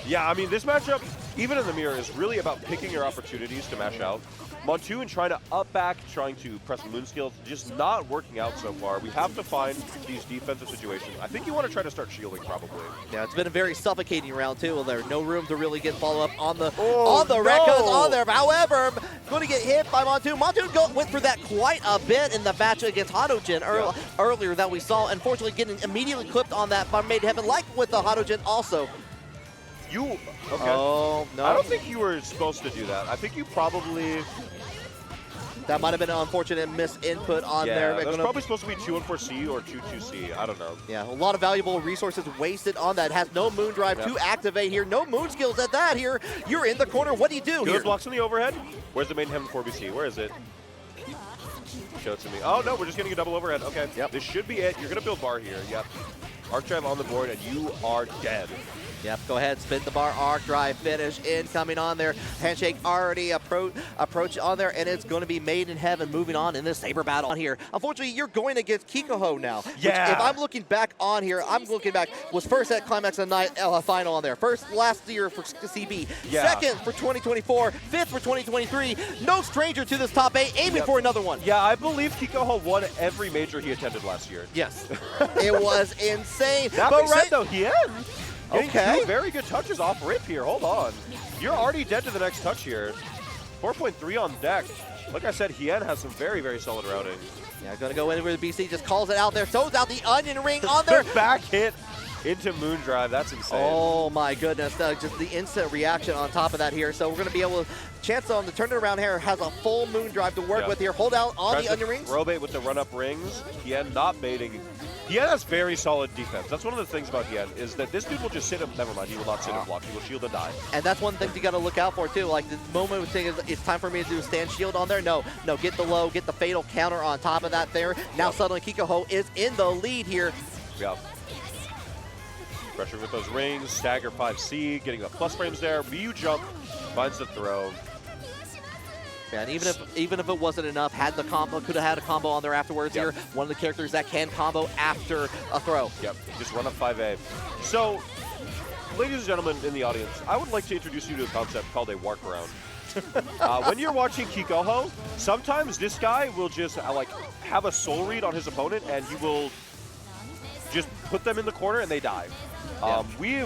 Yeah, I mean, this matchup, even in the mirror, is really about picking your opportunities to mash out. Montoon trying to up back, trying to press the Moon skills, just not working out so far. We have to find these defensive situations. I think you want to try to start shielding, probably. Yeah, it's been a very suffocating round, too. There's no room to really get follow-up on the Rekkas on there. However, going to get hit by Montoon. Montoon went for that quite a bit in the match against Hadouken earlier that we saw. Unfortunately, getting immediately clipped on that by Made in Heaven, like with the Hadouken also. Okay. Oh, no. I don't think you were supposed to do that. I think you probably... That might have been an unfortunate misinput on there. Yeah, that's probably supposed to be 2-4C or 2-2C. I don't know. Yeah, a lot of valuable resources wasted on that. Has no moon drive to activate here. No moon skills at that here. You're in the corner. What do you do here? Good blocks on the overhead. Where's the Made in Heaven 4BC? Where is it? Show it to me. Oh, no, we're just getting a double overhead. Okay. Yep. This should be it. You're going to build bar here. Yep. Arc drive on the board, and you are dead. Yep, go ahead, spin the bar, arc drive, finish, incoming on there. Handshake already approach on there, and it's going to be Made in Heaven moving on in this Saber battle on here. Unfortunately, you're going against Kikoho now. Yeah. Which, if I'm looking back on here, was first at Climax of Night final on there. First last year for CB. Yeah. Second for 2024. Fifth for 2023. No stranger to this top 8, aiming for another one. Yeah, I believe Kikoho won every major he attended last year. Yes. It was insane. That being said, though, Hien. Okay. 2 very good touches off rip here. Hold on. You're already dead to the next touch here. 4.3 on deck. Like I said, Hien has some very, very solid routing. Yeah, going to go in with the BC, just calls it out there, throws out the onion ring on there. Back hit into Moondrive. That's insane. Oh my goodness, just the instant reaction on top of that here. So we're going to be able to, chance on the turn it around here, has a full Moondrive to work with here. Hold out on the onion rings. Throw bait with the run-up rings. Hien not baiting. Hien has very solid defense. That's one of the things about Hien, is that this dude will just sit him. Never mind, he will not sit and block. He will shield and die. And that's one thing you got to look out for too. Like the moment we think it's time for me to do a stand shield on there. No, get the low, get the fatal counter on top of that there. Now suddenly Kikoho is in the lead here. Yeah. Pressure with those rings, stagger 5C, getting the plus frames there. Ryu jump, finds the throw. Yeah, and even if it wasn't enough, could have had a combo on there afterwards here. One of the characters that can combo after a throw. Yep, just run up 5A. So, ladies and gentlemen in the audience, I would like to introduce you to a concept called a workaround. When you're watching Kikoho, sometimes this guy will just like have a soul read on his opponent, and he will just put them in the corner and they die. We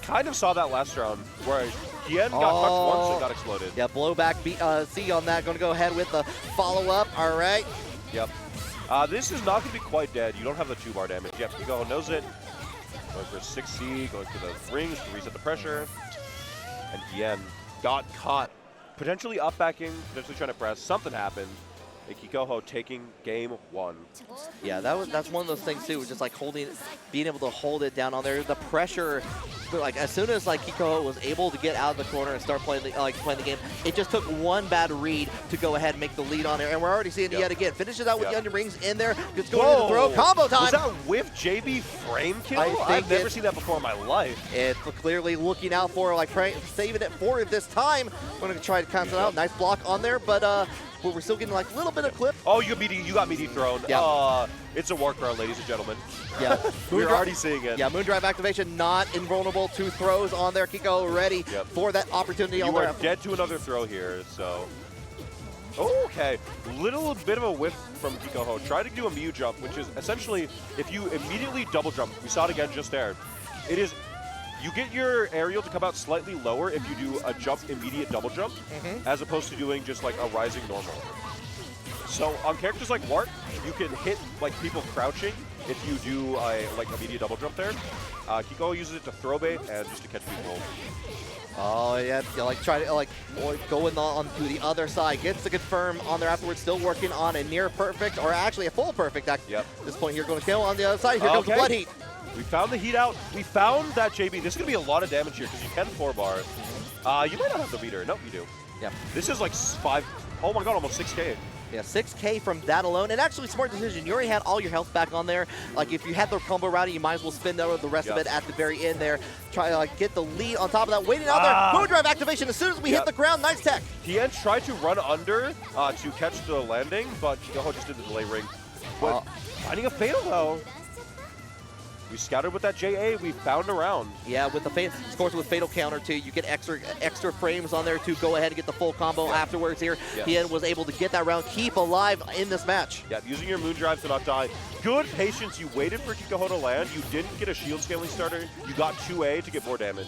kind of saw that last round where Hien got touched once and got exploded. Yeah, blowback C on that. Going to go ahead with the follow-up. All right. Yep. This is not going to be quite dead. You don't have the 2-bar damage. Yep, Kikoho knows it. Going for 6C, going for the rings to reset the pressure. And Hien got caught. Potentially up backing, potentially trying to press. Something happened. Kikoho taking game 1. Yeah, that's one of those things too, just like being able to hold it down on there. The pressure, like as soon as like Kikoho was able to get out of the corner and start playing the game, it just took one bad read to go ahead and make the lead on there. And we're already seeing it yet again. Finishes out with the onion rings in there. Just going to the throw. Combo time. Was that whiff JB frame kill? I've never seen that before in my life. It's clearly looking out for like saving it for it this time. We're going to try to cancel it out. Nice block on there, but we're still getting like a little bit of clip. Oh, you got me dethroned. Yeah. It's a workaround, ladies and gentlemen. Yeah. We're already seeing it. Yeah, Moondrive activation, not invulnerable. 2 throws on there. Kiko ready for that opportunity on there. You are dead to another throw here, so. Okay, little bit of a whiff from Kikoho. Try to do a Mew jump, which is essentially if you immediately double jump. We saw it again just there. It is. You get your aerial to come out slightly lower if you do a immediate double jump, as opposed to doing just like a rising normal. So on characters like Wart, you can hit like people crouching if you do a like immediate double jump there. Kiko uses it to throw bait and just to catch people. Oh yeah, like try to like going on to the other side. Gets the confirm on there afterwards. Still working on a near perfect, or actually a full perfect. At this point here, going to kill on the other side. Here comes the blood heat. We found the heat out. We found that JB. This is going to be a lot of damage here because you can 4-bar. You might not have the meter. Nope, you do. Yeah. This is like 5. Oh my god, almost 6K. Yeah, 6K from that alone. And actually, smart decision. You already had all your health back on there. Like, if you had the combo routing, you might as well spin the rest of it at the very end there. Try to like get the lead on top of that. Waiting out there. Moondrive activation as soon as we hit the ground. Nice tech. Hien tried to run under to catch the landing, but Kikoho just did the delay ring. But finding a fatal, though. We scouted with that JA. We found around. Yeah, with the of course with fatal counter too, you get extra frames on there to go ahead and get the full combo afterwards here. Hien was able to get that round, keep alive in this match. Yeah, using your Moondrive to not die. Good patience. You waited for Kikoho to land. You didn't get a shield scaling starter. You got 2A to get more damage.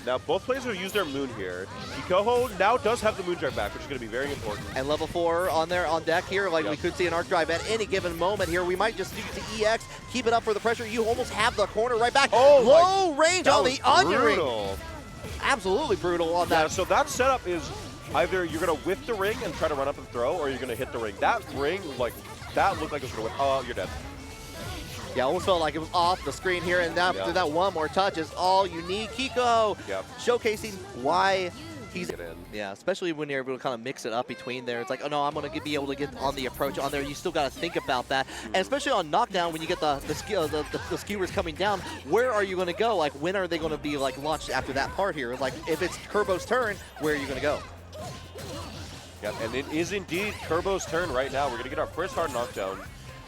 Now, both players will use their Moon here. Kikoho now does have the Moondrive back, which is going to be very important. And level 4 on there on deck here. Like, we could see an Arc Drive at any given moment here. We might just use the EX, keep it up for the pressure. You almost have the corner right back. Oh, low range on the onion ring. Brutal. Absolutely brutal on that. Yeah, so that setup is either you're going to whiff the ring and try to run up and throw, or you're going to hit the ring. That ring, like, that looked like it was going to whiff. Oh, you're dead. Yeah, almost felt like it was off the screen here, and after that one more touch is all you need. Kiko showcasing why he's in. Yeah, especially when you're able to kind of mix it up between there. It's like, oh no, I'm going to be able to get on the approach on there. You still got to think about that. And especially on knockdown, when you get the skewers coming down, where are you going to go? Like, when are they going to be like launched after that part here? Like, if it's Kerbo's turn, where are you going to go? Yep, and it is indeed Kerbo's turn right now. We're going to get our first hard knockdown.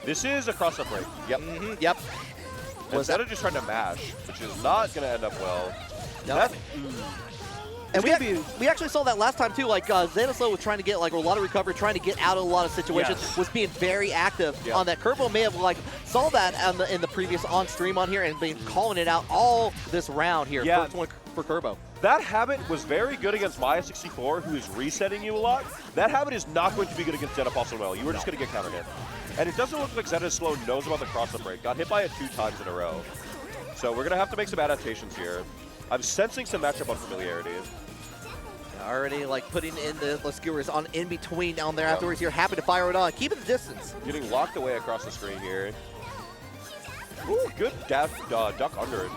This is a cross-up break. Yep. Yep. Instead of just trying to mash, which is not going to end up well. Nope. And we actually saw that last time too. Like Xenoslow was trying to get like a lot of recovery, trying to get out of a lot of situations. Was being very active on that. Kerbo may have like saw that in the previous on stream on here and been calling it out all this round here. First one for Kerbo. That habit was very good against Maya64, who is resetting you a lot. That habit is not going to be good against Zeta Well. You are just going to get counter hit. And it doesn't look like Xenoslow knows about the cross-up break. Got hit by it 2 times in a row. So we're going to have to make some adaptations here. I'm sensing some matchup unfamiliarity. Already like putting in the skewers on in between down there afterwards. You're happy to fire it on. Keep it the distance. Getting locked away across the screen here. Ooh, good duck under it.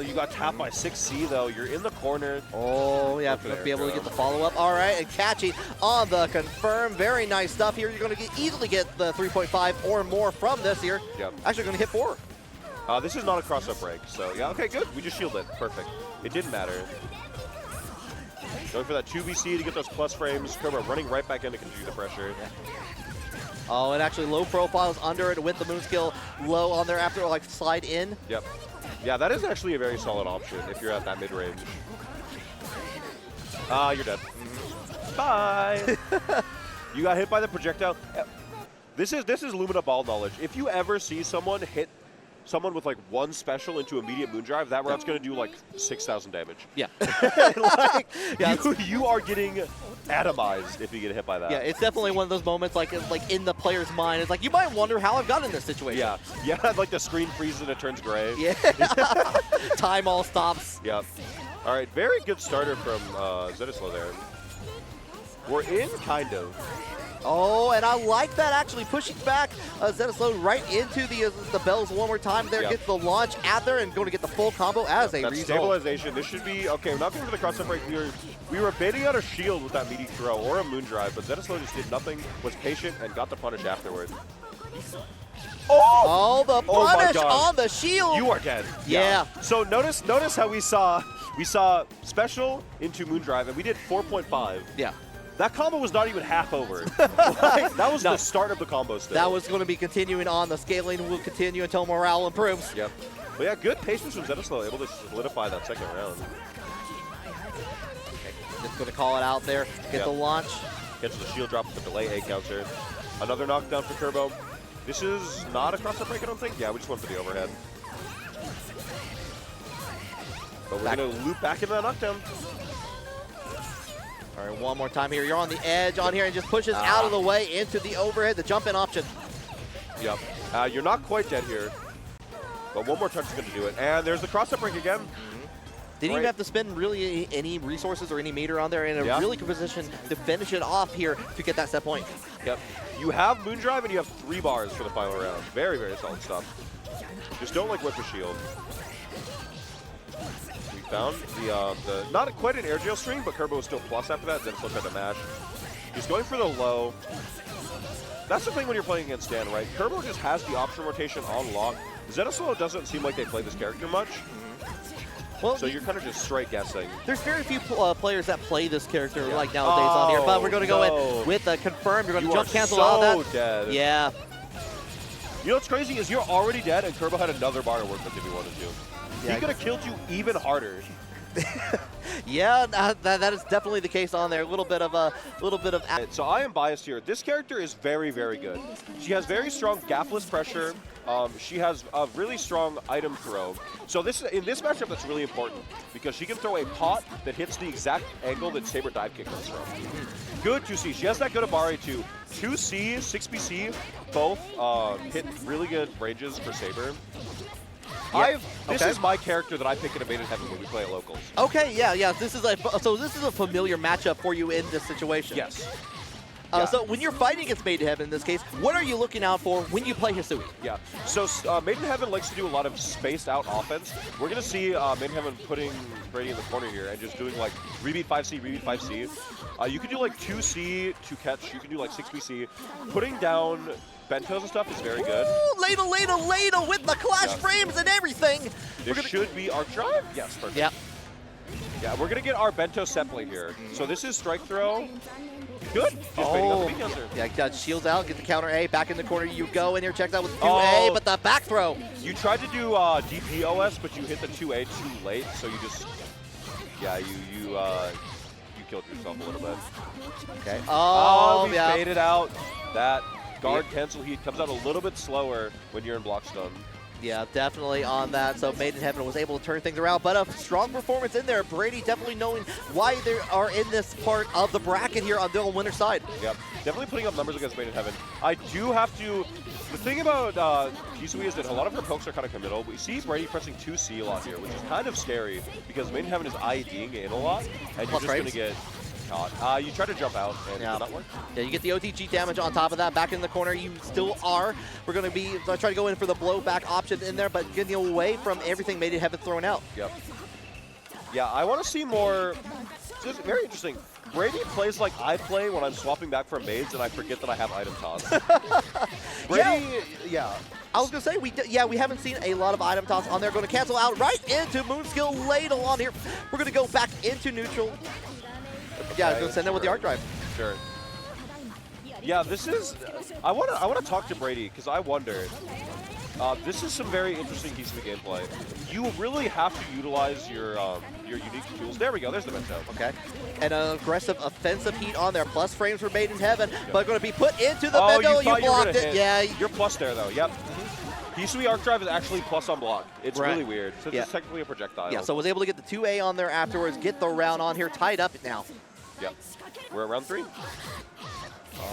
You got tapped by 6C though. You're in the corner. Oh, yeah, to be able to get the follow-up. All right, and catching on the confirm. Very nice stuff here. You're going to easily get the 3.5 or more from this here. Yep. Actually going to hit 4. This is not a cross-up break, so yeah, okay, good. We just shielded. Perfect. It didn't matter. Going for that 2BC to get those plus frames. Kerbo running right back in to continue the pressure. Oh, and actually low profiles under it with the moon skill low on there after like slide in. Yep. Yeah, that is actually a very solid option if you're at that mid-range. You're dead. Bye! You got hit by the projectile. This is Lumina Ball knowledge. If you ever see someone hit someone with like one special into immediate Moondrive, that rout's going to do like 6,000 damage. Yeah. Like, Yeah, you are getting atomized if you get hit by that. Yeah, it's definitely one of those moments like in the player's mind. It's like, you might wonder how I've got in this situation. Yeah, yeah, like the screen freezes and it turns gray. Yeah. Time all stops. Yep. All right, very good starter from ᵇula there. We're in, kind of. Oh, and I like that actually pushing back ᵇula right into the bells one more time there. Yep. Gets the launch out there and going to get the full combo as a That result. stabilization, this should be, okay, we're not going for the cross-up break. We were baiting out a shield with that meaty throw or a Moondrive, but ᵇula just did nothing, was patient, and got the punish afterward. Oh, the Oh my punish God. on the shield. You are dead. Yeah. So notice how we saw special into Moondrive, and we did 4.5. Yeah. That combo was not even half over. Like, that was the start of the combo still. That was going to be continuing on. The scaling will continue until morale improves. Yep. But yeah, good patience from ᵇula, able to solidify that second round. Just going to call it out there. Get the launch. Gets the shield drop with the delay A counter. Another knockdown for Turbo. This is not a cross-up break, I don't think. Yeah, we just went for the overhead. But we're going to loop back into that knockdown. All right, one more time here. You're on the edge on here and just pushes out of the way into the overhead, the jump-in option. Yep. You're not quite dead here. But one more touch is going to do it. And there's the cross-up break again. Didn't even have to spend really any resources or any meter on there, in a really good position to finish it off here to get that set point. Yep. You have Moondrive and you have 3 bars for the final round. Very, very solid stuff. Just don't like whip the shield. We found the not quite an air jail string, but Kerbo was still plus after that. Then flipped at the mash. He's going for the low. That's the thing when you're playing against Dan, right? Kerbo just has the option rotation on lock. ᵇula doesn't seem like they play this character much. Well, So you're kind of just straight guessing. there's very few players that play this character like nowadays on here, but we're going to go in with a confirm. You're going to jump cancel out of that. Dead. Yeah. You know what's crazy is you're already dead, and Kerbo had another bar to work with if he wanted to. Yeah, He could have killed you even harder. Yeah, that is definitely the case on there. A little bit of So I am biased here. This character is very, very good. She has very strong gapless pressure. She has a really strong item throw. So in this matchup, that's really important because she can throw a pot that hits the exact angle that Saber dive kick comes from. Good 2C. She has that good Abari too. 2C, 6BC, both hit really good ranges for Saber. This is my character that I pick in a maiden heaven when we play at locals. Okay, yeah. This is a familiar matchup for you in this situation. Yes. So when you're fighting against Maiden Heaven in this case, what are you looking out for when you play Hisui? Yeah. So Maiden Heaven likes to do a lot of spaced out offense. We're going to see Maiden Heaven putting Brady in the corner here and just doing like rebeat 5C, rebeat 5C. You can do like 2C to catch. You can do like 6BC. Putting down bentos and stuff is very good. Ooh, ladle with the clash frames and everything. This should be Arc Drive? Yes, perfect. Yep. Yeah, we're going to get our bento set play here. So this is strike throw. Good. He's baiting out the beat counter. Yeah, got shields out, get the counter A, back in the corner you go, and you're checked out with 2A, but the back throw. You tried to do DPOS, but you hit the 2A too late, so you just, you killed yourself a little bit. Okay. We faded out. That guard cancel heat comes out a little bit slower when you're in block stun. Yeah, definitely on that. So Maiden Heaven was able to turn things around, but a strong performance in there. Brady definitely knowing why they are in this part of the bracket here on the winner's side. Yep, definitely putting up numbers against Maiden Heaven. I do have to, the thing about Hisui is that a lot of her pokes are kind of committal. We see Brady pressing 2C a lot here, which is kind of scary because Maiden Heaven is IDing in a lot, and you're just going to get caught. You try to jump out, and it does not work. Yeah, you get the OTG damage on top of that. Back in the corner, you still are. We're going to be trying to go in for the blowback option in there, but getting away from everything Maiden Heaven thrown out. Yep. Yeah, I want to see more. It's very interesting. Brady plays like I play when I'm swapping back from maids, and I forget that I have item toss. Brady, yeah. I was going to say, we haven't seen a lot of item toss on there. Going to cancel out right into Moonskill Ladle on here. We're going to go back into neutral. Yeah, go send it with the Arc Drive. Sure. Yeah, this is. I want to talk to Brady because I wonder. This is some very interesting Hisui gameplay. You really have to utilize your unique tools. There we go. There's the Mento. Okay. And an aggressive offensive heat on there. Plus frames were made in heaven, but going to be put into the Mento. You blocked it. Yeah. You're plus there, though. Yep. Hisui Arc Drive is actually plus on block. It's really weird. So it's technically a projectile. Yeah, so was able to get the 2A on there afterwards, get the round on here, tied up now. Yep. We're at round 3.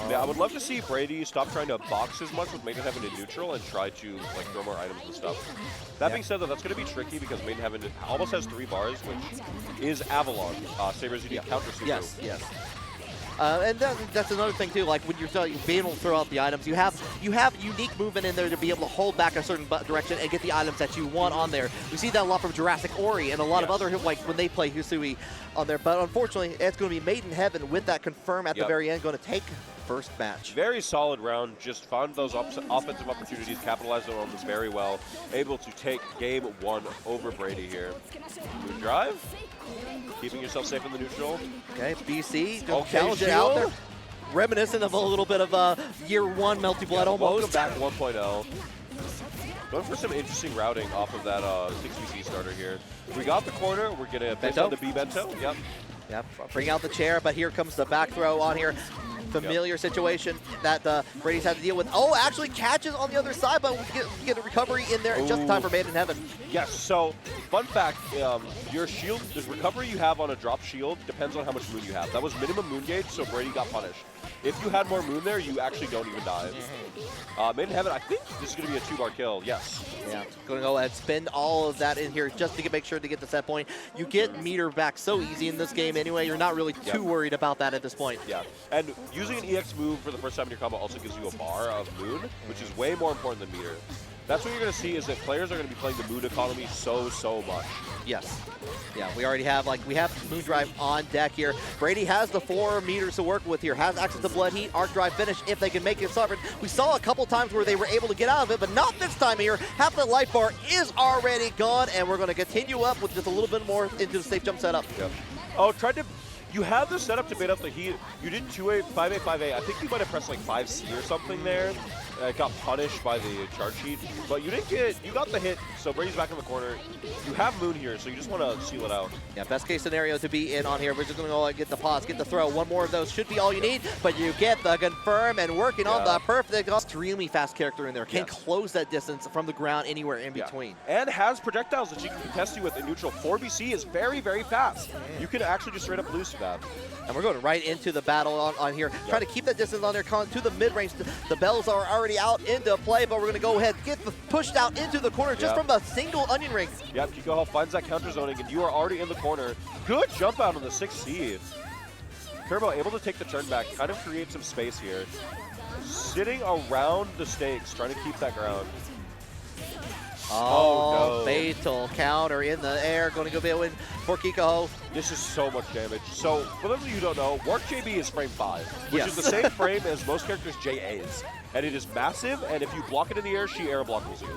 Yeah, I would love to see Brady stop trying to box as much with Maiden Heaven in neutral and try to like throw more items and stuff. That being said, though, that's going to be tricky because Maiden Heaven almost has 3 bars, which is Avalon, Saber's unique counter super. Yes. And that's another thing too. Like when you're being able to throw out the items, you have unique movement in there to be able to hold back a certain direction and get the items that you want on there. We see that a lot from Jurassic Ori and a lot of other like when they play Hisui on there. But unfortunately, it's going to be Maiden Heaven with that confirm at the very end, going to take first match. Very solid round. Just found those offensive opportunities, capitalized on them very well. Able to take game 1 over Brady here. Moon drive. Keeping yourself safe in the neutral. Okay, BC, challenge it out there. Reminiscent of a little bit of year 1 Melty Blood almost. Welcome back 1.0. Going for some interesting routing off of that 6VC starter here. We got the corner. We're going to bend on the B Bento. Yep, bring out the chair, but here comes the back throw on here. Familiar situation that Brady's had to deal with. Oh, actually catches on the other side, but we get a recovery in there just in time for Maiden Heaven. Yes, so fun fact, your shield, the recovery you have on a drop shield depends on how much moon you have. That was minimum moon gauge, so Brady got punished. If you had more moon there, you actually don't even die. Maiden Heaven, I think this is going to be a 2-bar kill, yes. Yeah, going to go ahead and spend all of that in here just to make sure to get the set point. You get meter back so easy in this game anyway, you're not really too worried about that at this point. Yeah, and using an EX move for the first time in your combo also gives you a bar of moon, which is way more important than meter. That's what you're going to see is that players are going to be playing the moon economy so much. Yes. Yeah, we already have, we have Moon Drive on deck here. Brady has the 4 meters to work with here, has access to Blood Heat, Arc Drive finish if they can make it sovereign. We saw a couple times where they were able to get out of it, but not this time here. Half the life bar is already gone, and we're going to continue up with just a little bit more into the safe jump setup. Yep. Oh, you have the setup to bait up the heat. You did 2A, 5A, 5A. I think you might have pressed like 5C or something there. Got punished by the charge sheet, but you got the hit, so Brady's back in the corner. You have Moon here, so you just want to seal it out. Yeah, best case scenario to be in on here. We're just going to go and get the pause, get the throw. One more of those should be all you need, but you get the confirm and working on the perfect, extremely fast character in there. Can close that distance from the ground anywhere in between. And has projectiles that you can contest you with in neutral. 4BC is very fast. You can actually just straight up lose that. And we're going right into the battle on here. Trying to keep that distance on there to the mid-range. The bells are already out into play, but we're going to go ahead and get pushed out into the corner just from a single onion ring. Yep, Kiko finds that counter zoning, and you are already in the corner. Good jump out on the 6th seed. Turbo able to take the turn back, kind of create some space here. Sitting around the stakes, trying to keep that ground. Oh, no. Fatal counter in the air. Going to go be a win for Kiko. This is so much damage. So, for those of you who don't know, Warp JB is frame 5, which is the same frame as most characters' JAs. And it is massive, and if you block it in the air, she air blocks you.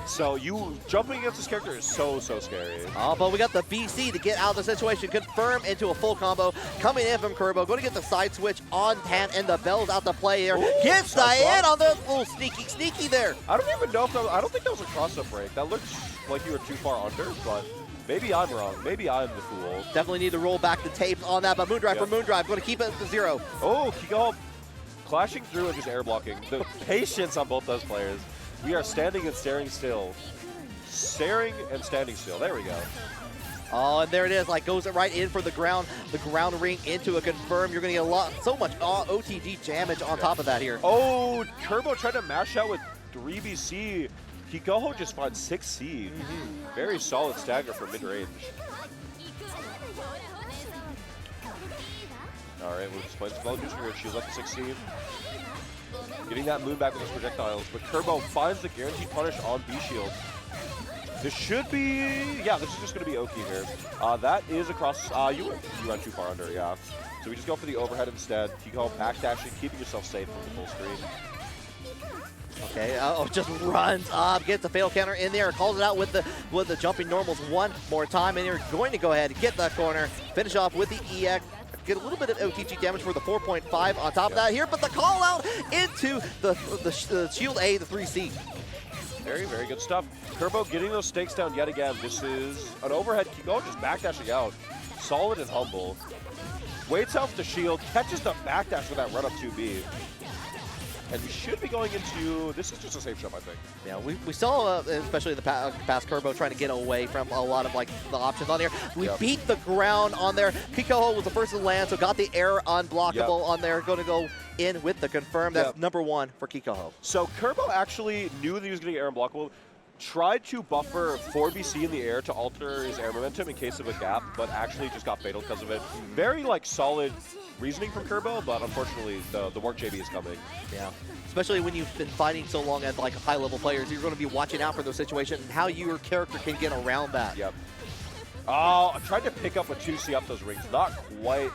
So you jumping against this character is so scary. Oh, but we got the BC to get out of the situation. Confirm into a full combo. Coming in from Kurbo. Going to get the side switch on hand, and the bells out to play here. Ooh, gets the hit on the sneaky there. I don't even know if that was, I don't think that was a cross-up break. That looked like you were too far under, but maybe I'm wrong. Maybe I'm the fool. Definitely need to roll back the tapes on that, but Moondrive for Moondrive. Going to keep it to 0. Oh, Kiko clashing through and just air blocking. The patience on both those players. We are standing and staring still. Staring and standing still. There we go. Oh, and there it is. Goes right in for the ground ring into a confirm. You're going to get so much OTG damage on top of that here. Oh, Turbo tried to mash out with 3BC. Kikoho just finds 6C. Very solid stagger for mid-range. All right, we're just playing some Valdamjong here. She's left to 6C. Getting that moon back with those projectiles, but Turbo finds the guaranteed punish on B-Shield. This should be, this is just going to be Oki here. That is across, you went too far under, So we just go for the overhead instead. You go backdashing, keeping yourself safe from the full screen. Okay, just runs up, gets the fail counter in there, calls it out with the jumping normals one more time, and you're going to go ahead and get that corner, finish off with the EX. Get a little bit of OTG damage for the 4.5 on top of that here, but the call out into the shield A, the 3C. Very, very good stuff. Kerbo getting those stakes down yet again. This is an overhead Kiko, just backdashing out. Solid and humble. Waits out the shield, catches the backdash with that run up 2B. And we should be going into, this is just a safe shot, I think. Yeah, we saw, especially the past Kerbo, trying to get away from a lot of like the options on here. We beat the ground on there. Kikoho was the first to land, so got the air unblockable on there. Going to go in with the confirm. That's number 1 for Kikoho. So Kerbo actually knew that he was getting air unblockable. Tried to buffer 4BC in the air to alter his air momentum in case of a gap, but actually just got fatal because of it. Very like solid reasoning from Kerbo, but unfortunately the work JB is coming. Yeah, especially when you've been fighting so long as like high-level players, you're going to be watching out for those situations and how your character can get around that. Yep. Oh, I tried to pick up a 2C up those rings, not quite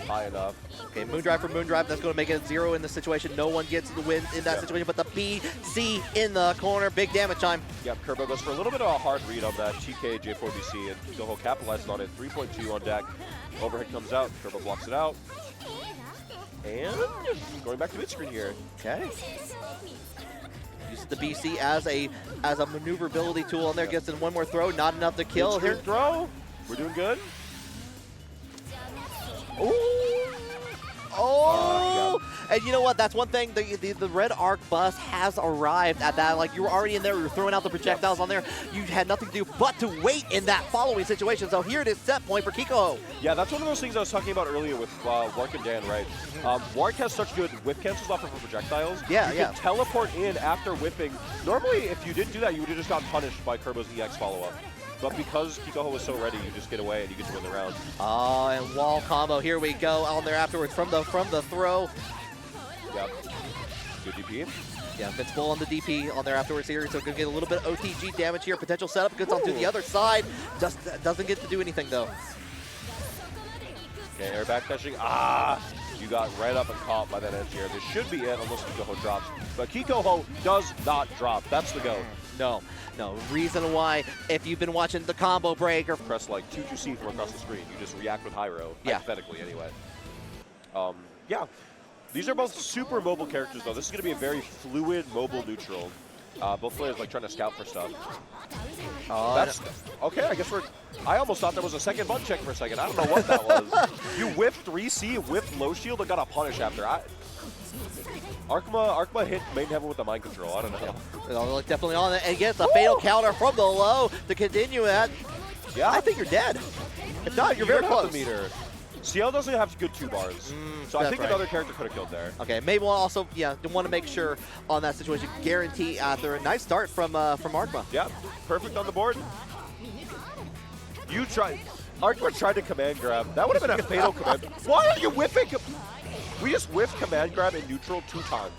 high enough. Okay, Moondrive for Moondrive, that's going to make it 0 in the situation. No one gets the win in that situation, but the BC in the corner, big damage time. Yep, Kerbo goes for a little bit of a hard read on that TK J4BC, and Kikoho capitalized on it. 3.2 on deck. Overhead comes out, Kerbo blocks it out. And going back to mid-screen here. Okay. Uses the BC as a maneuverability tool on there, gets in one more throw, not enough to kill. Here, throw. We're doing good. Oh! And you know what? That's one thing. The Red Arc bus has arrived at that. Like, you were already in there. You were throwing out the projectiles on there. You had nothing to do but to wait in that following situation. So here it is, set point for Kikoho. Yeah, that's one of those things I was talking about earlier with Wark and Dan, right? Wark has such good whip cancels off of her projectiles. You can teleport in after whipping. Normally, if you didn't do that, you would have just gotten punished by Kerbo's EX follow-up. But because Kikoho was so ready, you just get away and you get to win the round. Oh, and wall combo. Here we go on there afterwards from the throw. Yep. Good DP. Yeah, Invincible on the DP on there afterwards here. So going to get a little bit of OTG damage here. Potential setup gets onto the other side. Just doesn't get to do anything though. Okay, air backdashing. Ah! You got right up and caught by that edge here. This should be it unless Kikoho drops. But Kikoho does not drop. That's the go. No. Reason why, if you've been watching the combo break or press like 2-2C from across the screen, you just react with Hyro, hypothetically anyway. Yeah, these are both super mobile characters though. This is going to be a very fluid, mobile neutral. Both players like trying to scout for stuff. That's okay. I guess I almost thought that was a second button check for a second. I don't know what that was. You whiffed 3C, whiffed low shield, and got a punish after. Arkma hit main heaven with the mind control. I don't know. Yeah. Definitely on it, and gets a fatal counter from the low to continue that. Yeah, I think you're dead. If not, you're very close. Meter. Ciel doesn't have good 2 bars, so I think another character could have killed there. Okay, maybe we'll also want to make sure on that situation. Guarantee after a nice start from Arkma. Yeah, perfect on the board. Arkma tried to command grab. That would have been a fatal command. Why are you whiffing? We just whiffed command grab in neutral 2 times.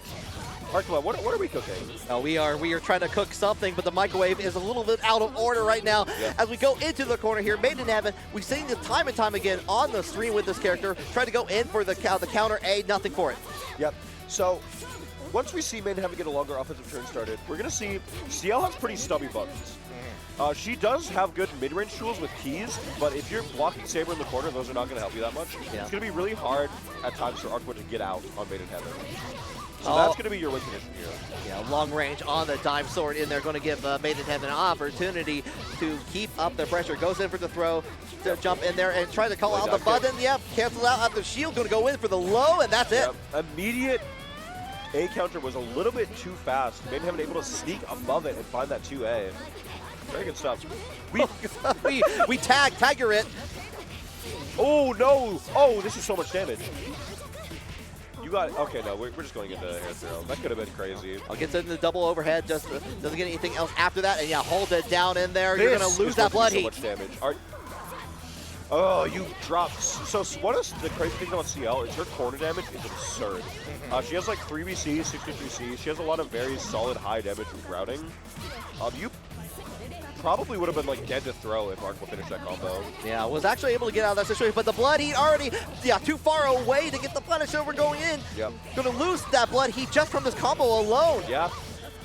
Arkma, what are we cooking? We are trying to cook something, but the microwave is a little bit out of order right now. As we go into the corner here, Maiden Heaven, we've seen this time and time again on the stream with this character, try to go in for the counter A, nothing for it. Yep. So once we see Maiden Heaven get a longer offensive turn started, we're going to see Ciel has pretty stubby buttons. She does have good mid-range tools with keys, but if you're blocking Saber in the corner, those are not going to help you that much. It's going to be really hard at times for Arcueid to get out on Maiden Heaven. So that's going to be your win condition here. Yeah, long range on the dive sword in there, going to give Maiden Heaven an opportunity to keep up the pressure. Goes in for the throw, to jump in there and try to call out the button. Yep, cancels out after shield, going to go in for the low, and that's it. Immediate A counter was a little bit too fast. Maiden Heaven able to sneak above it and find that 2A. Very good stuff. We tagger it. Oh no! Oh, this is so much damage. You got okay. No, we're just going into air throw. That could have been crazy. Gets into the double overhead. Just doesn't get anything else after that, and holds it down in there. You're gonna lose that blood heat. So much damage. Oh, you dropped. So what is the crazy thing about Ciel is her corner damage is absurd. She has like 3BC, 63C. She has a lot of very solid high damage with routing. You probably would have been like dead to throw if Arc will finish that combo. Yeah, was actually able to get out of that situation, but the blood heat already, too far away to get the punish over going in. Yep. Gonna lose that blood heat just from this combo alone. Yeah,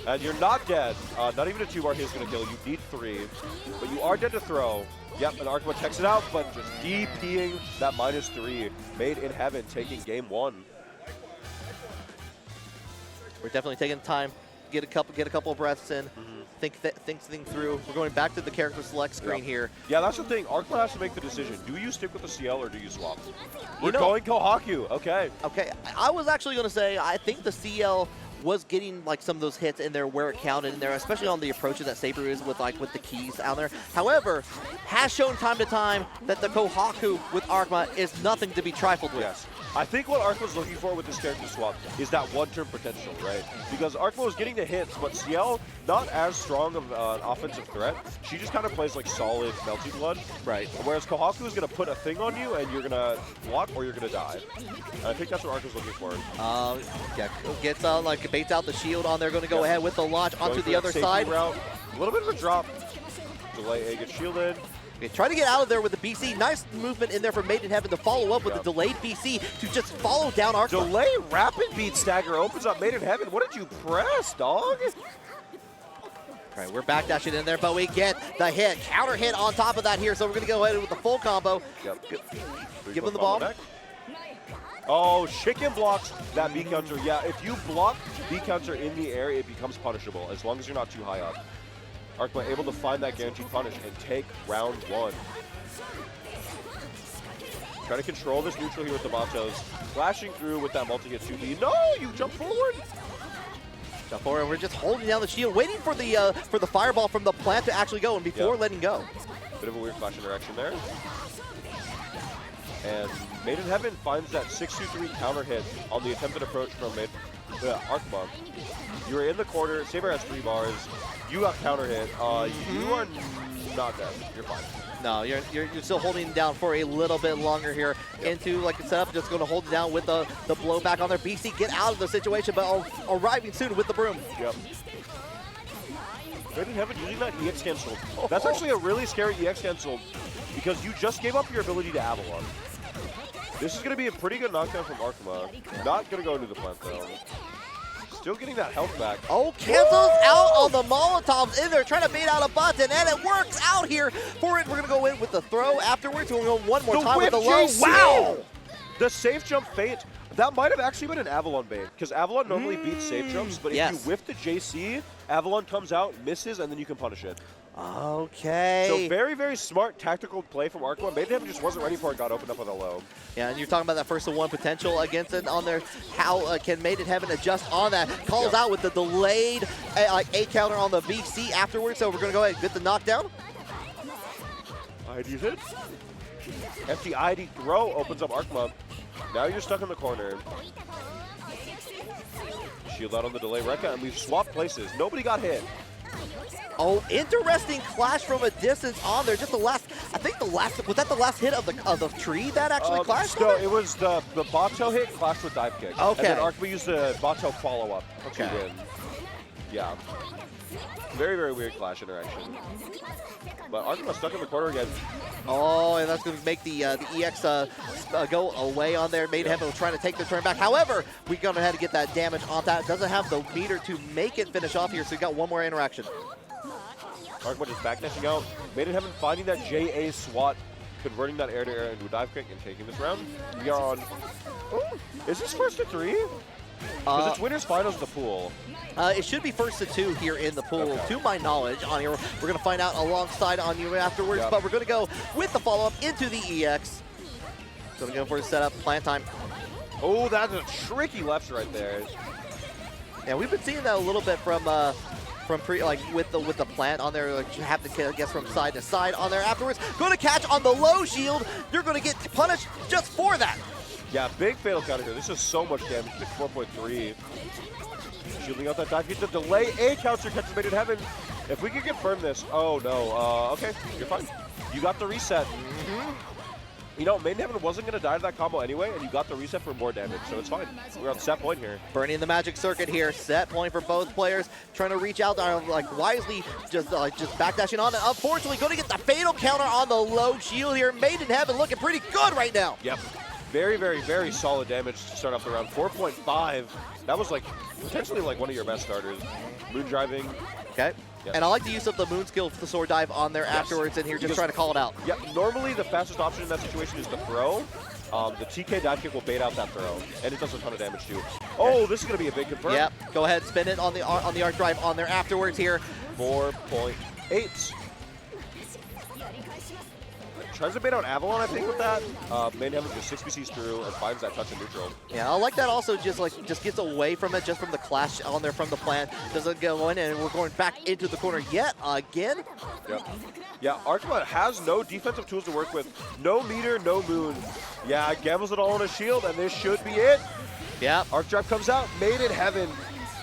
and you're not dead. Not even a 2-bar hit is gonna kill you. You need 3, but you are dead to throw. Yep, and Arcueid checks it out, but just DPing that -3. Maiden Heaven taking game 1. We're definitely taking time, get a couple of breaths in. think things through. We're going back to the character select screen here. Yeah, that's the thing. Arcueid has to make the decision. Do you stick with the Ciel or do you swap? We're know- going Kohaku. Okay. Okay, I was actually going to say, I think the Ciel was getting like some of those hits in there where it counted in there, especially on the approaches that Saber is with the keys out there. However, has shown time to time that the Kohaku with Arcueid is nothing to be trifled with. Yes. I think what Arcueid's looking for with this character swap is that one-turn potential, right? Because Arcueid was getting the hits, but Ciel, not as strong of an offensive threat. She just kind of plays like solid Melty Blood. Right. Whereas Kohaku is going to put a thing on you and you're going to block or you're going to die. And I think that's what Arcueid's looking for. Yeah, gets like baits out the shield on there, going to go ahead with the launch onto Going for the other safety side. route. A little bit of a drop. Delay A gets shielded. Okay, trying to get out of there with the BC. Nice movement in there from Made in Heaven to follow up with the delayed BC to just follow down Arcueid. Delay rapid beat stagger opens up Made in Heaven. What did you press, dog? All right, we're backdashing in there, but we get the hit. Counter hit on top of that here, so we're going to go ahead with the full combo. Yep. Give him the ball. Back. Oh, Chicken blocks that B counter. Yeah, if you block B counter in the air, it becomes punishable as long as you're not too high up. Arcueid able to find that guaranteed punish and take round one. Trying to control this neutral here with the Batos. Flashing through with that multi-hit 2B. No, you jump forward. Jump forward, and we're just holding down the shield, waiting for the fireball from the plant to actually go, and before letting go. Bit of a weird flash interaction there. And Made in Heaven finds that 6-2-3 counter hit on the attempted approach from Arcueid. You are in the corner. Saber has 3 bars. You got counter hit. You are not dead. You're fine. No, you're still holding him down for a little bit longer here. Into like a setup, just going to hold it down with the blowback on there. BC get out of the situation, but arriving soon with the broom. Yep. Made in Heaven using that EX cancel. That's actually a really scary EX cancel because you just gave up your ability to Avalon. This is going to be a pretty good knockdown from Arcueid. Not going to go into the plant though. Still getting that health back. Oh, cancels out on the Molotovs in there, trying to bait out a button, and it works out here for it. We're going to go in with the throw afterwards. We're going to go one more time with the low. Wow! The safe jump feint. That might have actually been an Avalon bait, because Avalon normally beats safe jumps, but if you whiff the JC, Avalon comes out, misses, and then you can punish it. Okay. So very, very smart tactical play from Arcueid. Made in Heaven just wasn't ready for it, got opened up with a low. Yeah, and you're talking about that first to one potential against it on there. How can Made in Heaven adjust on that? Calls out with the delayed A counter on the BC afterwards, so we're going to go ahead and get the knockdown. ID hit. Empty ID throw opens up Arcueid. Now you're stuck in the corner. Shield out on the delay Rekka, and we've swapped places. Nobody got hit. Oh, interesting clash from a distance on there. Just the last, I think the last, was that the last hit of the tree that actually clashed? No, it was the Bato hit clashed with dive kick. Okay. And then Arcueid used the Bato follow-up to win. Yeah. Very, very weird clash interaction. But Arcueid stuck in the corner again. Oh, and that's going to make the EX go away on there. Made in Heaven trying to take the turn back. However, we going to have to get that damage on that. Doesn't have the meter to make it finish off here, so we got one more interaction. Arcueid just backdashing out. Made in Heaven finding that JA swat, converting that air-to-air into a dive kick and taking this round. We are on... Oh, is this first to 3? Because it's winners finals of the pool. It should be first to 2 here in the pool, to my knowledge. On here, we're going to find out alongside on you afterwards, but we're going to go with the follow-up into the EX. Going to go for the setup, plant time. Oh, that's a tricky left right there. Yeah, we've been seeing that a little bit from with the plant on there. Like, you have to guess from side to side on there afterwards. Going to catch on the low shield. You're going to get punished just for that. Yeah, big fatal counter here. This is so much damage. 4.3. Shielding out that dive. Get the delay. A counter catches Made in Heaven. If we can confirm this. Oh, no. Okay, you're fine. You got the reset. You know, Made in Heaven wasn't going to die to that combo anyway, and you got the reset for more damage, so it's fine. We're on set point here. Burning the magic circuit here. Set point for both players. Trying to reach out, like wisely, just backdashing on it. Unfortunately, going to get the fatal counter on the low shield here. Made in Heaven looking pretty good right now. Yep. Very, very, very solid damage to start off the round. 4.5. That was like potentially like one of your best starters. Moon driving. Okay. Yep. And I like the use of the moon skill for the sword dive on there afterwards, and here just trying to call it out. Yeah, normally the fastest option in that situation is the throw, the TK dive kick will bait out that throw, and it does a ton of damage too. Oh, this is going to be a big confirm. Yep, go ahead, spin it on the arc drive on there afterwards here. 4.8. Tries to bait out Avalon, I think, with that. Main heaven just 6 BCs through and finds that touch in neutral. Yeah, I like that also just gets away from it, just from the clash on there from the plant. Doesn't go in, and we're going back into the corner yet again. Yep. Yeah, Arcueid has no defensive tools to work with. No meter, no moon. Yeah, gambles it all on a shield, and this should be it. Yeah. Arc Drive comes out, made in heaven.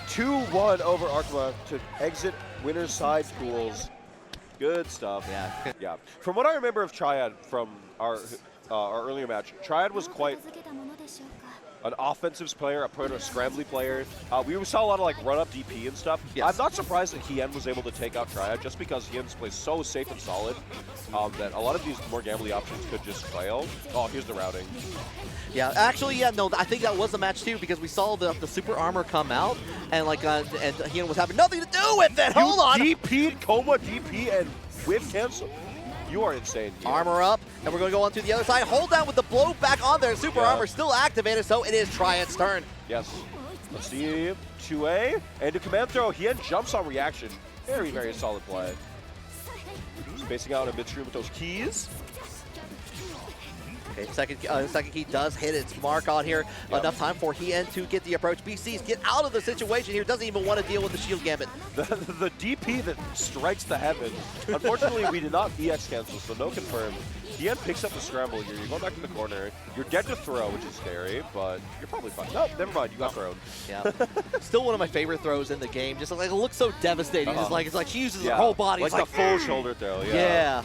2-1 over Arcueid to exit winner's side pools. Good stuff. Yeah. Yeah. From what I remember of Triad from our earlier match, Triad was quite an offensive player, a scrambly player. We saw a lot of like run-up DP and stuff. Yes. I'm not surprised that Hien was able to take out Triad just because Hien plays so safe and solid that a lot of these more gambly options could just fail. Oh, here's the routing. Yeah, actually, yeah, no, I think that was the match too because we saw the super armor come out and like and Hien was having nothing to do with it. Hold on. DP'd Kouma, DP, and whip cancel. You are insane. Hien. Armor up, and we're going to go on to the other side. Hold down with the blow back on there. Super armor still activated, so it is Triad's turn. Yes. Let's see 2A and a command throw. Hien jumps on reaction. Very, very solid play. Spacing out a midstream with those keys. Okay, second key does hit its mark on here. Yep. Enough time for Hien to get the approach. BCs get out of the situation here. Doesn't even want to deal with the shield gambit. The DP that strikes the heaven. Unfortunately, we did not EX cancel, so no confirm. Hien picks up the scramble here. You're going back to the corner. You're dead to throw, which is scary, but you're probably fine. No, never mind. You got thrown. Yeah. Still one of my favorite throws in the game. Just like it looks so devastating. It's like she uses her whole body. Like it's the full shoulder throw. Yeah.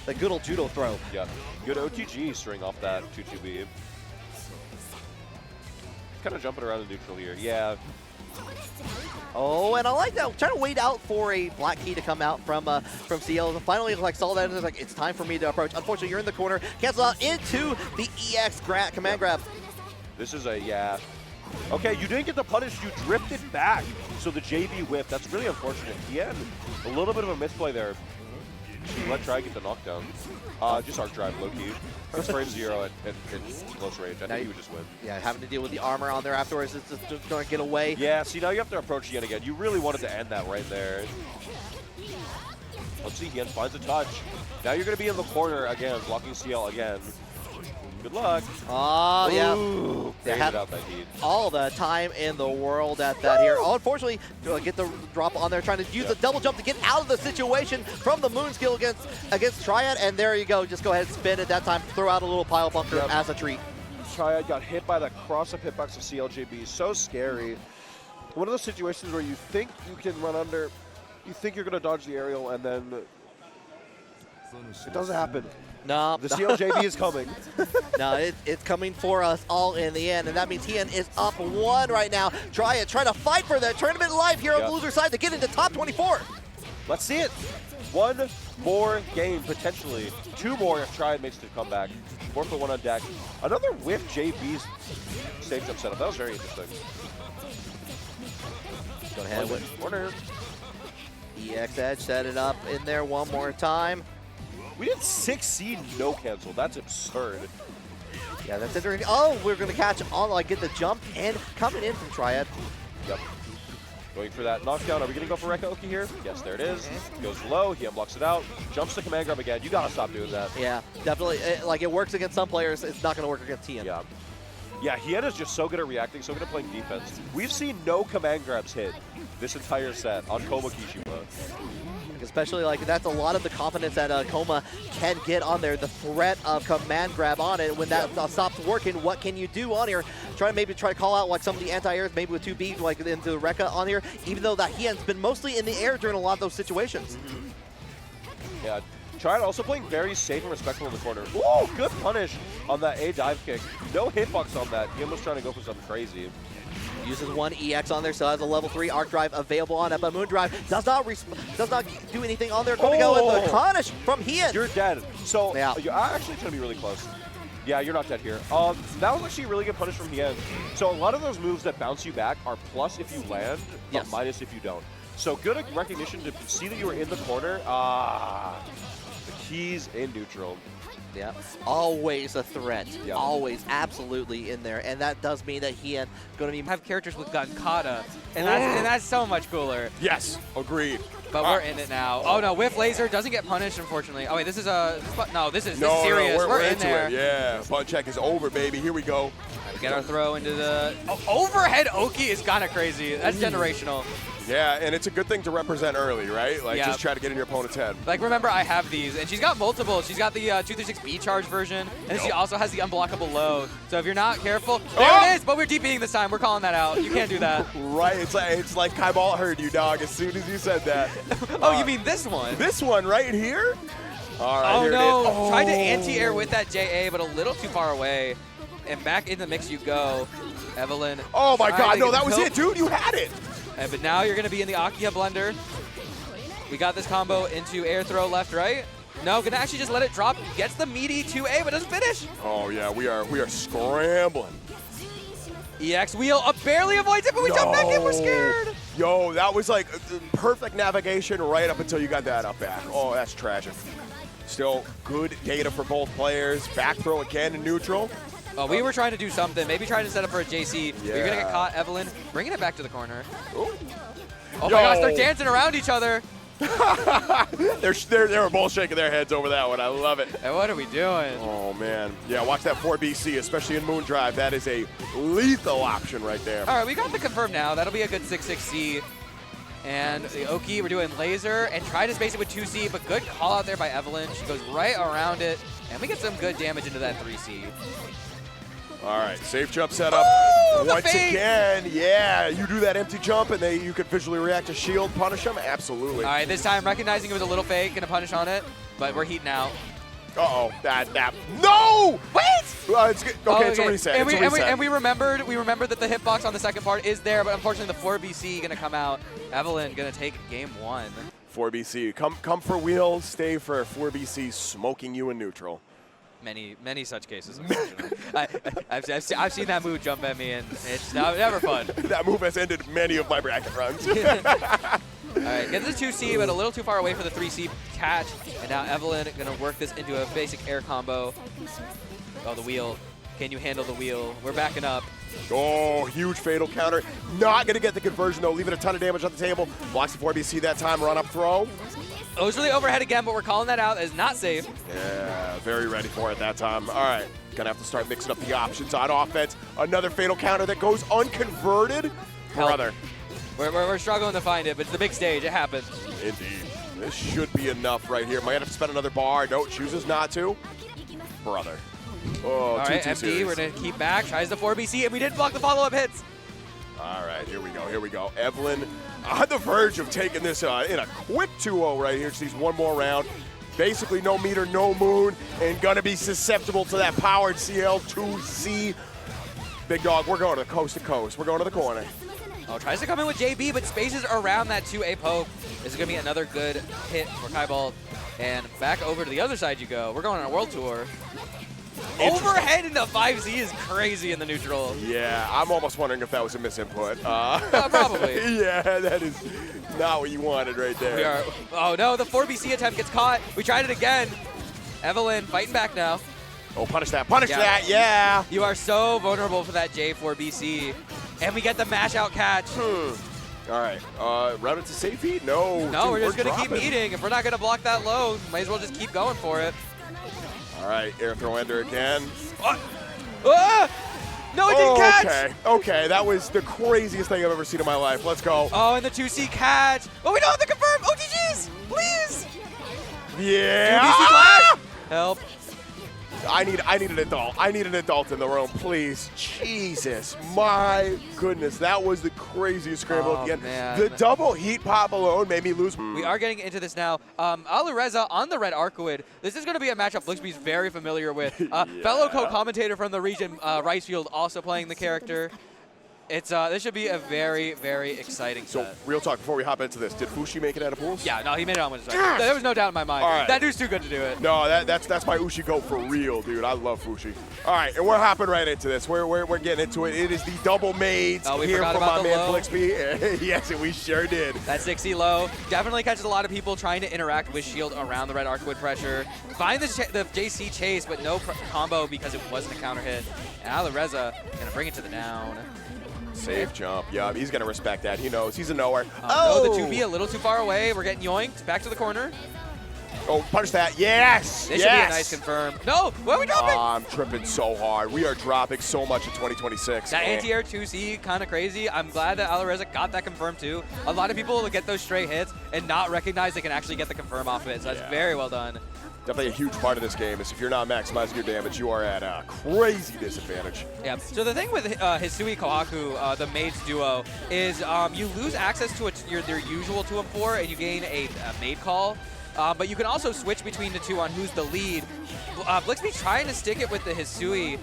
The good old judo throw. Yeah. Good OTG string off that 2-2B. Kind of jumping around the neutral here. Yeah. Oh, and I like that. Trying to wait out for a black key to come out from Ciel. Finally, like saw that and it's like it's time for me to approach. Unfortunately, you're in the corner. Cancel out into the EX command grab. This is a Okay, you didn't get the punish. You drifted back. So the JB whip. That's really unfortunate. Hien, a little bit of a misplay there. Let Try get the knockdown. Just arc drive, low key. That's frame 0 at close range. I think he would just win. Yeah, having to deal with the armor on there afterwards. It's just going to get away. Yeah, see, now you have to approach Hien again. You really wanted to end that right there. Let's see, Hien finds a touch. Now you're going to be in the corner again, blocking Ciel again. Good luck. Oh, yeah. Ooh, They have out that heat. all the time in the world at that here. Oh, unfortunately, get the drop on there, trying to use the double jump to get out of the situation from the moon skill against Triad. And there you go. Just go ahead and spin at that time. Throw out a little pile bunker as a treat. Triad got hit by that cross-up hitbox of CLJB. So scary. One of those situations where you think you can run under, you think you're going to dodge the aerial, and then it doesn't happen. No. The CLJB is coming. No, it's coming for us all in the end, and that means Hien is up 1 right now. Trying to fight for the tournament life here on the loser side to get into top 24. Let's see it. 1 more game, potentially. 2 more if Triad makes the comeback. 4 for 1 on deck. Another whiff JB's stage jump setup. That was very interesting. Go ahead with corner. EX Edge, set it up in there one more time. We did 6C no cancel. That's absurd. Yeah, that's interesting. Oh, we're going to catch on, like, get the jump and coming in from Triad. Yep. Going for that knockdown. Are we going to go for Neco-Arc here? Yes, there it is. Goes low. He unblocks it out. Jumps the command grab again. You got to stop doing that. Yeah, definitely. It works against some players. It's not going to work against Hien. Yeah. Yeah, Hien is just so good at reacting, so good at playing defense. We've seen no command grabs hit this entire set on Kouma Kishima. Especially, like, that's a lot of the confidence that Kouma can get on there. The threat of command grab on it. When that stops working, what can you do on here? Try to call out, like, some of the anti-airs, maybe with 2B, like, into the Rekka on here, even though that Hien's been mostly in the air during a lot of those situations. Yeah, Triad also playing very safe and respectful in the corner. Ooh, good punish on that A dive kick. No hitbox on that. Hien was trying to go for something crazy. Uses 1 EX on there, so has a level 3 arc drive available on it, but Moon Drive does not do anything on there. Going to go with the punish from Hien. You're dead. So yeah. You're actually going to be really close. Yeah, you're not dead here. That was actually a really good punish from Hien. So a lot of those moves that bounce you back are plus if you land, but minus if you don't. So good recognition to see that you were in the corner. The keys in neutral. Yeah, always a threat. Yeah. Always, absolutely in there, and that does mean that he is going to be Have characters with Gankata, and that's so much cooler. Yes, agreed. But we're in it now. Oh no, whiff laser doesn't get punished, unfortunately. Oh wait, this is serious. No, we're in into there. it. Yeah, fun check is over, baby. Here we go. We get our throw into the overhead Oki is kind of crazy. That's generational. Yeah, and it's a good thing to represent early, right? Like, Yeah. just try to get in your opponent's head. Like, remember, I have these, and she's got multiple. She's got the 236B charge version, and she also has the unblockable low. So if you're not careful, there it is. But we're DPing this time. We're calling that out. You can't do that. Right, it's like Kaibal heard you, dog, as soon as you said that. Oh, you mean this one? This one right here? All right, Oh here no! it is. Tried to anti-air with that JA, but a little too far away. And back in the mix you go, Evelyn. Oh my trying God, to no, get that the was kill. it, dude. You had it. But now you're going to be in the Akiha blender. We got this combo into air throw left, right. No, gonna actually just let it drop. Gets the meaty 2A, but doesn't finish. Oh yeah, we are scrambling. EX wheel barely avoids it, but we jump back in. We're scared. Yo, that was like perfect navigation right up until you got that up back. Oh, that's tragic. Still good data for both players. Back throw again in neutral. Oh, we were trying to do something. Maybe trying to set up for a JC. But you're gonna get Yeah. caught, Evelyn. Bringing it back to the corner. Ooh. Oh my gosh, they're dancing around each other. they were both shaking their heads over that one. I love it. And what are we doing? Oh man, yeah. Watch that 4BC, especially in Moon Drive. That is a lethal option right there. All right, we got the confirm now. That'll be a good 6-6C. And the Oki, we're doing laser and try to space it with 2C, but good call out there by Evelyn. She goes right around it, and we get some good damage into that 3C. All right, safe jump setup. Oh, the Once fake. again, yeah, you do that empty jump and you can visually react to shield, punish them. Absolutely. All right, this time recognizing it was a little fake, gonna punish on it, but we're heating out. Uh-oh, that. No! Wait! It's good. Okay, it's a reset. And, it's a reset. we remembered that the hitbox on the second part is there, but unfortunately the 4BC gonna come out. Evelyn gonna take game 1. 4BC, come for wheel, stay for 4BC smoking you in neutral. Many such cases, unfortunately. I've seen that move jump at me, and it's never fun. That move has ended many of my bracket runs. All right, get the 2C, but a little too far away for the 3C catch. And now Evelyn gonna work this into a basic air combo. Oh, the wheel. Can you handle the wheel? We're backing up. Oh, huge fatal counter. Not going to get the conversion, though. Leaving a ton of damage on the table. Blocks the 4BC that time. Run up throw. Oh, it's really overhead again, but we're calling that out as not safe. Yeah, very ready for it that time. All right, going to have to start mixing up the options on offense. Another fatal counter that goes unconverted. Brother. We're struggling to find it, but it's the big stage. It happens. Indeed. This should be enough right here. Might have to spend another bar. No, chooses not to. Brother. Oh, All right, too MD, serious. we're going to keep back. Tries the 4BC, and we didn't block the follow-up hits. All right, here we go. Evelyn on the verge of taking this in a quick 2-0 right here. She needs one more round. Basically no meter, no moon, and gonna be susceptible to that powered CL2C. Big dog, we're going to coast to coast. We're going to the corner. Oh, tries to come in with JB, but spaces around that 2A poke. This is going to be another good hit for Kaibal. And back over to the other side you go. We're going on a world tour. Overhead into 5Z is crazy in the neutral. Yeah, I'm almost wondering if that was a misinput. Probably. Yeah, that is not what you wanted right there. We are. Oh no, the 4BC attempt gets caught. We tried it again. Evelyn fighting back now. Oh, punish that, yeah. You are so vulnerable for that J4BC. And we get the mash out catch. All right, route it to safe heat? No. No, dude, we're just going to keep dropping. eating. If we're not going to block that low, might as well just keep going for it. All right, air throw ender again. Ah! No, it didn't catch! Okay, that was the craziest thing I've ever seen in my life. Let's go. Oh, and the 2C catch. Oh, we don't have the confirm. OTGs, please. Yeah. 2BC flash. Help. I need an adult. I need an adult in the room, please. Jesus, my goodness, that was the craziest scramble Oh, again. man. The double heat pop alone made me lose. We are getting into this now. Alireza on the red Arcueid. This is going to be a matchup Blixby's very familiar with. Fellow co-commentator from the region, Ricefield, also playing the character. It's this should be a very, very exciting So, set. real talk, before we hop into this, did Fushi make it out of pools? Yeah, no, he made it on with his side. There was no doubt in my mind. All right. That dude's too good to do it. No, that's my Ushi goat for real, dude. I love Fushi. All right, and we're hopping right into this. We're getting into it. It is the double maids Oh, we here forgot from about my the man low. Blixby. Yes, we sure did. That 60 low definitely catches a lot of people trying to interact with shield around the red Arcueid pressure. Find the JC chase, but no combo because it wasn't a counter hit. And Alireza gonna bring it to the down. Safe jump. Yeah, he's going to respect that. He knows. He's a knower. No, the 2B a little too far away. We're getting yoinked. Back to the corner. Oh, punch that. Yes. This yes. should be a nice confirm. No, what are we dropping? I'm tripping so hard. We are dropping so much in 2026. That anti-air 2C, kind of crazy. I'm glad that Alireza got that confirm too. A lot of people will get those straight hits and not recognize they can actually get the confirm off of it. So that's very well done. Definitely a huge part of this game is if you're not maximizing your damage, you are at a crazy disadvantage. Yeah. So the thing with Hisui Kohaku, the maids duo, is you lose access to their usual 2-4 and you gain a maid call. But you can also switch between the two on who's the lead. Blixby trying to stick it with the Hisui.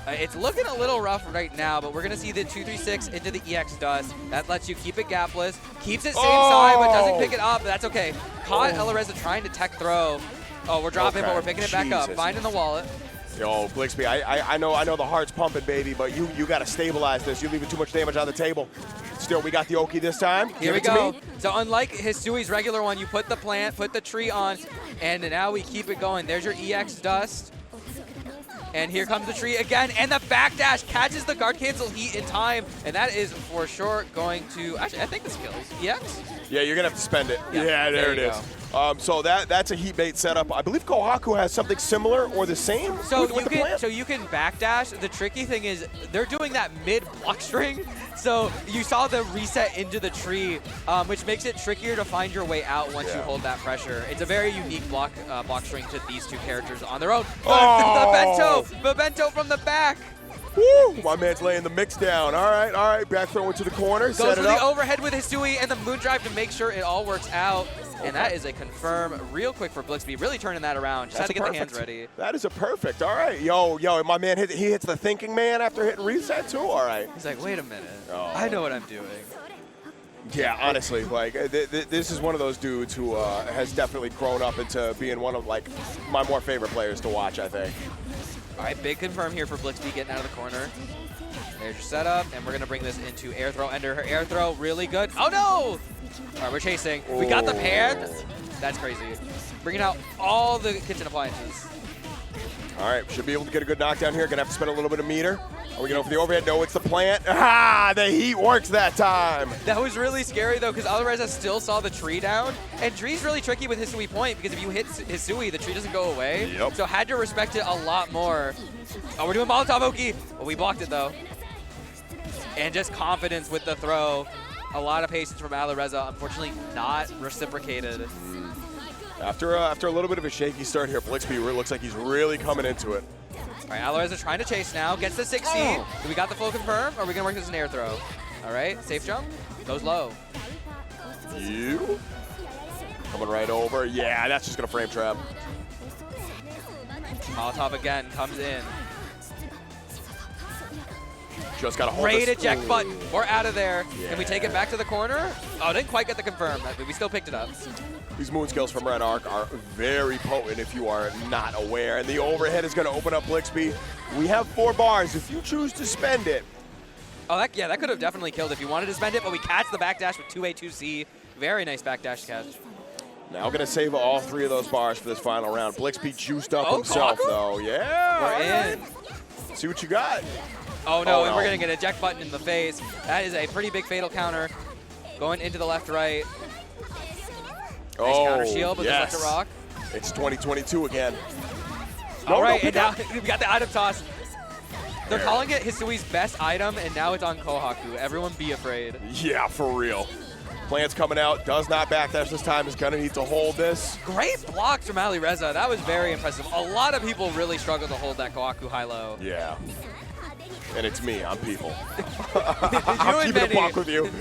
It's looking a little rough right now, but we're going to see the 236 into the EX dust. That lets you keep it gapless. Keeps it same side, but doesn't pick it up. But that's okay. Caught Alireza trying to tech throw. Oh, we're dropping, but we're picking it back up. Finding the wallet. Yo, Blixby, I know the heart's pumping, baby, but you got to stabilize this. You're leaving too much damage on the table. Still, we got the Oki this time. Here we go. So unlike Hisui's regular one, you put the plant, put the tree on, and now we keep it going. There's your EX dust. And here comes the tree again, and the backdash catches the guard cancel heat in time, and that is for sure going to, actually, I think this kills EX. Yeah, you're going to have to spend it. Yeah, there it is. So that's a heat bait setup. I believe Kohaku has something similar or the same. So with you can backdash. The tricky thing is they're doing that mid block string. So you saw the reset into the tree, which makes it trickier to find your way out once you hold that pressure. It's a very unique block string to these two characters on their own. The bento from the back. Woo! My man's laying the mix down. All right. Back throw into the corner. Goes set for it the up. overhead with Hisui and the moon drive to make sure it all works out. And that is a confirm real quick for Blixby. Really turning that around. Just had to get the hands ready. That is a perfect. All right. Yo, my man, he hits the thinking man after hitting reset too? All right. He's like, wait a minute. I know what I'm doing. Yeah, honestly, like this is one of those dudes who has definitely grown up into being one of like my more favorite players to watch, I think. All right, big confirm here for Blixby getting out of the corner. There's your setup, and we're going to bring this into air throw. Ender her air throw, really good. Oh, no! All right, we're chasing. We got the pan. That's crazy. Bringing out all the kitchen appliances. All right, should be able to get a good knockdown here. Gonna have to spend a little bit of meter. Are we going for the overhead? No, it's the plant. Ah, the heat works that time. That was really scary, though, because Alireza still saw the tree down. And tree's really tricky with Hisui point, because if you hit Hisui, the tree doesn't go away. Yep. So had to respect it a lot more. Oh, we're doing Molotov Oki. Well, we blocked it, though. And just confidence with the throw. A lot of patience from Alireza. Unfortunately, not reciprocated. After a little bit of a shaky start here, Blixby looks like he's really coming into it. All right, Alireza trying to chase now. Gets the 60. Do we got the full confirm? Or are we going to work this as an air throw? All right, safe jump. Goes low. You. Coming right over. Yeah, that's just going to frame trap. Molotov again comes in. Just got to hold Great this. eject button. We're out of there. Yeah. Can we take it back to the corner? Oh, didn't quite get the confirm, but we still picked it up. These moon skills from Red Arc are very potent if you are not aware. And the overhead is going to open up Blixby. We have 4 bars. If you choose to spend it. Oh, that could have definitely killed if you wanted to spend it, but we catch the backdash with 2A, 2C. Very nice backdash catch. Now going to save all 3 of those bars for this final round. Blixby juiced up himself, Kohaku? though. Yeah. We're in. See what you got. Oh, no, and we're going to get an eject button in the face. That is a pretty big fatal counter. Going into the left-right. Nice counter shield, but yes. just left it rock. It's 2022 again. All right, and now we got the item toss. They're calling it Hisui's best item, and now it's on Kohaku. Everyone be afraid. Yeah, for real. Plant's coming out, does not backdash this time, is going to need to hold this. Great blocks from Alireza. That was very impressive. A lot of people really struggled to hold that Kohaku high-low. Yeah. And it's me, I'm people. You I'm and keeping it Benny. buck with you.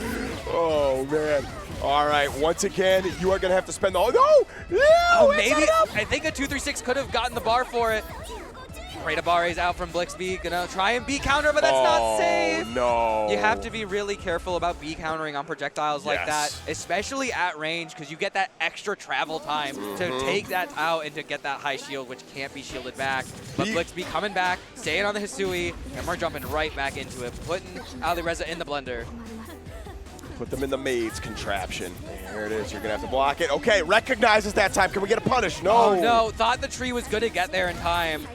Oh, man. All right, once again, you are going to have to spend the... Oh, no! Oh, maybe. I think a 236 could have gotten the bar for it. Redeyeflyguy is out from Blixby. Gonna try and beat counter, but that's not safe. No. You have to be really careful about B countering on projectiles like that, Yes. especially at range, because you get that extra travel time to take that out and to get that high shield, which can't be shielded back. But Blixby coming back, staying on the Hisui, and we're jumping right back into it, putting Alireza in the blender. Put them in the maid's contraption. There it is. You're going to have to block it. Okay, recognizes that time. Can we get a punish? No. Oh, no. Thought the tree was going to get there in time.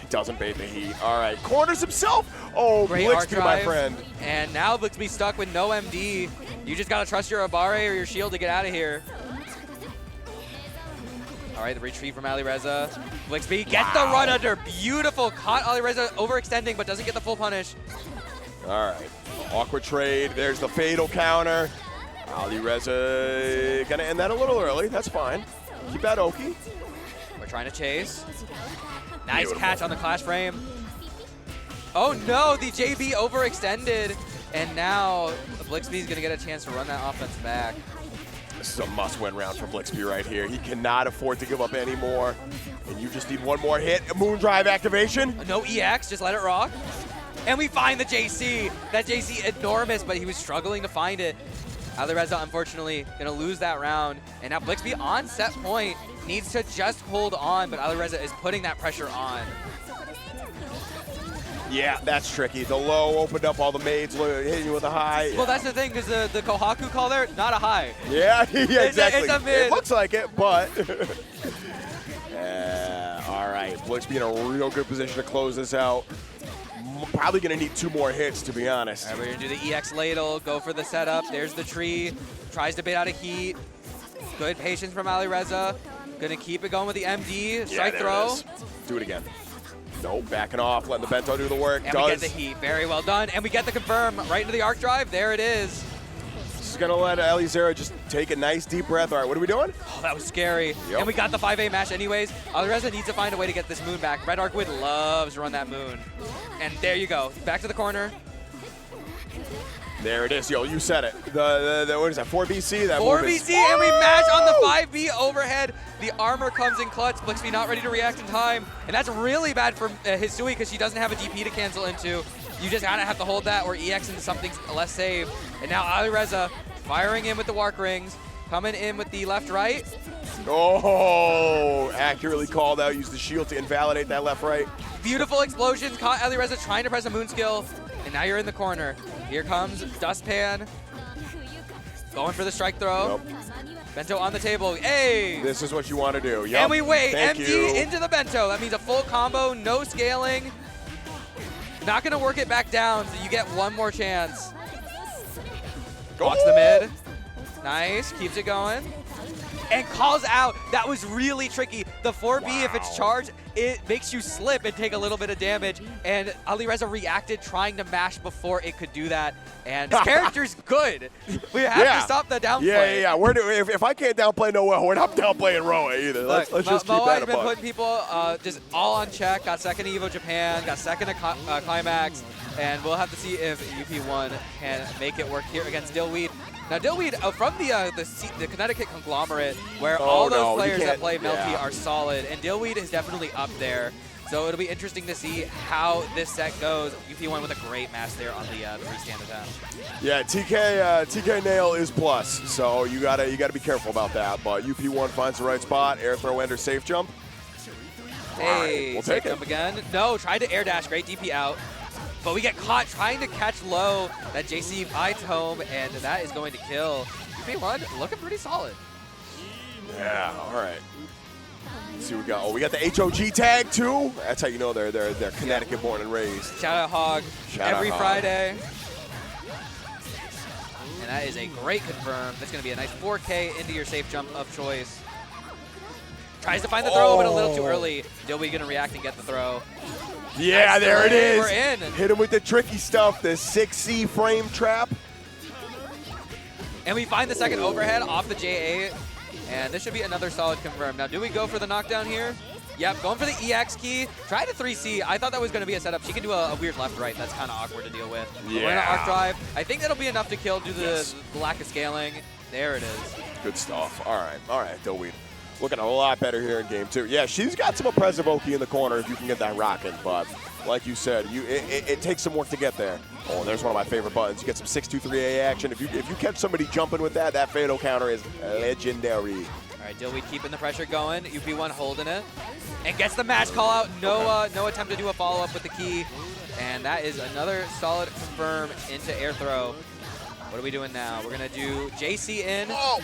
Doesn't bait the heat. All right. Corners himself. Oh, Great arc Blixby, my drive. friend. And now Blixby stuck with no MD. You just got to trust your Abare or your shield to get out of here. All right, the retreat from Alireza. Blixby gets the run under. Beautiful. Caught Alireza overextending, but doesn't get the full punish. All right. Awkward trade. There's the fatal counter. Alireza going to end that a little early. That's fine. Keep that Oki. We're trying to chase. Nice catch on the clash frame. Oh no, the JB overextended. And now Blixby's going to get a chance to run that offense back. This is a must-win round for Blixby right here. He cannot afford to give up any more. And you just need one more hit. Moon Drive activation. No EX, just let it rock. And we find the JC. That JC enormous, but he was struggling to find it. Alireza, unfortunately, going to lose that round. And now Blixby on set point needs to just hold on, but Alireza is putting that pressure on. Yeah, that's tricky. The low opened up all the maids, hitting you with a high. Well, that's the thing, because the Kohaku call there, not a high. Yeah, yeah, exactly. It's a mid. It looks like it, but... all right, Blixby in a real good position to close this out. Probably going to need 2 more hits, to be honest. All right, we're going to do the EX ladle, go for the setup. There's the tree. Tries to bait out a heat. Good patience from Alireza. Going to keep it going with the MD. Strike throw. Do it again. Nope, backing off, letting the bento do the work. And we get the heat. Very well done. And we get the confirm right into the arc drive. There it is. This is going to let Alizera just take a nice deep breath. All right, what are we doing? Oh, that was scary. Yep. And we got the 5A match anyways. Alireza needs to find a way to get this moon back. Red Arcueid loves to run that moon. And there you go. Back to the corner. There it is. Yo, you said it. The what is that, 4BC? That 4BC, and we match on the 5B overhead. The armor comes in clutch. Blixby not ready to react in time. And that's really bad for Hisui because she doesn't have a DP to cancel into. You just gotta have to hold that or EX into something less safe. And now Alireza firing in with the Warp Rings, coming in with the left-right. Oh, accurately called out. Used the shield to invalidate that left-right. Beautiful explosions. Caught Alireza trying to press a moon skill. And now you're in the corner. Here comes Dustpan. Going for the strike throw. Yep. Bento on the table. Hey! This is what you want to do. Yep. And we wait. Thank MD you. into the bento. That means a full combo, no scaling. Not going to work it back down, so you get one more chance. Blocks the mid. Nice. Keeps it going. And calls out. That was really tricky. The 4B, if it's charged, it makes you slip and take a little bit of damage. And Alireza reacted trying to mash before it could do that. And his character's good. We have to stop the downplay. Yeah. If I can't downplay Noel, we're not downplaying Roa either. Look, let's just keep Moa that has a been buck. putting people just all on check. Got second to Evo Japan, got second to Climax, and we'll have to see if UP1 can make it work here against Dillweed. Now, Dillweed, from the Connecticut conglomerate, where all those players that play Melty are solid, and Dillweed is definitely up there. So it'll be interesting to see how this set goes. UP1 with a great match there on the three-stand attempt. Yeah, TK Nail is plus, so you gotta be careful about that. But UP1 finds the right spot, air throw ender, safe jump. Hey, we'll safe take it. jump again. No, tried to air dash, great DP out. But we get caught trying to catch low. That JC fights home, and that is going to kill. UP1 looking pretty solid. Yeah, all right. Let's see what we got. Oh, we got the HOG tag too. That's how you know they're Connecticut born and raised. Shout out Hog every Hog. Friday. And that is a great confirm. That's going to be a nice 4K into your safe jump of choice. Tries to find the throw, but a little too early. Dillweed going to react and get the throw. Yeah, Nice there it delay. is. We're in. Hit him with the tricky stuff, the 6C frame trap. And we find the second overhead off the J8. And this should be another solid confirm. Now, do we go for the knockdown here? Yep, going for the EX key. Try to 3C. I thought that was going to be a setup. She can do a weird left-right. That's kind of awkward to deal with. But we're going to arc drive. I think that'll be enough to kill due to the lack of scaling. There it is. Good stuff. All right, Dillweed. Looking a lot better here in game two. Yeah, she's got some oppressive Oki in the corner if you can get that rocking, but like you said, it takes some work to get there. Oh, there's one of my favorite buttons. You get some 6-2-3-A action. If you catch somebody jumping with that, that fatal counter is legendary. All right, Dillweed keeping the pressure going. UP1 holding it. And gets the match call out. No attempt to do a follow-up with the key. And that is another solid confirm into air throw. What are we doing now? We're going to do JC in. Oh.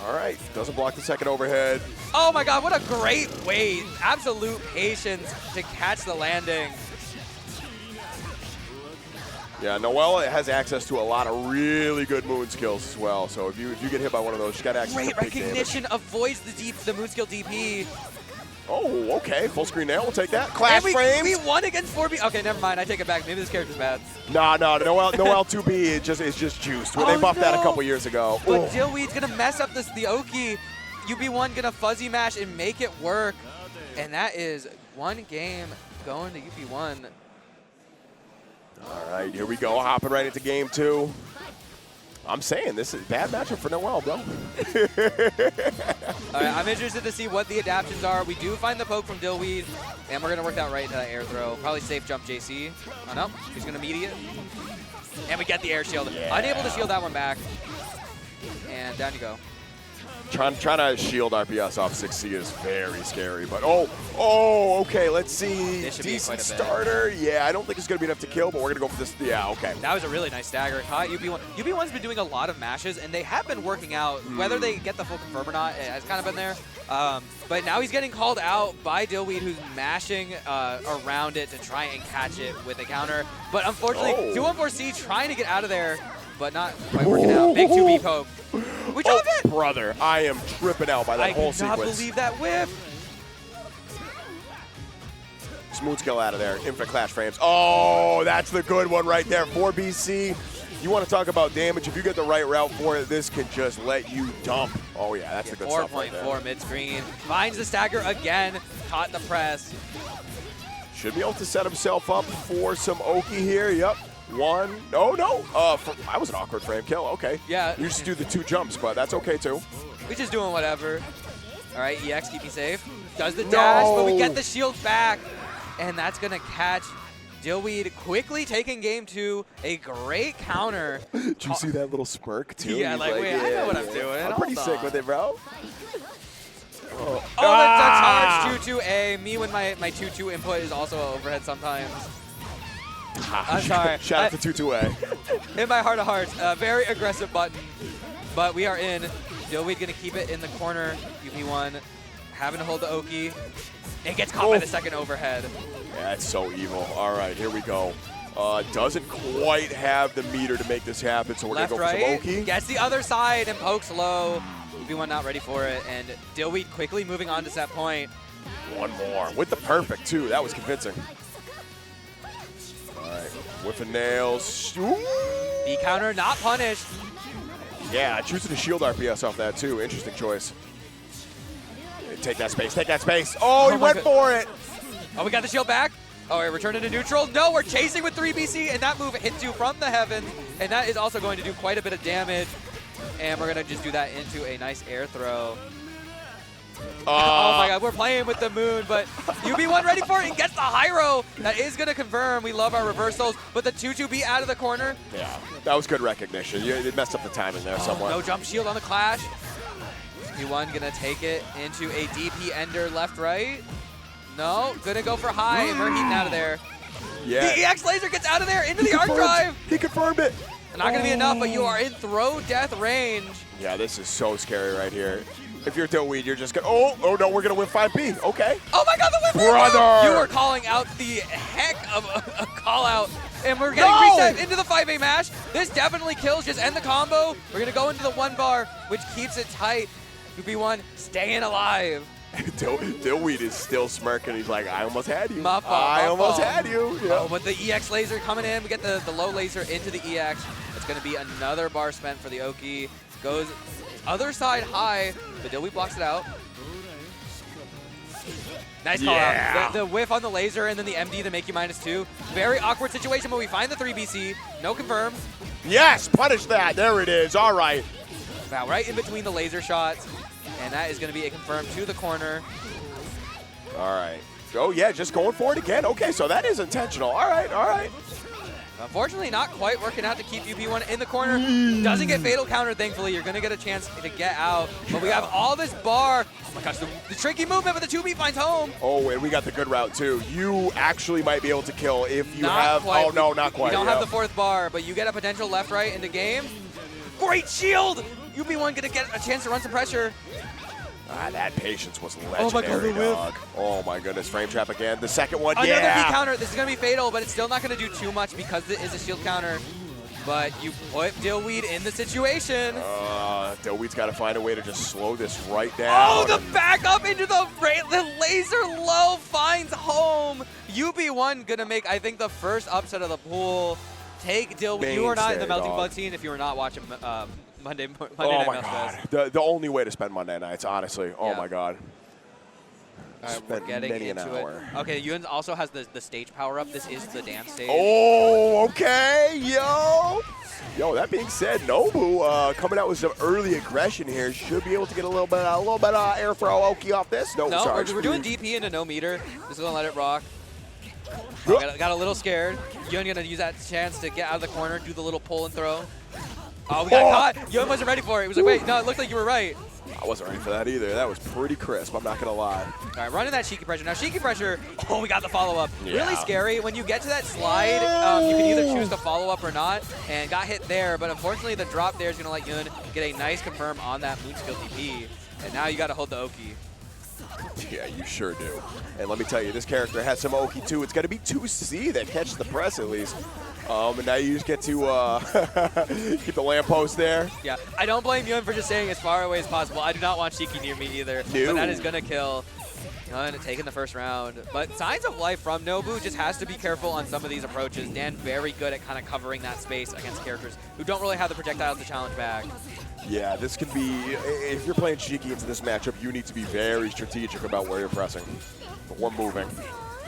All right, doesn't block the second overhead. Oh my god, what a great wait. Absolute patience to catch the landing. Yeah, ☆ has access to a lot of really good moon skills as well. So if you get hit by one of those, you got access Great to big recognition, avoids the moon skill DP. Oh, okay, full screen there, we'll take that. Clash and frames. We won against 4B. Okay, never mind, I take it back. Maybe this character's bad. No L2B, it's just juiced. When they buffed that a couple years ago. But Dillweed's gonna mess up the Oki. UB1 gonna fuzzy mash and make it work. And that is one game going to UB1. All right, here we go, hopping right into game 2. I'm saying this is a bad matchup for ☆, bro. All right, I'm interested to see what the adaptions are. We do find the poke from Dillweed, and we're going to work that right into that air throw. Probably safe jump JC. Oh, no. He's going to media. And we get the air shield. Yeah. Unable to shield that one back. And down you go. Trying to shield RPS off 6C is very scary, but okay, let's see. This should be Decent quite a bit. starter. Yeah, I don't think it's going to be enough to kill, but we're going to go for this. Yeah, okay. That was a really nice stagger. Caught UB1. UB1's been doing a lot of mashes, and they have been working out. Whether they get the full confirm or not, it has kind of been there. But now he's getting called out by Dillweed, who's mashing around it to try and catch it with a counter. But unfortunately, 214C trying to get out of there, but not quite working out. Big 2B poke. We dropped it! Brother, I am tripping out by that whole sequence. I cannot believe that whiff. Smooth skill out of there. Infinite clash frames. Oh, that's the good one right there. 4BC. You want to talk about damage. If you get the right route for it, this can just let you dump. Oh, yeah, that's the good stuff right there. 4.4 mid-screen. Finds the stagger again. Caught the press. Should be able to set himself up for some Oki here. Yep. One. Oh, no. That was an awkward frame kill. Okay. Yeah. You just do the 2 jumps, but that's okay, too. We're just doing whatever. All right, EX, keep me safe. Does the dash, but we get the shield back. And that's going to catch Dillweed quickly taking game 2. A great counter. Did you see that little smirk, too? Yeah, He's like, wait, I know what I'm doing. I'm pretty sick with it, bro. Oh, that's a charge 2-2-A. Me when my 2-2 input is also overhead sometimes. I'm sorry. Shout out to 2-2-A. In my heart of hearts, very aggressive button. But we are in. Dillweed going to keep it in the corner. UP1 having to hold the Oki. It gets caught by the second overhead. Yeah, it's so evil. All right, here we go. Doesn't quite have the meter to make this happen, so we're going to go for some Oki. Gets the other side and pokes low. UP1 not ready for it, and Dillweed quickly moving on to set point. One more. With the perfect, too. That was convincing. All right, whiffing nails. Ooh. B counter not punished. Yeah, choosing to shield RPS off that, too. Interesting choice. Take that space. Take that space. Oh, he went for it. Oh, we got the shield back. Oh, we're returning to neutral. No, we're chasing with 3BC, and that move hits you from the heavens, and that is also going to do quite a bit of damage. And we're going to just do that into a nice air throw. Oh my god, we're playing with the moon, but UB1 ready for it and gets the Hyro. That is going to confirm. We love our reversals, but the 2-2B out of the corner. Yeah, that was good recognition. You messed up the timing there somewhat. No jump shield on the clash. UB1 going to take it into a DP ender left-right. No, going to go for high. We're heating out of there. Yeah. The EX laser gets out of there into the arc drive. He confirmed it. Not going to be enough, but you are in throw death range. Yeah, this is so scary right here. If you're Dillweed, you're just going to, oh no, we're going to win 5B. Okay. Oh my god, the win! Brother! You were calling out the heck of a call out, and we're getting reset into the 5A mash. This definitely kills, just end the combo. We're going to go into the 1 bar, which keeps it tight. UB1 staying alive. Dillweed is still smirking. He's like, I almost had you. My fault, I almost had you. Yep. Oh, but the EX laser coming in. We get the low laser into the EX. It's going to be another bar spent for the Oki. Goes other side high, but Dillweed blocks it out. Nice call out. The whiff on the laser and then the MD to make you -2. Very awkward situation, but we find the 3BC. No confirm. Yes, punish that. There it is. All right. Wow, right in between the laser shots. And that is going to be a confirm to the corner. All right. Oh, yeah, just going for it again. Okay, so that is intentional. All right, all right. Unfortunately, not quite working out to keep UB1 in the corner. Doesn't get fatal counter, thankfully. You're going to get a chance to get out. But we have all this bar. Oh my gosh, the tricky movement, but the 2B finds home. Oh, and we got the good route, too. You actually might be able to kill if you Not have... quite. Oh, no, not quite. You don't have the 4th bar, but you get a potential left-right in the game. Great shield! UB1 going to get a chance to run some pressure. Ah, that patience was Oh my God, legendary, the whip. dog. Oh, my goodness. Frame trap again. The second one, Another yeah. B counter. This is going to be fatal, but it's still not going to do too much because it is a shield counter. But you put Dillweed in the situation. Dillweed's got to find a way to just slow this right down. Oh, the back up into the laser low finds home. UB1 going to make, I think, the first upset of the pool. Take Dillweed. You are not in the Melting Blood scene if you were not watching Monday Oh Night my Fest. God. The only way to spend Monday nights, honestly. Oh Yeah. my God. All right, we're Spent getting many an into it. hour. Okay, Yun also has the stage power up. This is the dance stage. Oh, okay, yo. Yo, that being said, Nobu coming out with some early aggression here. Should be able to get a little bit of air throw Aoki off this. No, No, sorry. we're doing DP into no meter. Just gonna let it rock. Oh, got a little scared. Yun gonna use that chance to get out of the corner, do the little pull and throw. Oh, we got caught. Yun wasn't ready for it. He was like, wait, no, it looked like you were right. I wasn't ready for that either. That was pretty crisp. I'm not gonna lie. All right, running that Shiki pressure. Now Shiki pressure, oh, we got the follow-up. Yeah. Really scary. When you get to that slide, you can either choose to follow up or not, and got hit there, but unfortunately the drop there is gonna let Yun get a nice confirm on that Moonskill DP, and now you gotta hold the Oki. Yeah, you sure do. And let me tell you, this character has some Oki too. It's gonna be 2C that catches the press at least. And now you just get to keep the lamppost there. Yeah, I don't blame Yun for just staying as far away as possible. I do not want Shiki near me either, No. but that is gonna kill. Yun taking the first round. But signs of life from Nobu, just has to be careful on some of these approaches. Dan very good at kind of covering that space against characters who don't really have the projectiles to challenge back. Yeah, this can be, if you're playing Shiki into this matchup, you need to be very strategic about where you're pressing or moving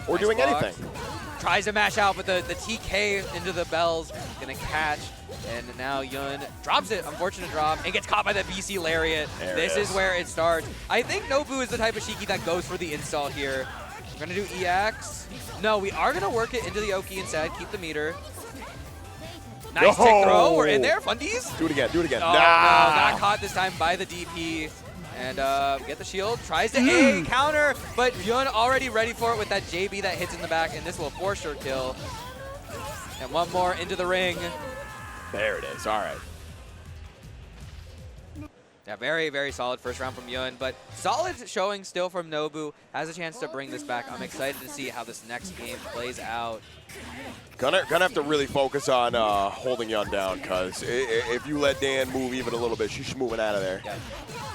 or Nice doing block. anything. Tries to mash out, but the TK into the bells, gonna catch. And now Yun drops it, unfortunate drop, and gets caught by the BC Lariat. There it This is. is where it starts. I think Nobu is the type of Shiki that goes for the install here. We're gonna do EX. No, we are gonna work it into the Oki instead, keep the meter. Nice tick throw, we're in there, fundies. Do it again, do it again. Oh, no, got caught this time by the DP. And get the shield, tries to A counter, but Yun already ready for it with that JB that hits in the back, and this will for sure kill. And one more into the ring. There it is, all right. Yeah, very, very solid first round from Yun, but solid showing still from Nobu. Has a chance to bring this back. I'm excited to see how this next game plays out. Gonna have to really focus on holding Yun down, because if you let Dan move even a little bit, she's moving out of there. Yeah.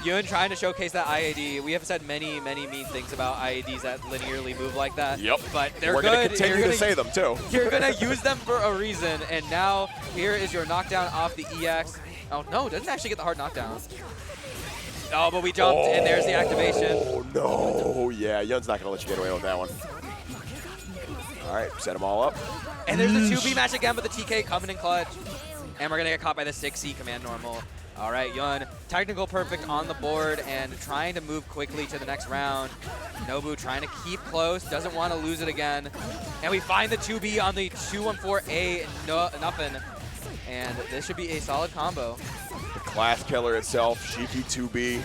Yun trying to showcase that IAD. We have said many, many mean things about IADs that linearly move like that. Yep. But they're We're good. gonna continue to say them too. You're gonna use them for a reason, and now here is your knockdown off the EX. Oh no, doesn't actually get the hard knockdown. Oh, but we jumped, and there's the activation. Oh no, yeah, Yun's not gonna let you get away with that one. All right, set them all up. And there's the 2B match again, but the TK coming in clutch. And we're gonna get caught by the 6C command normal. All right, Yun, technical perfect on the board and trying to move quickly to the next round. Nobu trying to keep close, doesn't want to lose it again. And we find the 2B on the 214A, nothing. And this should be a solid combo. The class killer itself, Shiki 2B.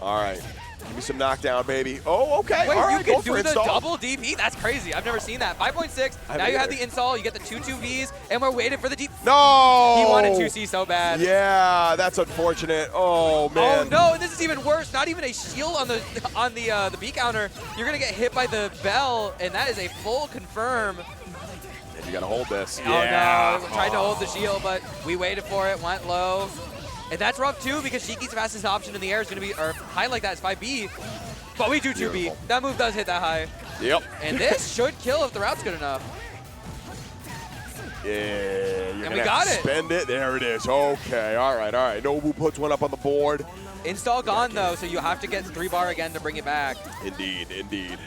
All right, give me some knockdown, baby. Oh, okay. Wait, all right, you can go do for the install. double DP? That's crazy. I've never seen that. 5.6. Now haven't you have either. the install. You get the 2-2Bs, and we're waiting for the deep. No! He wanted 2C so bad. Yeah, that's unfortunate. Oh man. Oh no! And this is even worse. Not even a shield on the B counter. You're gonna get hit by the bell, and that is a full confirm. And you gotta hold this. Oh no! Tried to hold the shield, but we waited for it. Went low. And that's rough too, because Shiki's fastest option in the air is going to be, or high like that is 5B. But we do 2B. Beautiful. That move does hit that high. Yep. And this should kill if the route's good enough. Yeah, you're And gonna we have got to it. spend it. There it is. Okay, all right, all right. Nobu puts one up on the board. Install gone though, so you have to get 3 bar again to bring it back. Indeed, indeed.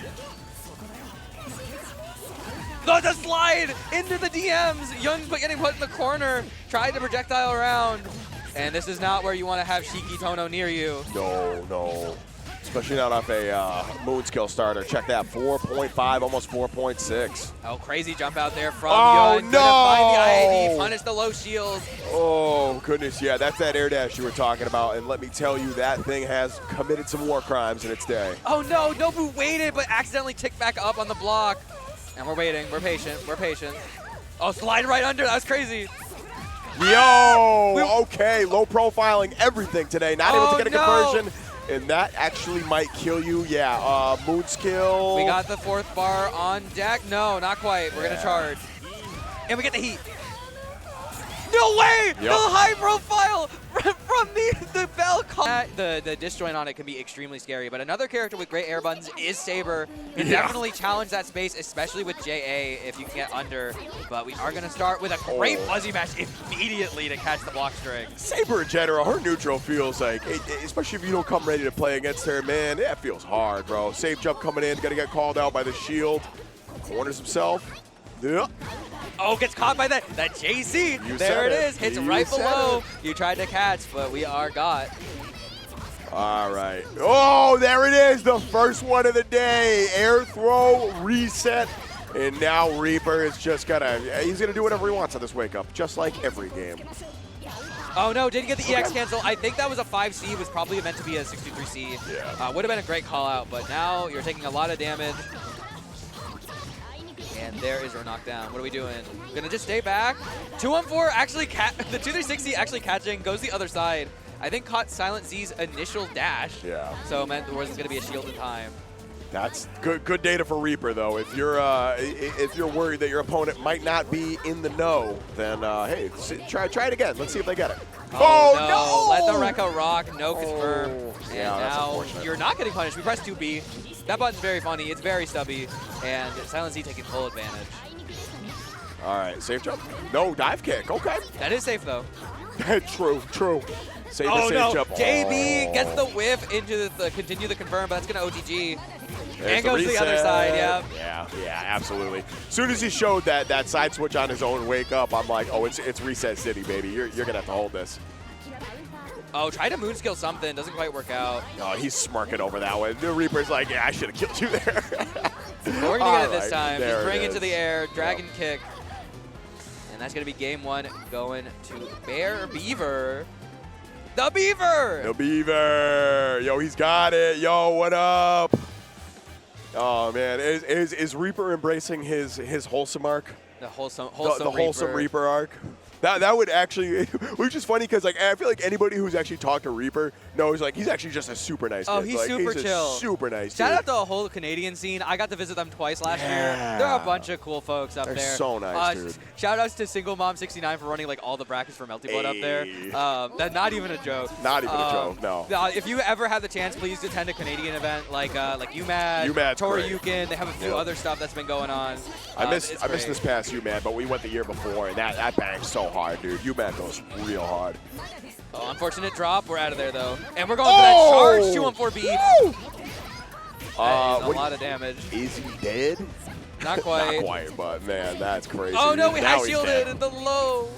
The slide into the DMs. Young getting put in the corner. Tried to projectile around. And this is not where you want to have Shiki Tohno near you. No, no. Especially not off a moon skill starter. Check that, 4.5, almost 4.6. Oh, crazy jump out there from Oh, Yun. no! Gonna find the IAD, punish the low shield. Oh, goodness, yeah, that's that air dash you were talking about. And let me tell you, that thing has committed some war crimes in its day. Oh no, Nobu waited, but accidentally ticked back up on the block. And we're waiting, we're patient, we're patient. Oh, slide right under, that was crazy. Yo, okay, low profiling everything today. Not able to get a no. conversion. And that actually might kill you. Yeah, moon skill. We got the 4th bar on deck. No, not quite. We're going to charge. And we get the heat. No way! Yep. The high profile from the bell call. The disjoint on it can be extremely scary, but another character with great air buttons is Saber. Can definitely challenge that space, especially with JA if you can get under. But we are going to start with a great fuzzy match immediately to catch the block string. Saber in general, her neutral feels like, especially if you don't come ready to play against her, man, that feels hard, bro. Safe jump coming in, gonna get called out by the shield. Corners himself. Yeah. Oh, gets caught by that JC. There it is. Hits right below. You tried to catch, but we are got. All right. Oh, there it is. The first one of the day. Air throw, reset. And now Reaper is just he's gonna do whatever he wants on this wake up, just like every game. Oh no, didn't get the EX cancel. I think that was a 5C, was probably meant to be a 63C. Yeah. Would have been a great call out, but now you're taking a lot of damage. And there is our knockdown. What are we doing? Gonna just stay back. 2-on-4 actually, the 2-3-60 actually catching, goes the other side. I think caught Silent Z's initial dash. Yeah. So it meant there wasn't gonna be a shield in time. That's good data for Reaper, though. If you're worried that your opponent might not be in the know, then hey, try it again. Let's see if they get it. Oh no! Let the Rekka rock. No confirm. And Yeah, that's now unfortunate. you're not getting punished. We press 2B. That button's very funny. It's very stubby, and Silent Z taking full advantage. All right, safe jump. No, dive kick. Okay. That is safe though. True. Save Oh the safe no! jump. JB Oh. gets the whiff into the continue the confirm, but that's gonna OTG. There's And goes to the other reset. side, yeah. Yeah, absolutely. As soon as he showed that side switch on his own wake up, I'm like, oh, it's reset city, baby. You're gonna have to hold this. Oh, try to moon skill something. Doesn't quite work out. Oh, he's smirking over that way. The Reaper's like, yeah, I should have killed you there. We're gonna get it this time. There Just bring it it to is. the air, dragon kick. And that's gonna be game 1 going to Bear Beaver. The Beaver! The Beaver. Yo, he's got it. Yo, what up? Oh, man. Is Reaper embracing his wholesome arc? The wholesome The wholesome Reaper arc? That would actually, which is funny because like I feel like anybody who's actually talked to Reaper knows like he's actually just a super nice Oh, kid. he's like, super he's chill. Super nice Shout dude. out to the whole Canadian scene. I got to visit them twice last year. Yeah. There are a bunch of cool folks up They're there. so nice, dude. Shout outs to Single Mom 69 for running like all the brackets for Melty Blood up there. Hey. That's not even a joke. Not even a joke, no. If you ever have the chance, please attend a Canadian event like UMAD, UMAD's great. Toryukin. They have a few Yep. other stuff that's been going on. I missed it's this great. past UMAD, but we went the year before, and that bangs so hard, dude. UMAD goes real hard. Oh, unfortunate drop. We're out of there though, and we're going for that charge 2-on-4B. Woo! That is a what- lot of damage. Is he dead? Not quite. Not quite, but man, that's crazy. Oh no, we Now high he's shielded dead. in the low.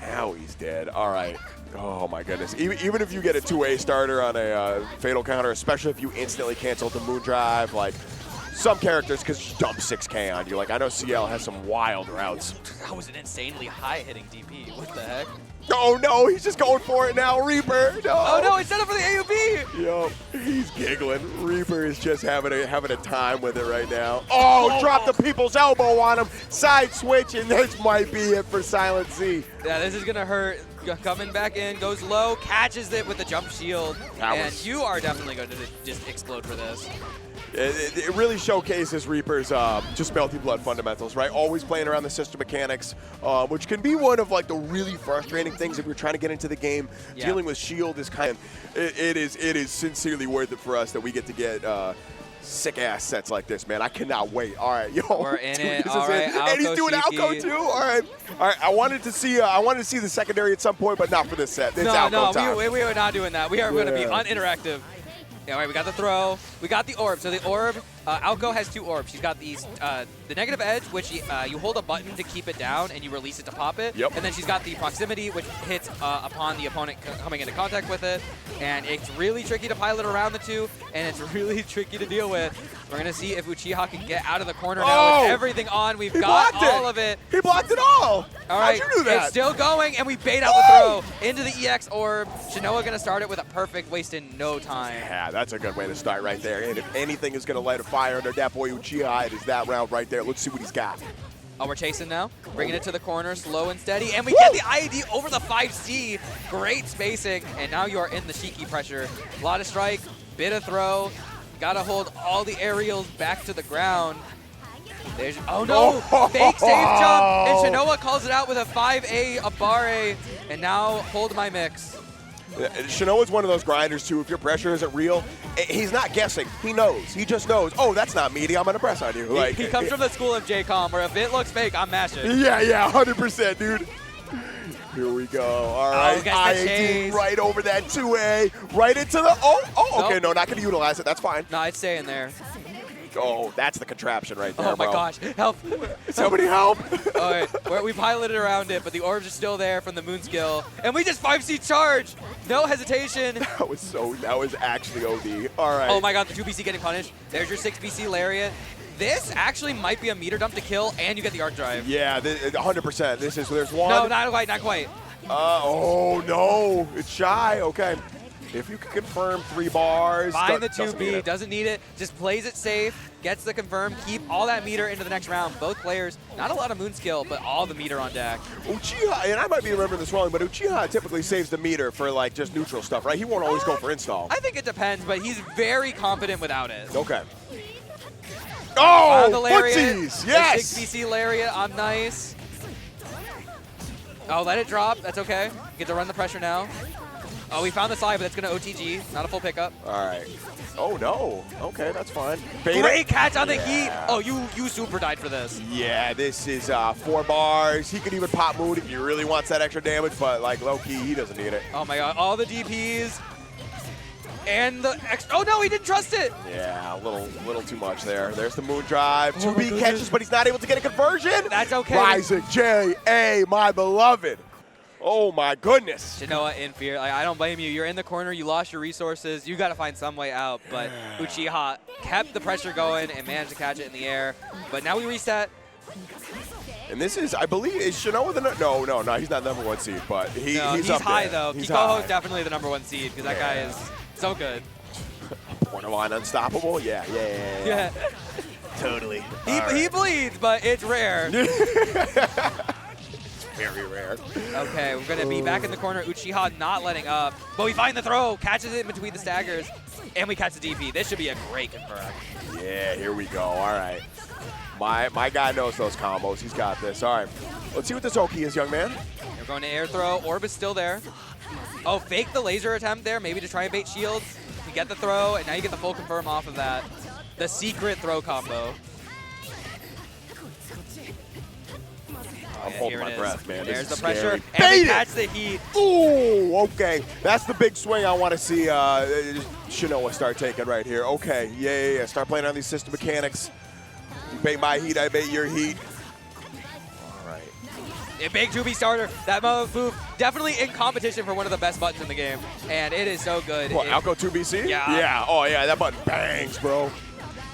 Now he's dead. All right. Oh my goodness. Even if you get a 2A starter on a fatal counter, especially if you instantly cancel the moon drive, like some characters because you dump 6K on you. Like I know Ciel has some wild routes. That was an insanely high hitting DP. What the heck? Oh no, he's just going for it now, Reaper. No. Oh no, it's set up for the AUB. Yo, he's giggling. Reaper is just having a time with it right now. Oh, drop the people's elbow on him. Side switch, and this might be it for Silent Z. Yeah, this is gonna hurt. Coming back in, goes low, catches it with the jump shield, and you are definitely going to just explode for this. It really showcases Reaper's just Melty Blood fundamentals, right? Always playing around the system mechanics, which can be one of like the really frustrating things if you're trying to get into the game. Yeah. Dealing with shield is kind of it is sincerely worth it for us that we get to get sick ass sets like this, man. I cannot wait. All right, yo, We're in dude, it. this All is right, it. And he's Aoko, doing Shiki. Aoko too. All right. I wanted to see the secondary at some point, but not for this set. It's No, Aoko time. we are not doing that. We are going to be Yeah. uninteractive. Yeah, all right, we got the throw. We got the orb. So the orb Aoko has 2 orbs. She's got these, the negative edge, which you hold a button to keep it down and you release it to pop it. Yep. And then she's got the proximity, which hits upon the opponent coming into contact with it. And it's really tricky to pilot around the two, and it's really tricky to deal with. We're going to see if Uchiha can get out of the corner now with everything on. We've got all of it. He blocked it all. All right, how'd you do that? It's still going, and we bait out the throw into the EX orb. Shinoa going to start it with a perfect, wasting no time. Yeah, that's a good way to start right there. And if anything is going to light a fire under that boy Uchiha, it is that round right there. Let's see what he's got. Oh, we're chasing now. Bringing it to the corner, slow and steady. And we get the IED over the 5C. Great spacing. And now you are in the Shiki pressure. A lot of strike, bit of throw. Got to hold all the aerials back to the ground. There's, oh no, fake safe jump. And Shinoa calls it out with a 5A, a bar A. And now hold my mix. Shinoa's one of those grinders, too. If your pressure isn't real, he's not guessing. He knows. He just knows, oh, that's not meaty. I'm going to press on you. Like, he comes from the school of JCOM, where if it looks fake, I'm mashing. Yeah, 100%, dude. Here we go. All right. IAD right over that 2A. Right into the, okay, no, not going to utilize it. That's fine. No, it's staying there. Oh, that's the contraption right there, Oh my gosh, help. Somebody help. All right, we piloted around it, but the orbs are still there from the moon skill. And we just 5C charge. No hesitation. That was actually OD. All right. Oh my god, the 2BC getting punished. There's your 6BC Lariat. This actually might be a meter dump to kill, and you get the arc drive. Yeah, 100%. There's one. No, not quite, not quite. Oh no, it's shy. Okay. If you can confirm 3 bars. Find the 2B, doesn't need it, just plays it safe, gets the confirm, keep all that meter into the next round. Both players, not a lot of moon skill, but all the meter on deck. Uchiha, and I might be remembering this wrong, but Uchiha typically saves the meter for like just neutral stuff, right? He won't always go for install. I think it depends, but he's very confident without it. Okay. Oh, the Lariat, footsies, yes! The 6BC Lariat on nice. Oh, let it drop, that's okay. Get to run the pressure now. Oh, we found the slide, but it's going to OTG, not a full pickup. All right. Oh, no. Okay, that's fine. Great catch on the heat. Oh, you super died for this. Yeah, this is 4 bars. He could even pop mood if he really wants that extra damage, but like low-key, he doesn't need it. Oh my god, all the DPs. And the extra, oh no, he didn't trust it. Yeah, a little too much there. There's the moon drive. 2B catches, but he's not able to get a conversion. That's okay. Rising J.A., my beloved. Oh my goodness. Shinoa in fear. Like, I don't blame you. You're in the corner. You lost your resources. You got to find some way out. But Uchiha kept the pressure going and managed to catch it in the air. But now we reset. And this is, I believe, is Shinoa the no, he's not #1 seed, but he's up high there. though. Kikoho is definitely the #1 seed because that guy is so good. Borderline unstoppable. Yeah. Totally. He bleeds, but it's rare. Very rare. Okay, we're going to be back in the corner. Uchiha not letting up. But we find the throw, catches it in between the staggers, and we catch the DP. This should be a great confirm. Yeah, here we go. All right. My guy knows those combos. He's got this. All right. Let's see what this Oki is, young man. We're going to air throw. Orb is still there. Oh, fake the laser attempt there, maybe to try and bait shields. You get the throw, and now you get the full confirm off of that. The secret throw combo. I'm holding my breath, man. There's the scary. pressure, and we catch the heat. Ooh, okay. That's the big swing I want to see Shinoa start taking right here. Okay, yeah. Start playing on these system mechanics. You bait my heat, I bait your heat. All right. A big 2B starter. That move definitely in competition for one of the best buttons in the game, and it is so good. What, Aoko 2BC? Yeah. Yeah. Oh, yeah, that button bangs, bro.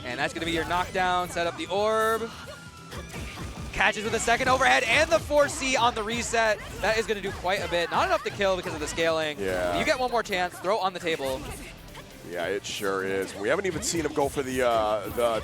And that's going to be your knockdown. Set up the orb. Catches with a second overhead and the 4C on the reset. That is going to do quite a bit. Not enough to kill because of the scaling. Yeah. You get one more chance. Throw on the table. Yeah, it sure is. We haven't even seen him go for the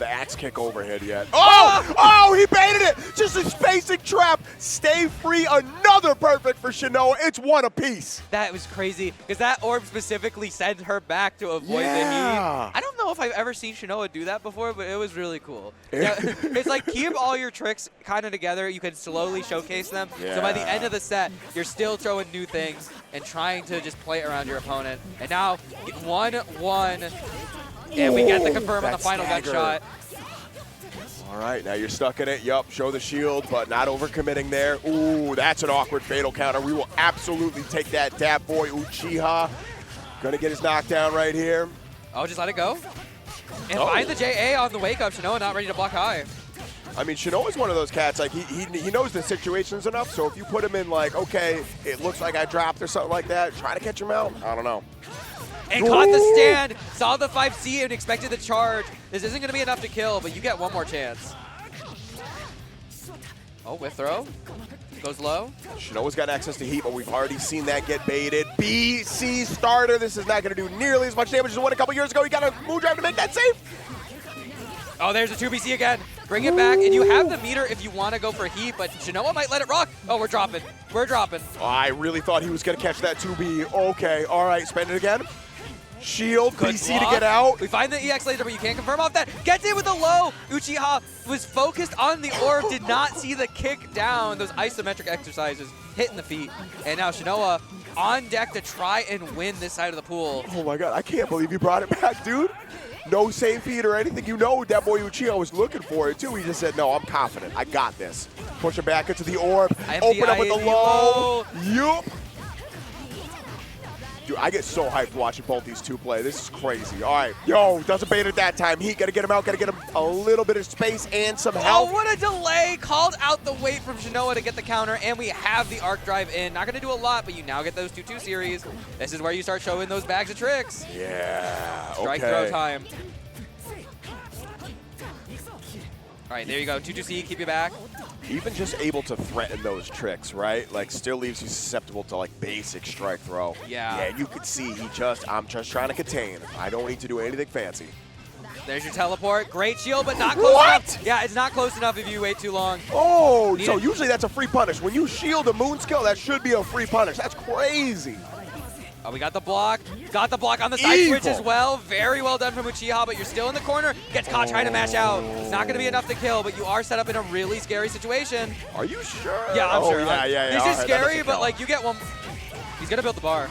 axe kick overhead yet. Oh, he baited it. Just a spacing trap. Stay free. Another perfect for Shinoa. It's one apiece. That was crazy because that orb specifically sent her back to avoid the heat. I don't know if I've ever seen Shinoa do that before, but it was really cool. It's like keep all your tricks kind of together. You can slowly showcase them. So by the end of the set, you're still throwing new things and trying to just play around your opponent. And now 1-1. And we get the confirm on the final gunshot. All right, now you're stuck in it. Yup, show the shield, but not overcommitting there. Ooh, that's an awkward fatal counter. We will absolutely take that tap boy Uchiha. Gonna get his knockdown right here. Oh, just let it go? And find the JA on the wake up. Shinoa not ready to block high. I mean, Shinoa's one of those cats, like, he knows the situations enough, so if you put him in, like, okay, it looks like I dropped or something like that, try to catch him out. I don't know. And caught the stand, saw the 5C and expected the charge. This isn't going to be enough to kill, but you get one more chance. Oh, whiff throw. Goes low. Shinoa's got access to heat, but we've already seen that get baited. BC starter. This is not going to do nearly as much damage as it would a couple years ago. He got a Moondrive to make that safe. Oh, there's a 2BC again. Bring it back, and you have the meter if you want to go for heat, but Shinoa might let it rock. Oh, we're dropping. We're dropping. Oh, I really thought he was going to catch that 2B. Okay, all right, spend it again. Shield, Good BC block. to get out. We find the EX laser, but you can't confirm off that. Gets in with a low. Uchiha was focused on the orb, did not see the kick down. Those isometric exercises hitting the feet. And now Shinoa on deck to try and win this side of the pool. Oh my God, I can't believe you brought it back, dude. No save feed or anything. You know that boy Uchiha was looking for it too. He just said, no, I'm confident. I got this. Push it back into the orb. Open up with the low. Yup. Dude, I get so hyped watching both these two play. This is crazy. All right. Yo, doesn't bait it that time. Heat, got to get him out. Got to get him a little bit of space and some help. Oh, what a delay. Called out the wait from Shinoa to get the counter, and we have the arc drive in. Not going to do a lot, but you now get those 2-2 series. This is where you start showing those bags of tricks. Yeah, okay. Strike throw time. All right, there you go. 2-2C, keep you back. Even just able to threaten those tricks, right? Like, still leaves you susceptible to, like, basic strike throw. Yeah. Yeah, you could see I'm just trying to contain. I don't need to do anything fancy. There's your teleport. Great shield, but not close enough. Yeah, it's not close enough if you wait too long. Oh, so usually that's a free punish. When you shield a moon skill, that should be a free punish. That's crazy. Oh, we got the block. Got the block on the side switch as well. Very well done from Uchiha, but you're still in the corner. Gets caught trying to mash out. It's not going to be enough to kill, but you are set up in a really scary situation. Are you sure? Yeah, I'm sure. Yeah. He's just scary, but like you get one. He's going to build the bar.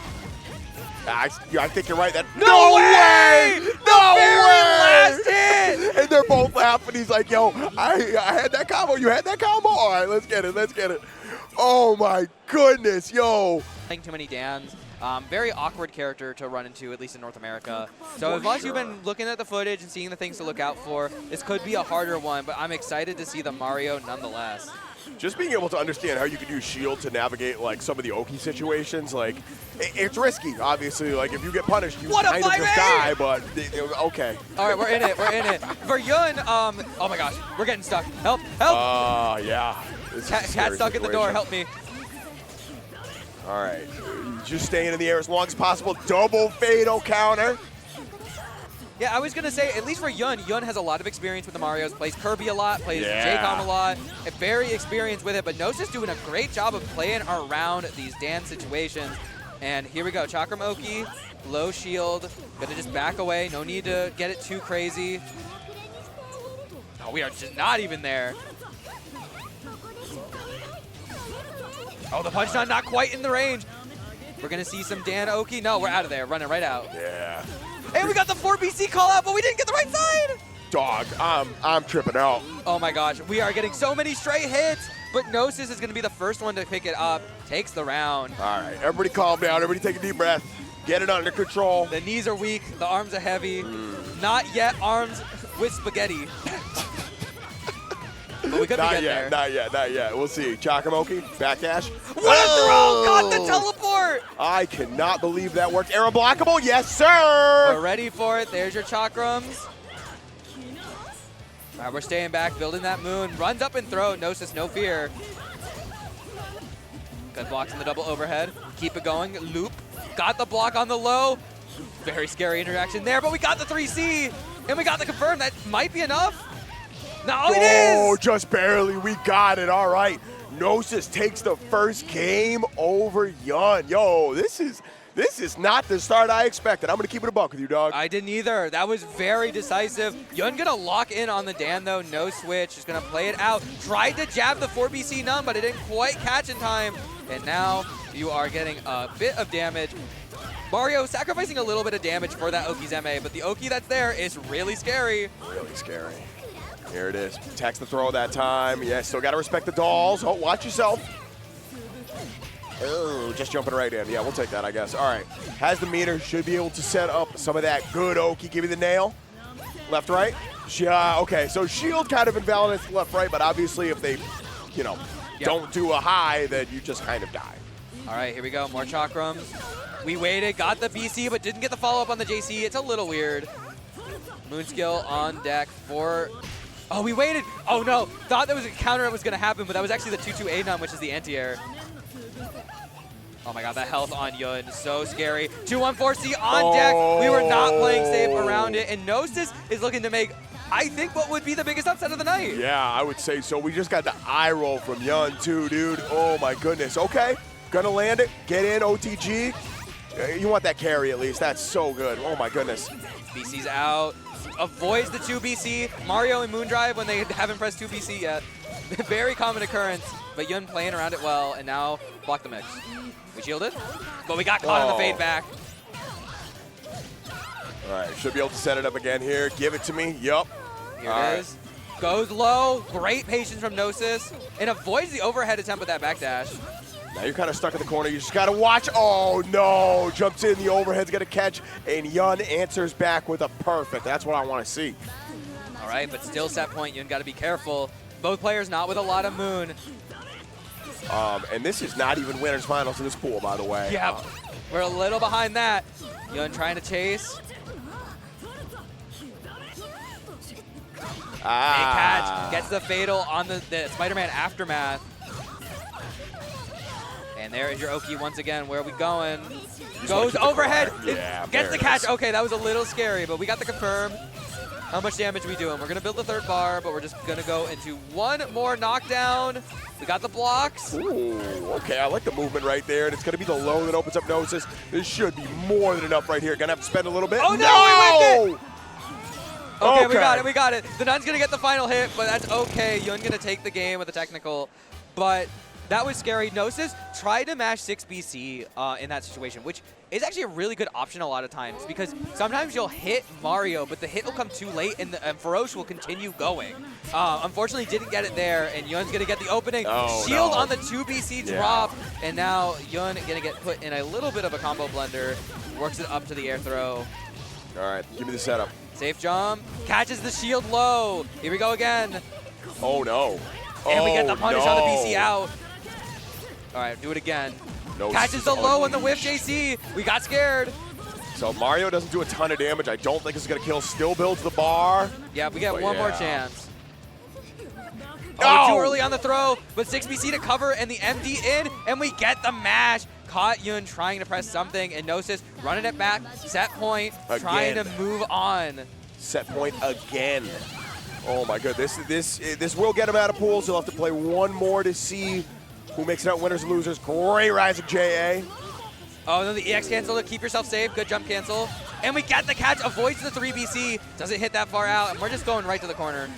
I think you're right. No way! No Last way! hit! And they're both laughing. He's like, yo, I had that combo. You had that combo? All right, let's get it. Oh, my goodness, yo. Playing too many Dans. Very awkward character to run into, at least in North America. So as long as you've been looking at the footage and seeing the things to look out for, this could be a harder one, but I'm excited to see the Mario nonetheless. Just being able to understand how you can use shield to navigate like some of the Oki situations, like it's risky. Obviously, like if you get punished, you kind of just die. But okay. All right, we're in it. For Yun, oh my gosh, we're getting stuck. Help! Yeah. Cat stuck in the door. Help me. All right, just staying in the air as long as possible. Double fatal counter. Yeah, I was going to say, at least for Yun has a lot of experience with the Marios, plays Kirby a lot, plays J-Com a lot, very experienced with it, but Gnosis doing a great job of playing around these dance situations. And here we go, Chakram Oki, low shield, gonna just back away, no need to get it too crazy. Oh, we are just not even there. Oh, the punch not quite in the range. We're gonna see some Dan Oki. No, we're out of there, running right out. Yeah. Hey, we got the 4BC call out, but we didn't get the right side. Dog, I'm tripping out. Oh my gosh, we are getting so many straight hits, but Gnosis is gonna be the first one to pick it up. Takes the round. All right, everybody calm down. Everybody take a deep breath. Get it under control. The knees are weak, the arms are heavy. Not yet arms with spaghetti. But we could be getting there. Not yet. We'll see. Chakamoki, backdash. What a throw! Got the teleport! I cannot believe that worked. Arrow blockable, yes sir! We're ready for it. There's your chakrams. All right, we're staying back, building that moon. Runs up and throw. Gnosis, no fear. Good blocks in the double overhead. Keep it going. Loop. Got the block on the low. Very scary interaction there, but we got the 3C. And we got the confirm. That might be enough. No, it is! Oh, just barely. We got it. All right. Gnosis takes the first game over Yun. Yo, this is not the start I expected. I'm going to keep it a buck with you, dog. I didn't either. That was very decisive. Yun going to lock in on the Dan, though. No switch. Just going to play it out. Tried to jab the 4BC none, but it didn't quite catch in time. And now you are getting a bit of damage. Mario sacrificing a little bit of damage for that Oki's MA, but the Oki that's there is really scary. Really scary. Here it is. Protects the throw that time. Yeah, still got to respect the dolls. Oh, watch yourself. Oh, just jumping right in. Yeah, we'll take that, I guess. All right. Has the meter. Should be able to set up some of that good Oki. Give me the nail. Left, right? Yeah, okay, so shield kind of invalidates left, right, but obviously if they, you know, don't do a high, then you just kind of die. All right, here we go. More chakrams. We waited, got the BC, but didn't get the follow-up on the JC. It's a little weird. Moonskill on deck for... Oh, we waited. Oh, no. Thought there was a counter that was going to happen, but that was actually the 2-2 A-Num, which is the anti-air. Oh, my God. That health on Yun. So scary. 2-1-4-C on deck. We were not playing safe around it. And Gnosis is looking to make, I think, what would be the biggest upset of the night. Yeah, I would say so. We just got the eye roll from Yun, too, dude. Oh, my goodness. Okay. Gonna land it. Get in, OTG. You want that carry, at least. That's so good. Oh, my goodness. BC's out. Avoids the 2 BC. Mario and Moondrive when they haven't pressed 2 BC yet. Very common occurrence, but Yun playing around it well, and now block the mix. We shielded, but we got caught in the fade back. All right, should be able to set it up again here. Give it to me. Yup. Here it is. Goes low. Great patience from Gnosis, and avoids the overhead attempt with that backdash. Now you're kind of stuck in the corner. You just got to watch. Oh, no. Jumps in. The overhead's going to catch. And Yun answers back with a perfect. That's what I want to see. All right, but still set point. Yun got to be careful. Both players not with a lot of moon. And this is not even winners finals in this pool, by the way. Yeah, we're a little behind that. Yun trying to chase. Big catch. Gets the fatal on the Spider-Man Aftermath. And there is your Oki once again. Where are we going? Goes overhead. Yeah, gets the catch. Okay, that was a little scary, but we got the confirm. How much damage are we doing? We're going to build the 3rd bar, but we're just going to go into one more knockdown. We got the blocks. Ooh, okay, I like the movement right there, and it's going to be the low that opens up Gnosis. This should be more than enough right here. Going to have to spend a little bit. Oh, no! We went it! Okay, we got it. The Nun's going to get the final hit, but that's okay. Yun going to take the game with a technical, but that was scary. Gnosis tried to mash 6 BC in that situation, which is actually a really good option a lot of times because sometimes you'll hit Mario, but the hit will come too late and Feroce will continue going. Unfortunately, didn't get it there, and Yun's going to get the opening. Shield on the 2 BC drop, and now Yun going to get put in a little bit of a combo blender. Works it up to the air throw. All right, give me the setup. Safe jump. Catches the shield low. Here we go again. Oh, no. And we get the punish on the BC out. All right, do it again. No, catches the low on the whiff JC. We got scared. So Mario doesn't do a ton of damage. I don't think it's going to kill. Still builds the bar. Yeah, we get one more chance. Oh, too early on the throw, but 6 BC to cover and the MD in, and we get the mash. Caught Yun trying to press something, and Gnosis running it back. Set point, trying to move on. Set point again. Oh my god, this will get him out of pools. He'll have to play one more to see who makes it out winners and losers. Great rising JA. Oh, then the EX cancel to keep yourself safe. Good jump cancel. And we get the catch, avoids the 3 BC. Doesn't hit that far out, and we're just going right to the corner.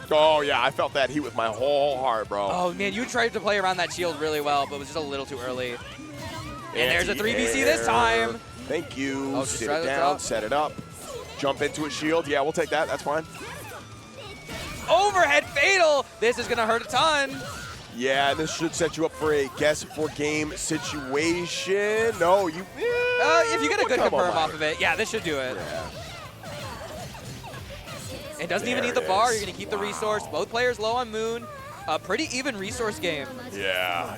Oh yeah, I felt that heat with my whole heart, bro. Oh man, you tried to play around that shield really well, but it was just a little too early. And there's a 3 BC this time. Thank you. Oh, sit it down, set it up. Jump into a shield. Yeah, we'll take that. That's fine. Overhead fatal. This is going to hurt a ton. Yeah, this should set you up for a guess for game situation. No, you... if you get a good confirm off of it, yeah, this should do it. Yeah. It doesn't even need the bar. You're going to keep the resource. Both players low on Moon. A pretty even resource game. Yeah,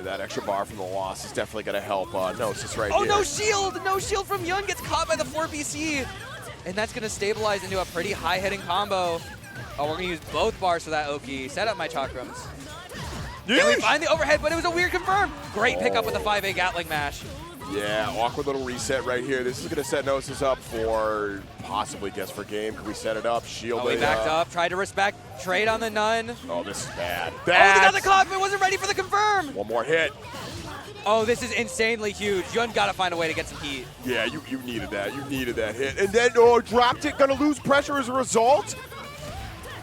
that extra bar from the loss is definitely going to help Gnosis right here. Oh, no shield! No shield from Yun. Gets caught by the 4 BC. And that's going to stabilize into a pretty high-hitting combo. Oh, we're going to use both bars for that Oki. Set up my chakrams. And we find the overhead, but it was a weird confirm. Great pickup with the 5A Gatling mash. Yeah, awkward little reset right here. This is going to set Gnosis up for possibly guess for game. Can we set it up? Shield. Oh, we backed up. Tried to respect. Trade on the Nun. Oh, this is bad. Oh, they got the caught, but wasn't ready for the confirm. One more hit. Oh, this is insanely huge. Yun got to find a way to get some heat. Yeah, you needed that. You needed that hit. And then, dropped it. Going to lose pressure as a result.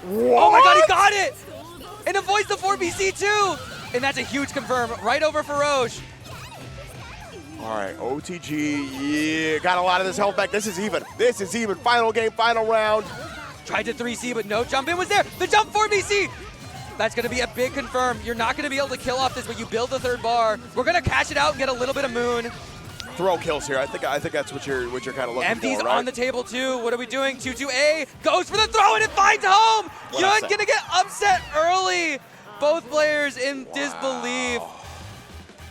What? Oh, my God, he got it. And avoids the 4 BC, too. And that's a huge confirm right over Feroce. All right, OTG, yeah, got a lot of this health back. This is even. This is even. Final game, final round. Tried to 3C, but no jump in was there. The jump 4 BC. That's going to be a big confirm. You're not going to be able to kill off this, but you build the 3rd bar. We're going to cash it out and get a little bit of Moon. throw kills here. I think that's what you're kind of looking Empty's for, right? on the table too. What are we doing? 2-2-A goes for the throw and it finds home. Yun gonna get upset early. Both players in disbelief.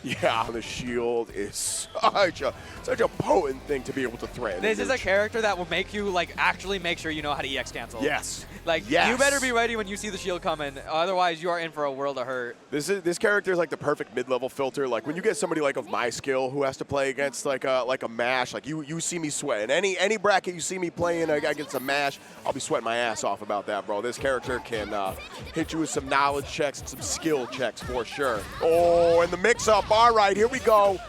Yeah, the shield is such a potent thing to be able to thread. This is a character that will make you like actually make sure you know how to EX cancel. Yes. Like Yes. you better be ready when you see the shield coming. Otherwise, you are in for a world of hurt. This character is like the perfect mid-level filter. Like when you get somebody like of my skill who has to play against like a mash, like you see me sweat. In any bracket you see me playing against a mash, I'll be sweating my ass off about that, bro. This character can hit you with some knowledge checks and some skill checks for sure. Oh, and the mix-up. All right, here we go.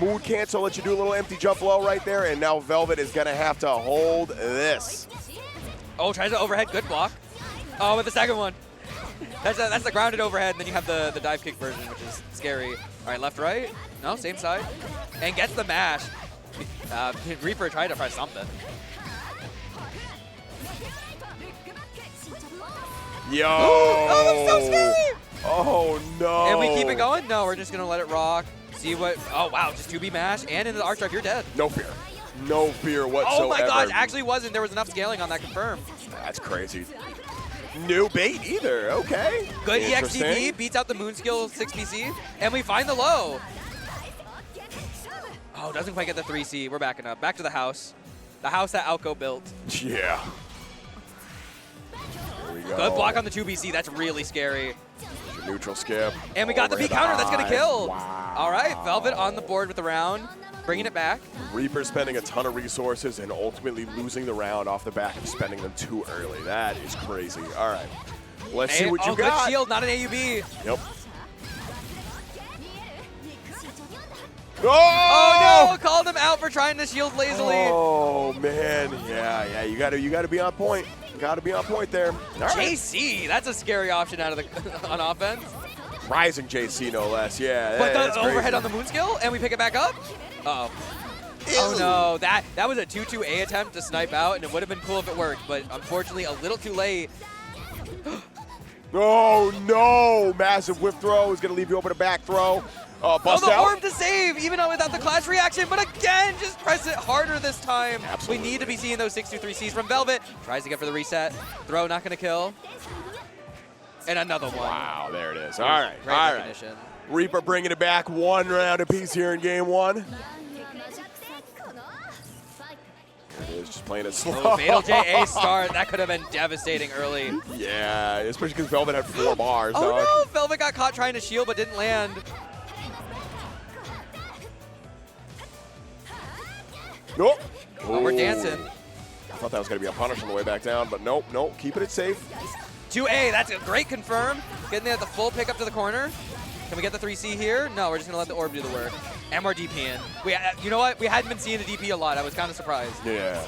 Moon cancel, let you do a little empty jump low right there, and now Velvet is gonna have to hold this. Oh, tries to overhead, good block. Oh, with the second one. That's the grounded overhead, and then you have the dive kick version, which is scary. All right, left, right. No, same side. And gets the mash. Reaper tried to press something. Yo! Oh, that's so scary! Oh, no. And we keep it going? No, we're just going to let it rock. See what... Oh, wow, just 2B mash. And into the arc drive, you're dead. No fear. No fear whatsoever. Oh, my gosh, actually wasn't. There was enough scaling on that confirm. That's crazy. No bait either. Okay. Good Interesting. EXDP, beats out the Moon Skill 6BC, and we find the low. Oh, doesn't quite get the 3C. We're backing up. Back to the house. The house that Aoko built. Yeah. There we go. Good block on the 2BC. That's really scary. Neutral skip. And we got the B counter. That's going to kill. Wow. All right, Velvet on the board with the round. Bringing it back. Reaper spending a ton of resources and ultimately losing the round off the back of spending them too early. That is crazy. All right. Let's see what you got. Good shield, not an AUB. Yep. Oh no! Called him out for trying to shield lazily. Oh man, yeah. You gotta be on point. Gotta be on point there. All right. JC, that's a scary option out of the on offense. Rising JC no less. Yeah. But that's the overhead crazy. on the Moon Skill, and we pick it back up. Uh oh. Oh no, that was a 2-2-A attempt to snipe out, and it would have been cool if it worked, but unfortunately a little too late. Oh no! Massive whip throw is gonna leave you open a back throw. Bust the out. orb to save, even though without the clash reaction, but again, just press it harder this time. Absolutely. We need to be seeing those 6-2-3-Cs from Velvet. Tries to get for the reset. Throw not gonna kill. And another one. Wow, there it is. All right, Great all recognition. right. Reaper bringing it back, one round apiece here in game one. There it is, just playing it slow. Oh, Fatal JA start. That could have been devastating early. Yeah, especially because Velvet had 4 bars. Oh dog. no, Velvet got caught trying to shield but didn't land. Nope. Oh, we're Ooh. dancing. I thought that was going to be a punish on the way back down, but nope, keeping it safe. 2A, that's a great confirm. Getting there at the full pick up to the corner. Can we get the 3C here? No, we're just going to let the orb do the work. And we're DPing. You know what? We hadn't been seeing the DP a lot. I was kind of surprised. Yeah.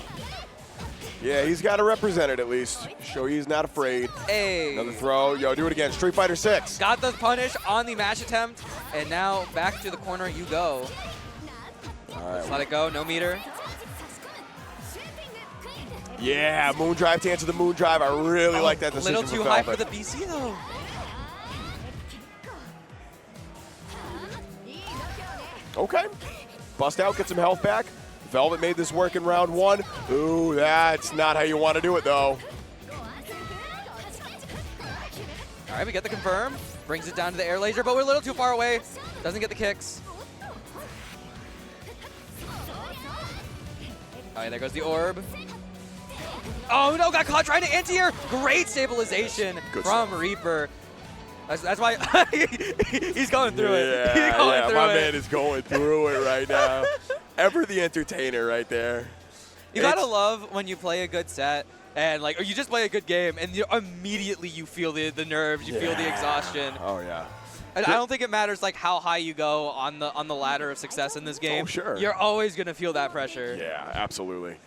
Yeah, he's got to represent it at least. Show he's not afraid. Hey. Another throw. Yo, do it again. Street Fighter 6. Got the punish on the mash attempt. And now back to the corner you go. All right. Just let it go. No meter. Yeah, moon drive to answer the moon drive. I really like that A decision. little too high for the BC though. Okay. Bust out, get some health back. Velvet made this work in round 1. Ooh, that's not how you want to do it though. All right, we get the confirm. Brings it down to the air laser, but we're a little too far away. Doesn't get the kicks. All right, there goes the orb. Oh no, got caught trying to anti-air. Great stabilization from Reaper. That's why he's going through it. He's going through my it. man is going through it right now. Ever the entertainer right there. You gotta love when you play a good set and or you just play a good game and immediately you feel the nerves, you feel the exhaustion. Oh yeah. And I don't think it matters how high you go on the ladder of success in this game. Oh sure. You're always gonna feel that pressure. Yeah, absolutely.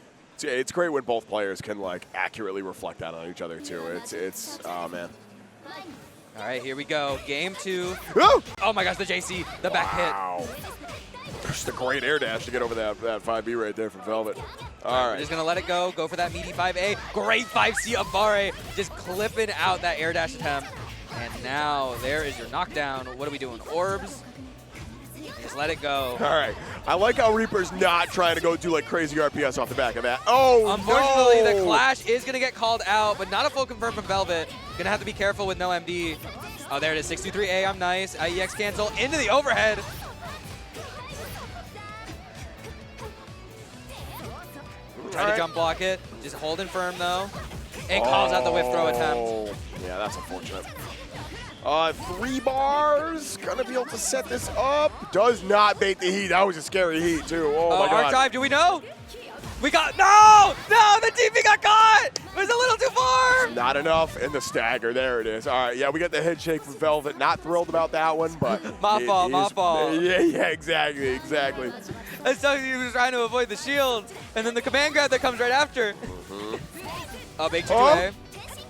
It's great when both players can accurately reflect that on each other too. It's oh man. All right, here we go. Game 2. Ooh! Oh my gosh, the JC, the back hit. Wow. Just a great air dash to get over that 5B right there from Velvet. All We're right. just gonna let it go for that meaty 5A. Great 5C of Bare, just clipping out that air dash attempt. And now there is your knockdown. What are we doing? Orbs. Just let it go. All right. I like how Reaper's not trying to go do like crazy RPS off the back of that. Oh, Unfortunately, no. the Clash is going to get called out, but not a full confirm from Velvet. Going to have to be careful with no MD. Oh, there it is. 623A, I'm nice. IEX cancel into the overhead. Try to jump block it. Just holding firm, though. And calls out the whiff throw attempt. Yeah, that's unfortunate. 3 bars. Gonna be able to set this up. Does not bait the heat. That was a scary heat, too. Oh, my God. Archive, do we know? We got, no, the TP got caught. It was a little too far. Not enough, and the stagger, there it is. All right, yeah, we got the head shake from Velvet. Not thrilled about that one, but my fault. Yeah, exactly. And so he was trying to avoid the shield, and then the command grab that comes right after. Oh, big 2-2A.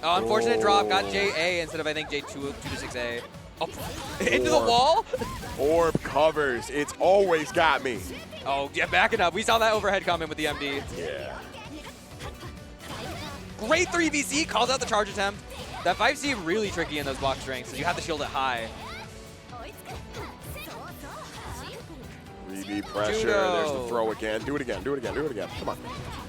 Oh, unfortunate drop. Got JA instead of, I think, J2-6A. Oh, into the wall? Orb covers. It's always got me. Oh, yeah, backing up. We saw that overhead coming with the MD. Yeah. Great 3BC, calls out the charge attempt. That 5C really tricky in those block strengths, so you have to shield it high. 3D pressure. Judo. There's the throw again. Do it again. Come on.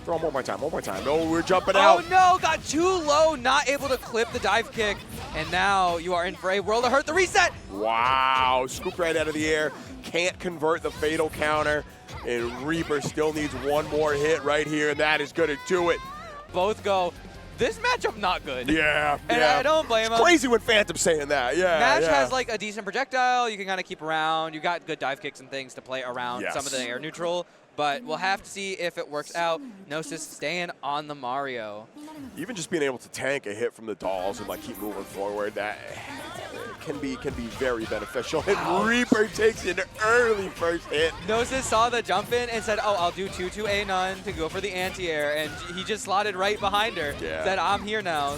Throw him one more time. No, we're jumping out. Oh no, got too low, not able to clip the dive kick. And now you are in for a world of hurt. The reset! Wow, scooped right out of the air. Can't convert the fatal counter. And Reaper still needs one more hit right here, and that is going to do it. Both go. This matchup not good. Yeah, and I don't blame him. It's crazy when Phantom's saying that. Yeah, Match has like a decent projectile. You can kind of keep around. You got good dive kicks and things to play around some of the air neutral. But we'll have to see if it works out. Gnosis staying on the Mario. Even just being able to tank a hit from the dolls and like keep moving forward, that can be very beneficial. And Reaper takes an early first hit. Gnosis saw the jump in and said, oh, I'll do 2-2A none to go for the anti-air. And he just slotted right behind her. Yeah. Said, I'm here now.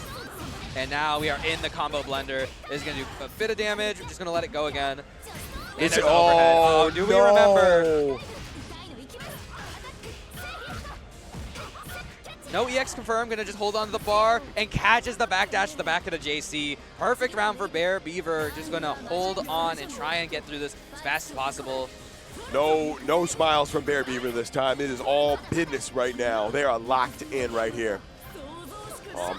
And now we are in the combo blender. This is going to do a bit of damage. We're just going to let it go again. And there's overhead. Oh, do we remember? No EX confirmed, gonna just hold on to the bar and catches the backdash to the back of the JC. Perfect round for Bear Beaver, just gonna hold on and try and get through this as fast as possible. No smiles from Bear Beaver this time. It is all business right now. They are locked in right here.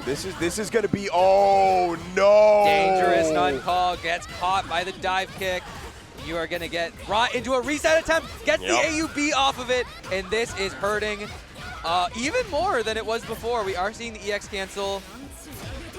This is gonna be, oh no! Dangerous none call, gets caught by the dive kick. You are gonna get brought into a reset attempt, gets the AUB off of it, and this is hurting. Even more than it was before. We are seeing the EX cancel,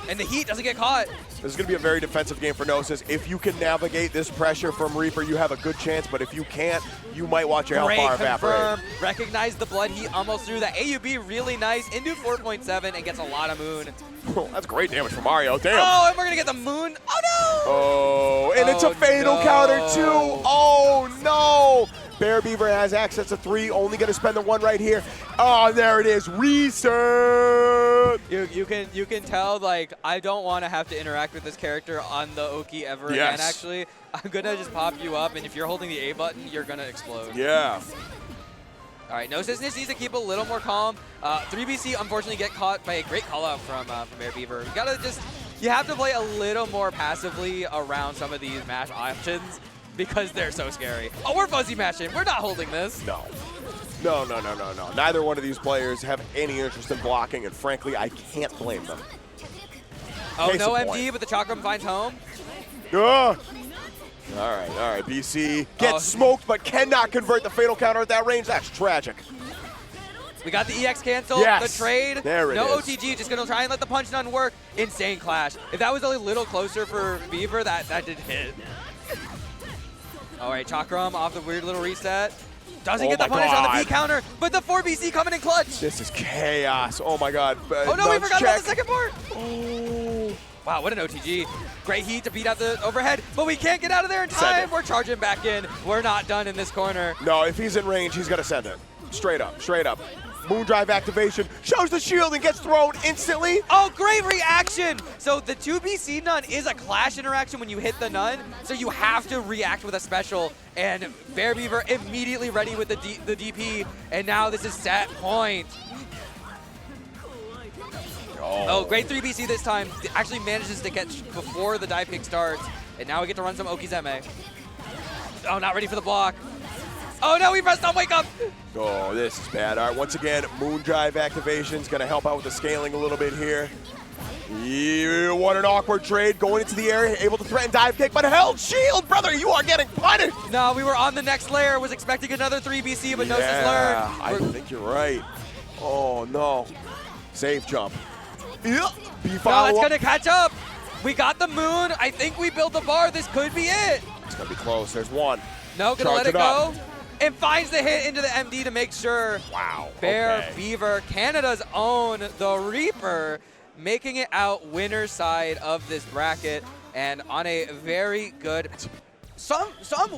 and the heat doesn't get caught. This is going to be a very defensive game for Gnosis. If you can navigate this pressure from Reaper, you have a good chance, but if you can't, you might watch your health bar evaporate. Recognize the blood heat almost through. The AUB really nice, into 4.7, and gets a lot of moon. Oh, that's great damage from Mario, damn. Oh, and we're going to get the moon. Oh, no! Oh, and it's a fatal counter, too. Oh, no! Bear Beaver has access to 3, only going to spend the 1 right here. Oh, there it is, reset! You can tell, like, I don't want to have to interact with this character on the Oki ever again, actually. I'm going to just pop you up, and if you're holding the A button, you're going to explode. Yeah. All right, Gnosis needs to keep a little more calm. 3BC, unfortunately, get caught by a great call-out from Bear Beaver. You have to play a little more passively around some of these match options, because they're so scary. Oh, we're fuzzy matching. We're not holding this. No. Neither one of these players have any interest in blocking, and frankly, I can't blame them. Oh, no MD, but the Chakram finds home. All right. BC gets smoked, but cannot convert the fatal counter at that range. That's tragic. We got the EX cancel, the trade. There it is. No OTG, just going to try and let the punch none work. Insane clash. If that was a little closer for Beaver, that did hit. All right, Chakram off the weird little reset. Doesn't get the punish on the B counter, but the 4BC coming in clutch. This is chaos. Oh my God. Oh no, we forgot about the second part. Oh. Wow, what an OTG. Great heat to beat out the overhead, but we can't get out of there in time. We're charging back in. We're not done in this corner. No, if he's in range, he's going to send it. Straight up. Moondrive activation, shows the shield and gets thrown instantly. Oh, great reaction. So the 2BC none is a clash interaction when you hit the none, so you have to react with a special. And Bear Beaver immediately ready with the DP, and now this is set point. Oh, great 3BC this time. Actually manages to get before the dive kick starts, and now we get to run some Okizeme. Oh, not ready for the block. Oh no, we pressed on wake up! Oh, this is bad. All right, once again, Moon Drive activation is going to help out with the scaling a little bit here. Yeah, what an awkward trade. Going into the area, able to threaten dive kick, but held shield, brother, you are getting punished. No, we were on the next layer, was expecting another 3BC, but Gnosis learned. I think you're right. Oh, no. Safe jump. Yeah. No, that's going to catch up. We got the moon. I think we built the bar. This could be it. It's going to be close. There's one. No, going to let it go. And finds the hit into the MD to make sure. Wow. Bear okay. Beaver, Canada's own, the Reaper, making it out winner's side of this bracket. And on a very good... Some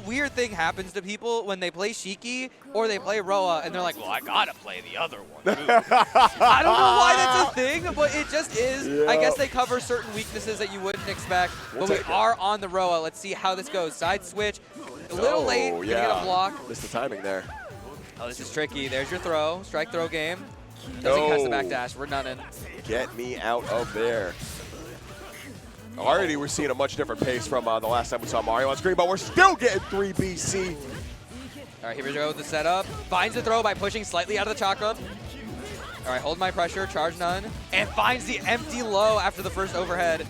weird thing happens to people when they play Shiki or they play Roa, and they're like, well, I gotta play the other one, too. I don't know why that's a thing, but it just is. Yep. I guess they cover certain weaknesses that you wouldn't expect, but we are on the Roa. Let's see how this goes. Side switch, a little late, gonna get a block. Missed the timing there. Oh, this is tricky. There's your throw, strike throw game. Doesn't catch the backdash, we're none in. Get me out of there. Already we're seeing a much different pace from the last time we saw Mario on screen, but we're still getting 3BC. All right, here we go with the setup. Finds the throw by pushing slightly out of the chakra. All right, hold my pressure, charge none. And finds the empty low after the first overhead.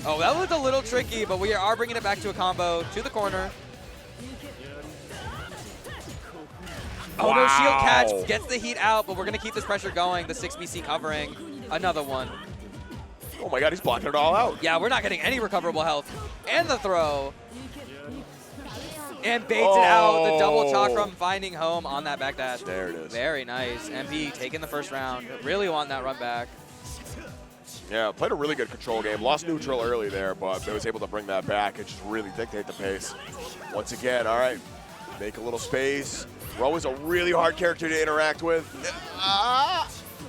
Oh, that was a little tricky, but we are bringing it back to a combo to the corner. Oh, no, shield catch, gets the heat out, but we're going to keep this pressure going. The 6BC covering. Another one. Oh my god, he's blocking it all out. Yeah, we're not getting any recoverable health. And the throw. And baits it out. The double chakram finding home on that backdash. There it is. Very nice. MP taking the first round. Really want that run back. Yeah, played a really good control game. Lost neutral early there, but was able to bring that back and just really dictate the pace. Once again, all right, make a little space. Ro is a really hard character to interact with.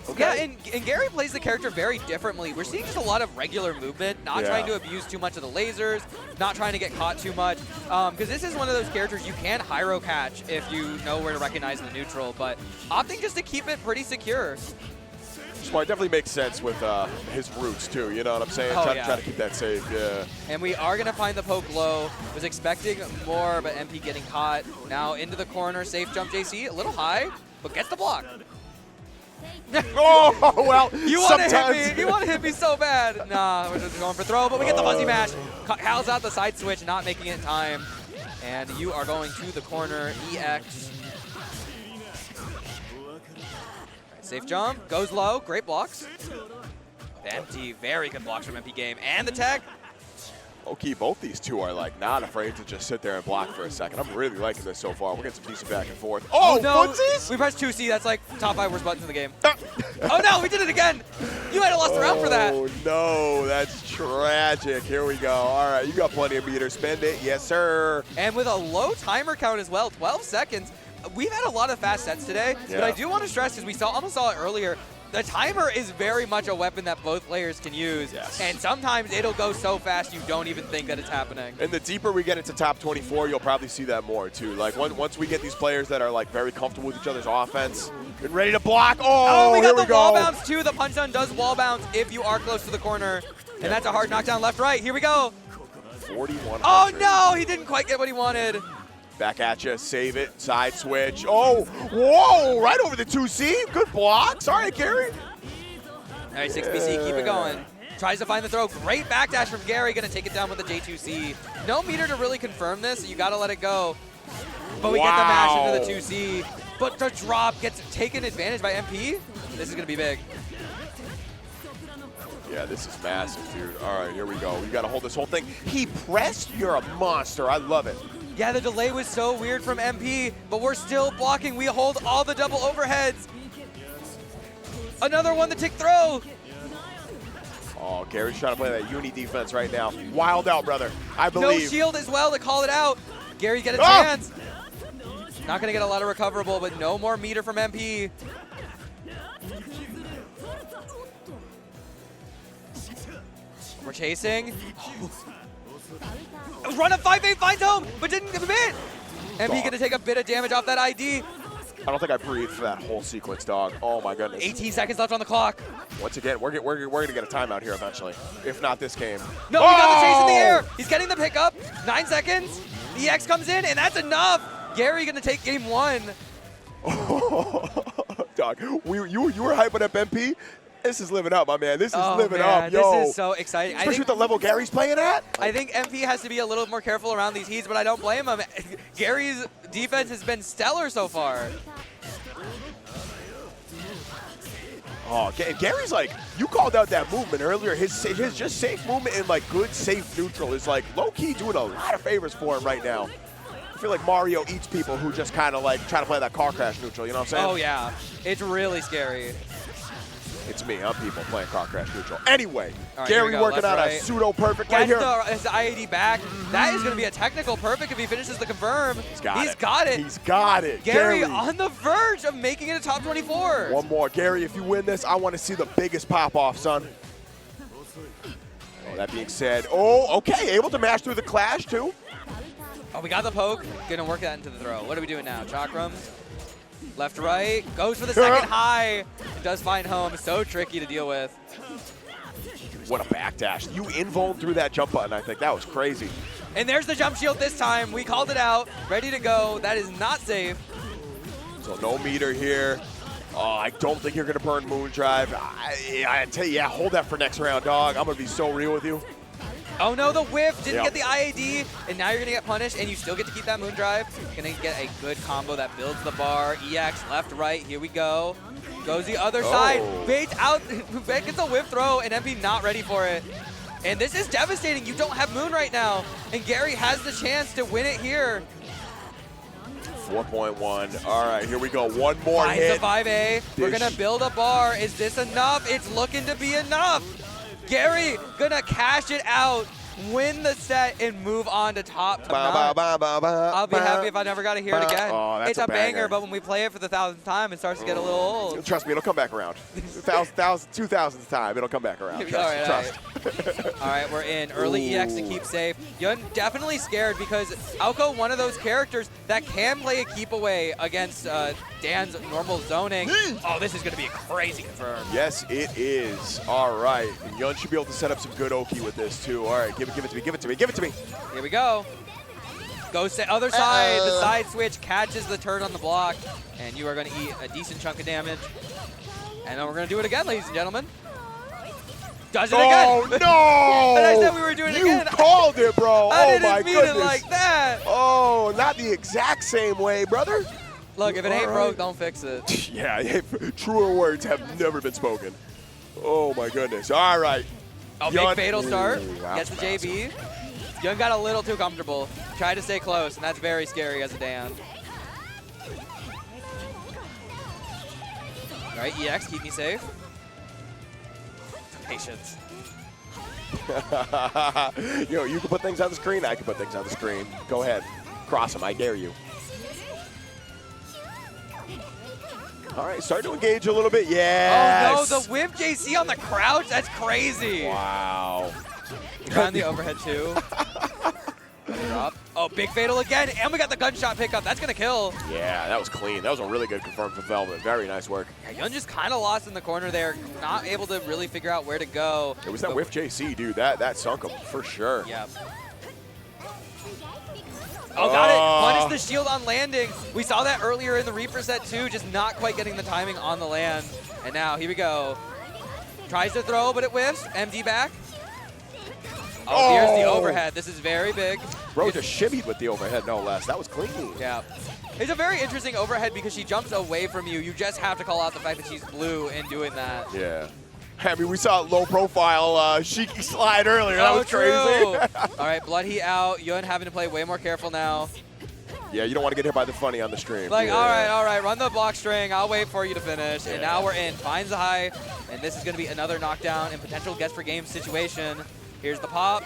Okay. Yeah, and Gary plays the character very differently. We're seeing just a lot of regular movement, not trying to abuse too much of the lasers, not trying to get caught too much. Because this is one of those characters you can Hyro catch if you know where to recognize the neutral, but opting just to keep it pretty secure. Well, it definitely makes sense with his roots, too. You know what I'm saying? Oh, Try to keep that safe, yeah. And we are going to find the poke low. Was expecting more, but MP getting caught. Now into the corner, safe jump JC. A little high, but gets the block. Oh, well, you want to hit me. You want to hit me so bad. Nah, we're just going for throw, but we get the fuzzy mash. Hal's out the side switch, not making it in time. And you are going to the corner, EX. Right, safe jump, goes low, great blocks. Empty, very good blocks from MP game. And the tech. Okay, both these two are like not afraid to just sit there and block for a second. I'm really liking this so far. We're getting some decent back and forth. Oh, no, footsies! We pressed 2C. That's like top 5 worst buttons in the game. Oh no, we did it again. You might have lost the round for that. Oh no, that's tragic. Here we go. All right, you got plenty of meter. Spend it. Yes, sir. And with a low timer count as well, 12 seconds. We've had a lot of fast sets today, but I do want to stress, because we almost saw it earlier, the timer is very much a weapon that both players can use. Yes. And sometimes it'll go so fast you don't even think that it's happening. And the deeper we get into top 24, you'll probably see that more too. Like once we get these players that are like very comfortable with each other's offense, get ready to block. Oh, we got here the wall bounce too. The punch down does wall bounce if you are close to the corner. And that's a hard knockdown left, right. Here we go. 41. Oh no, he didn't quite get what he wanted. Back at you, save it, side switch. Oh, whoa, right over the 2C. Good block. Sorry, Gary. All right, 6BC, keep it going. Tries to find the throw. Great backdash from Gary. Going to take it down with the J2C. No meter to really confirm this, so you got to let it go. But we get the mash into the 2C. But the drop gets taken advantage by MP. This is going to be big. Yeah, this is massive, dude. All right, here we go. We got to hold this whole thing. He pressed. You're a monster. I love it. Yeah, the delay was so weird from MP, but we're still blocking. We hold all the double overheads. Another one to tick throw. Oh, Gary's trying to play that uni defense right now. Wild out, brother. I believe. No shield as well to call it out. Gary get a chance. Not going to get a lot of recoverable, but no more meter from MP. We're chasing. Run up 5-8 finds home, but didn't give a bit. MP going to take a bit of damage off that ID. I don't think I breathed for that whole sequence, dog. Oh my goodness. 18 seconds left on the clock. Once again, we're going to get a timeout here eventually, if not this game. No, he got the chase in the air. He's getting the pickup. 9 seconds. The EX comes in, and that's enough. Gary gonna take game 1. Dog, you were hyping up MP. This is living up, my man. This is living man, up, yo. This is so exciting. Especially with the level Gary's playing at. I think MP has to be a little more careful around these heats, but I don't blame him. Gary's defense has been stellar so far. Oh, Gary's like, you called out that movement earlier. His just safe movement and like good safe neutral is like low-key doing a lot of favors for him right now. I feel like Mario eats people who just kind of like try to play that car crash neutral, you know what I'm saying? Oh yeah, it's really scary. It's me, I'm people playing car crash neutral. Anyway, right, Gary go, working left, on right. a pseudo-perfect right Gets here. his IAD back. That is going to be a technical perfect if he finishes the confirm. He's got it. He's got it. Gary on the verge of making it a top 24. One more. Gary, if you win this, I want to see the biggest pop-off, son. Oh, that being said, okay, able to mash through the clash, too. Oh, we got the poke. Gonna work that into the throw. What are we doing now? Chakram. Left, right. Goes for the second high. It does find home. So tricky to deal with. What a backdash. You invuln through that jump button, I think. That was crazy. And there's the jump shield this time. We called it out. Ready to go. That is not safe. So no meter here. Oh, I don't think you're going to burn Moondrive. I tell you, yeah, hold that for next round, dog. I'm going to be so real with you. Oh no, the whiff didn't get the IAD, and now you're gonna get punished, and you still get to keep that Moondrive. Gonna get a good combo that builds the bar. EX, left, right, here we go. Goes the other side, baits out, gets a whiff throw, and MP not ready for it. And this is devastating, you don't have Moon right now, and Gary has the chance to win it here. 4.1, all right, here we go, one more Finds hit. the 5A, we're gonna build a bar. Is this enough? It's looking to be enough. Gary gonna cash it out, win the set, and move on to top 9. I'll be happy if I never got to hear it again. Oh, that's it's a banger, but when we play it for the 1,000th time, it starts to get a little old. Trust me, it'll come back around. 2,000th time, it'll come back around. Trust. All right, we're in. Early EX to keep safe. Yun definitely scared because Aoko, one of those characters that can play a keep away against Dan's normal zoning. Oh, this is going to be a crazy confirm. Yes, it is. All right. And Yun should be able to set up some good Oki with this, too. All right, give it to me, give it to me, give it to me. Here we go. Goes to other side. The side switch catches the turn on the block, and you are going to eat a decent chunk of damage. And then we're going to do it again, ladies and gentlemen. Does it again. Oh, no! And I said we were doing it again. You called it, bro. I Oh, my didn't mean goodness. it like that. Oh, not the exact same way, brother. Look, if it ain't broke, don't fix it. Yeah, truer words have never been spoken. Oh, my goodness. All right. Oh, Yun. big fatal start. Ooh, Gets the JB. Yun got a little too comfortable. Tried to stay close, and that's very scary as a Dan. All right, EX, keep me safe. Patience. Yo, you can put things on the screen. I can put things on the screen. Go ahead. Cross them. I dare you. All right, start to engage a little bit. Yes. Oh, no, the whip JC on the crouch? That's crazy. Wow. Trying the overhead, too. Drop. Oh, big fatal again, and we got the gunshot pickup. That's going to kill. Yeah, that was clean. That was a really good confirm for Velvet. Very nice work. Yeah, Yun just kind of lost in the corner there, not able to really figure out where to go. It was that whiff JC, dude. That sunk him for sure. Yeah. Oh, got it. Punished the shield on landing. We saw that earlier in the Reaper set, too, just not quite getting the timing on the land. And now, here we go. Tries to throw, but it whiffs. MD back. Oh, here's the overhead. This is very big. Bro just shimmied with the overhead, no less. That was clean. Yeah. It's a very interesting overhead because she jumps away from you. You just have to call out the fact that she's blue in doing that. Yeah. I mean, we saw low profile Shiki slide earlier. That was true. crazy. All right, Blood Heat out. Yun having to play way more careful now. Yeah, you don't want to get hit by the funny on the stream. Like, yeah. all right, run the block string. I'll wait for you to finish. Yeah. And now we're in. Finds the high. And this is going to be another knockdown and potential guess for game situation. Here's the pop.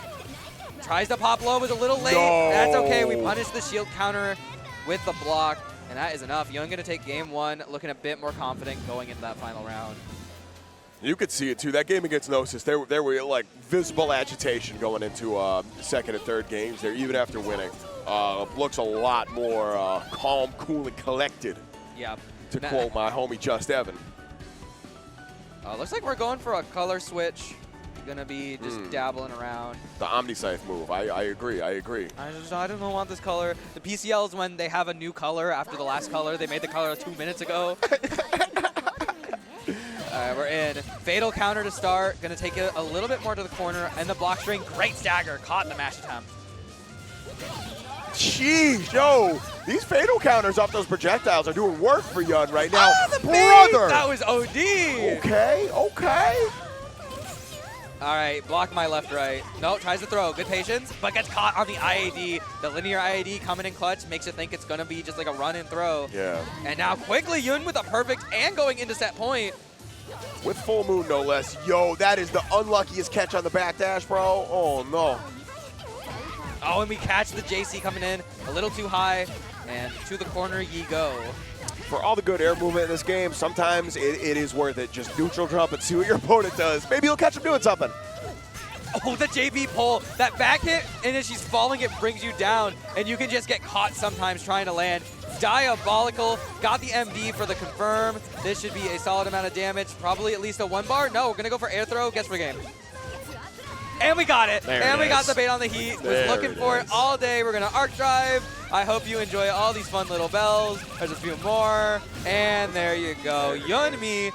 Tries to pop low, was a little late. No. That's okay. We punish the shield counter with the block. And that is enough. Yun going to take game 1, looking a bit more confident going into that final round. You could see it, too. That game against Gnosis, there were, like, visible agitation going into second and third games there, even after winning. Looks a lot more calm, cool, and collected, Yeah. to quote my homie Just Evan. Looks like we're going for a color switch. gonna be just dabbling around. The Omniscythe move. I agree. I agree. I don't want this color. The PCLs, when they have a new color after the last color, they made the color 2 minutes ago. Alright, we're in. Fatal counter to start. Gonna take it a little bit more to the corner. And the block string. Great stagger. Caught the mash attempt. Jeez, yo, these fatal counters off those projectiles are doing work for Yun right now. The Brother! That was OD! Okay, okay. Alright, block my left, right. No, tries to throw. Good patience, but gets caught on the IAD. The linear IAD coming in clutch makes it think it's going to be just like a run and throw. Yeah. And now quickly Yun with a perfect and going into set point. With full moon, no less. Yo, that is the unluckiest catch on the backdash, bro. Oh, no. Oh, and we catch the JC coming in a little too high. And to the corner ye go. For all the good air movement in this game, sometimes it is worth it. Just neutral jump and see what your opponent does. Maybe you'll catch him doing something. Oh, the JB pull. That back hit, and as she's falling, it brings you down. And you can just get caught sometimes trying to land. Diabolical. Got the MD for the confirm. This should be a solid amount of damage. Probably at least a 1 bar. No, we're going to go for air throw. Guess for game. And we got it. And we got the bait on the heat. Was looking for it all day. We're going to arc drive. I hope you enjoy all these fun little bells. There's a few more. And there you go. Yunmi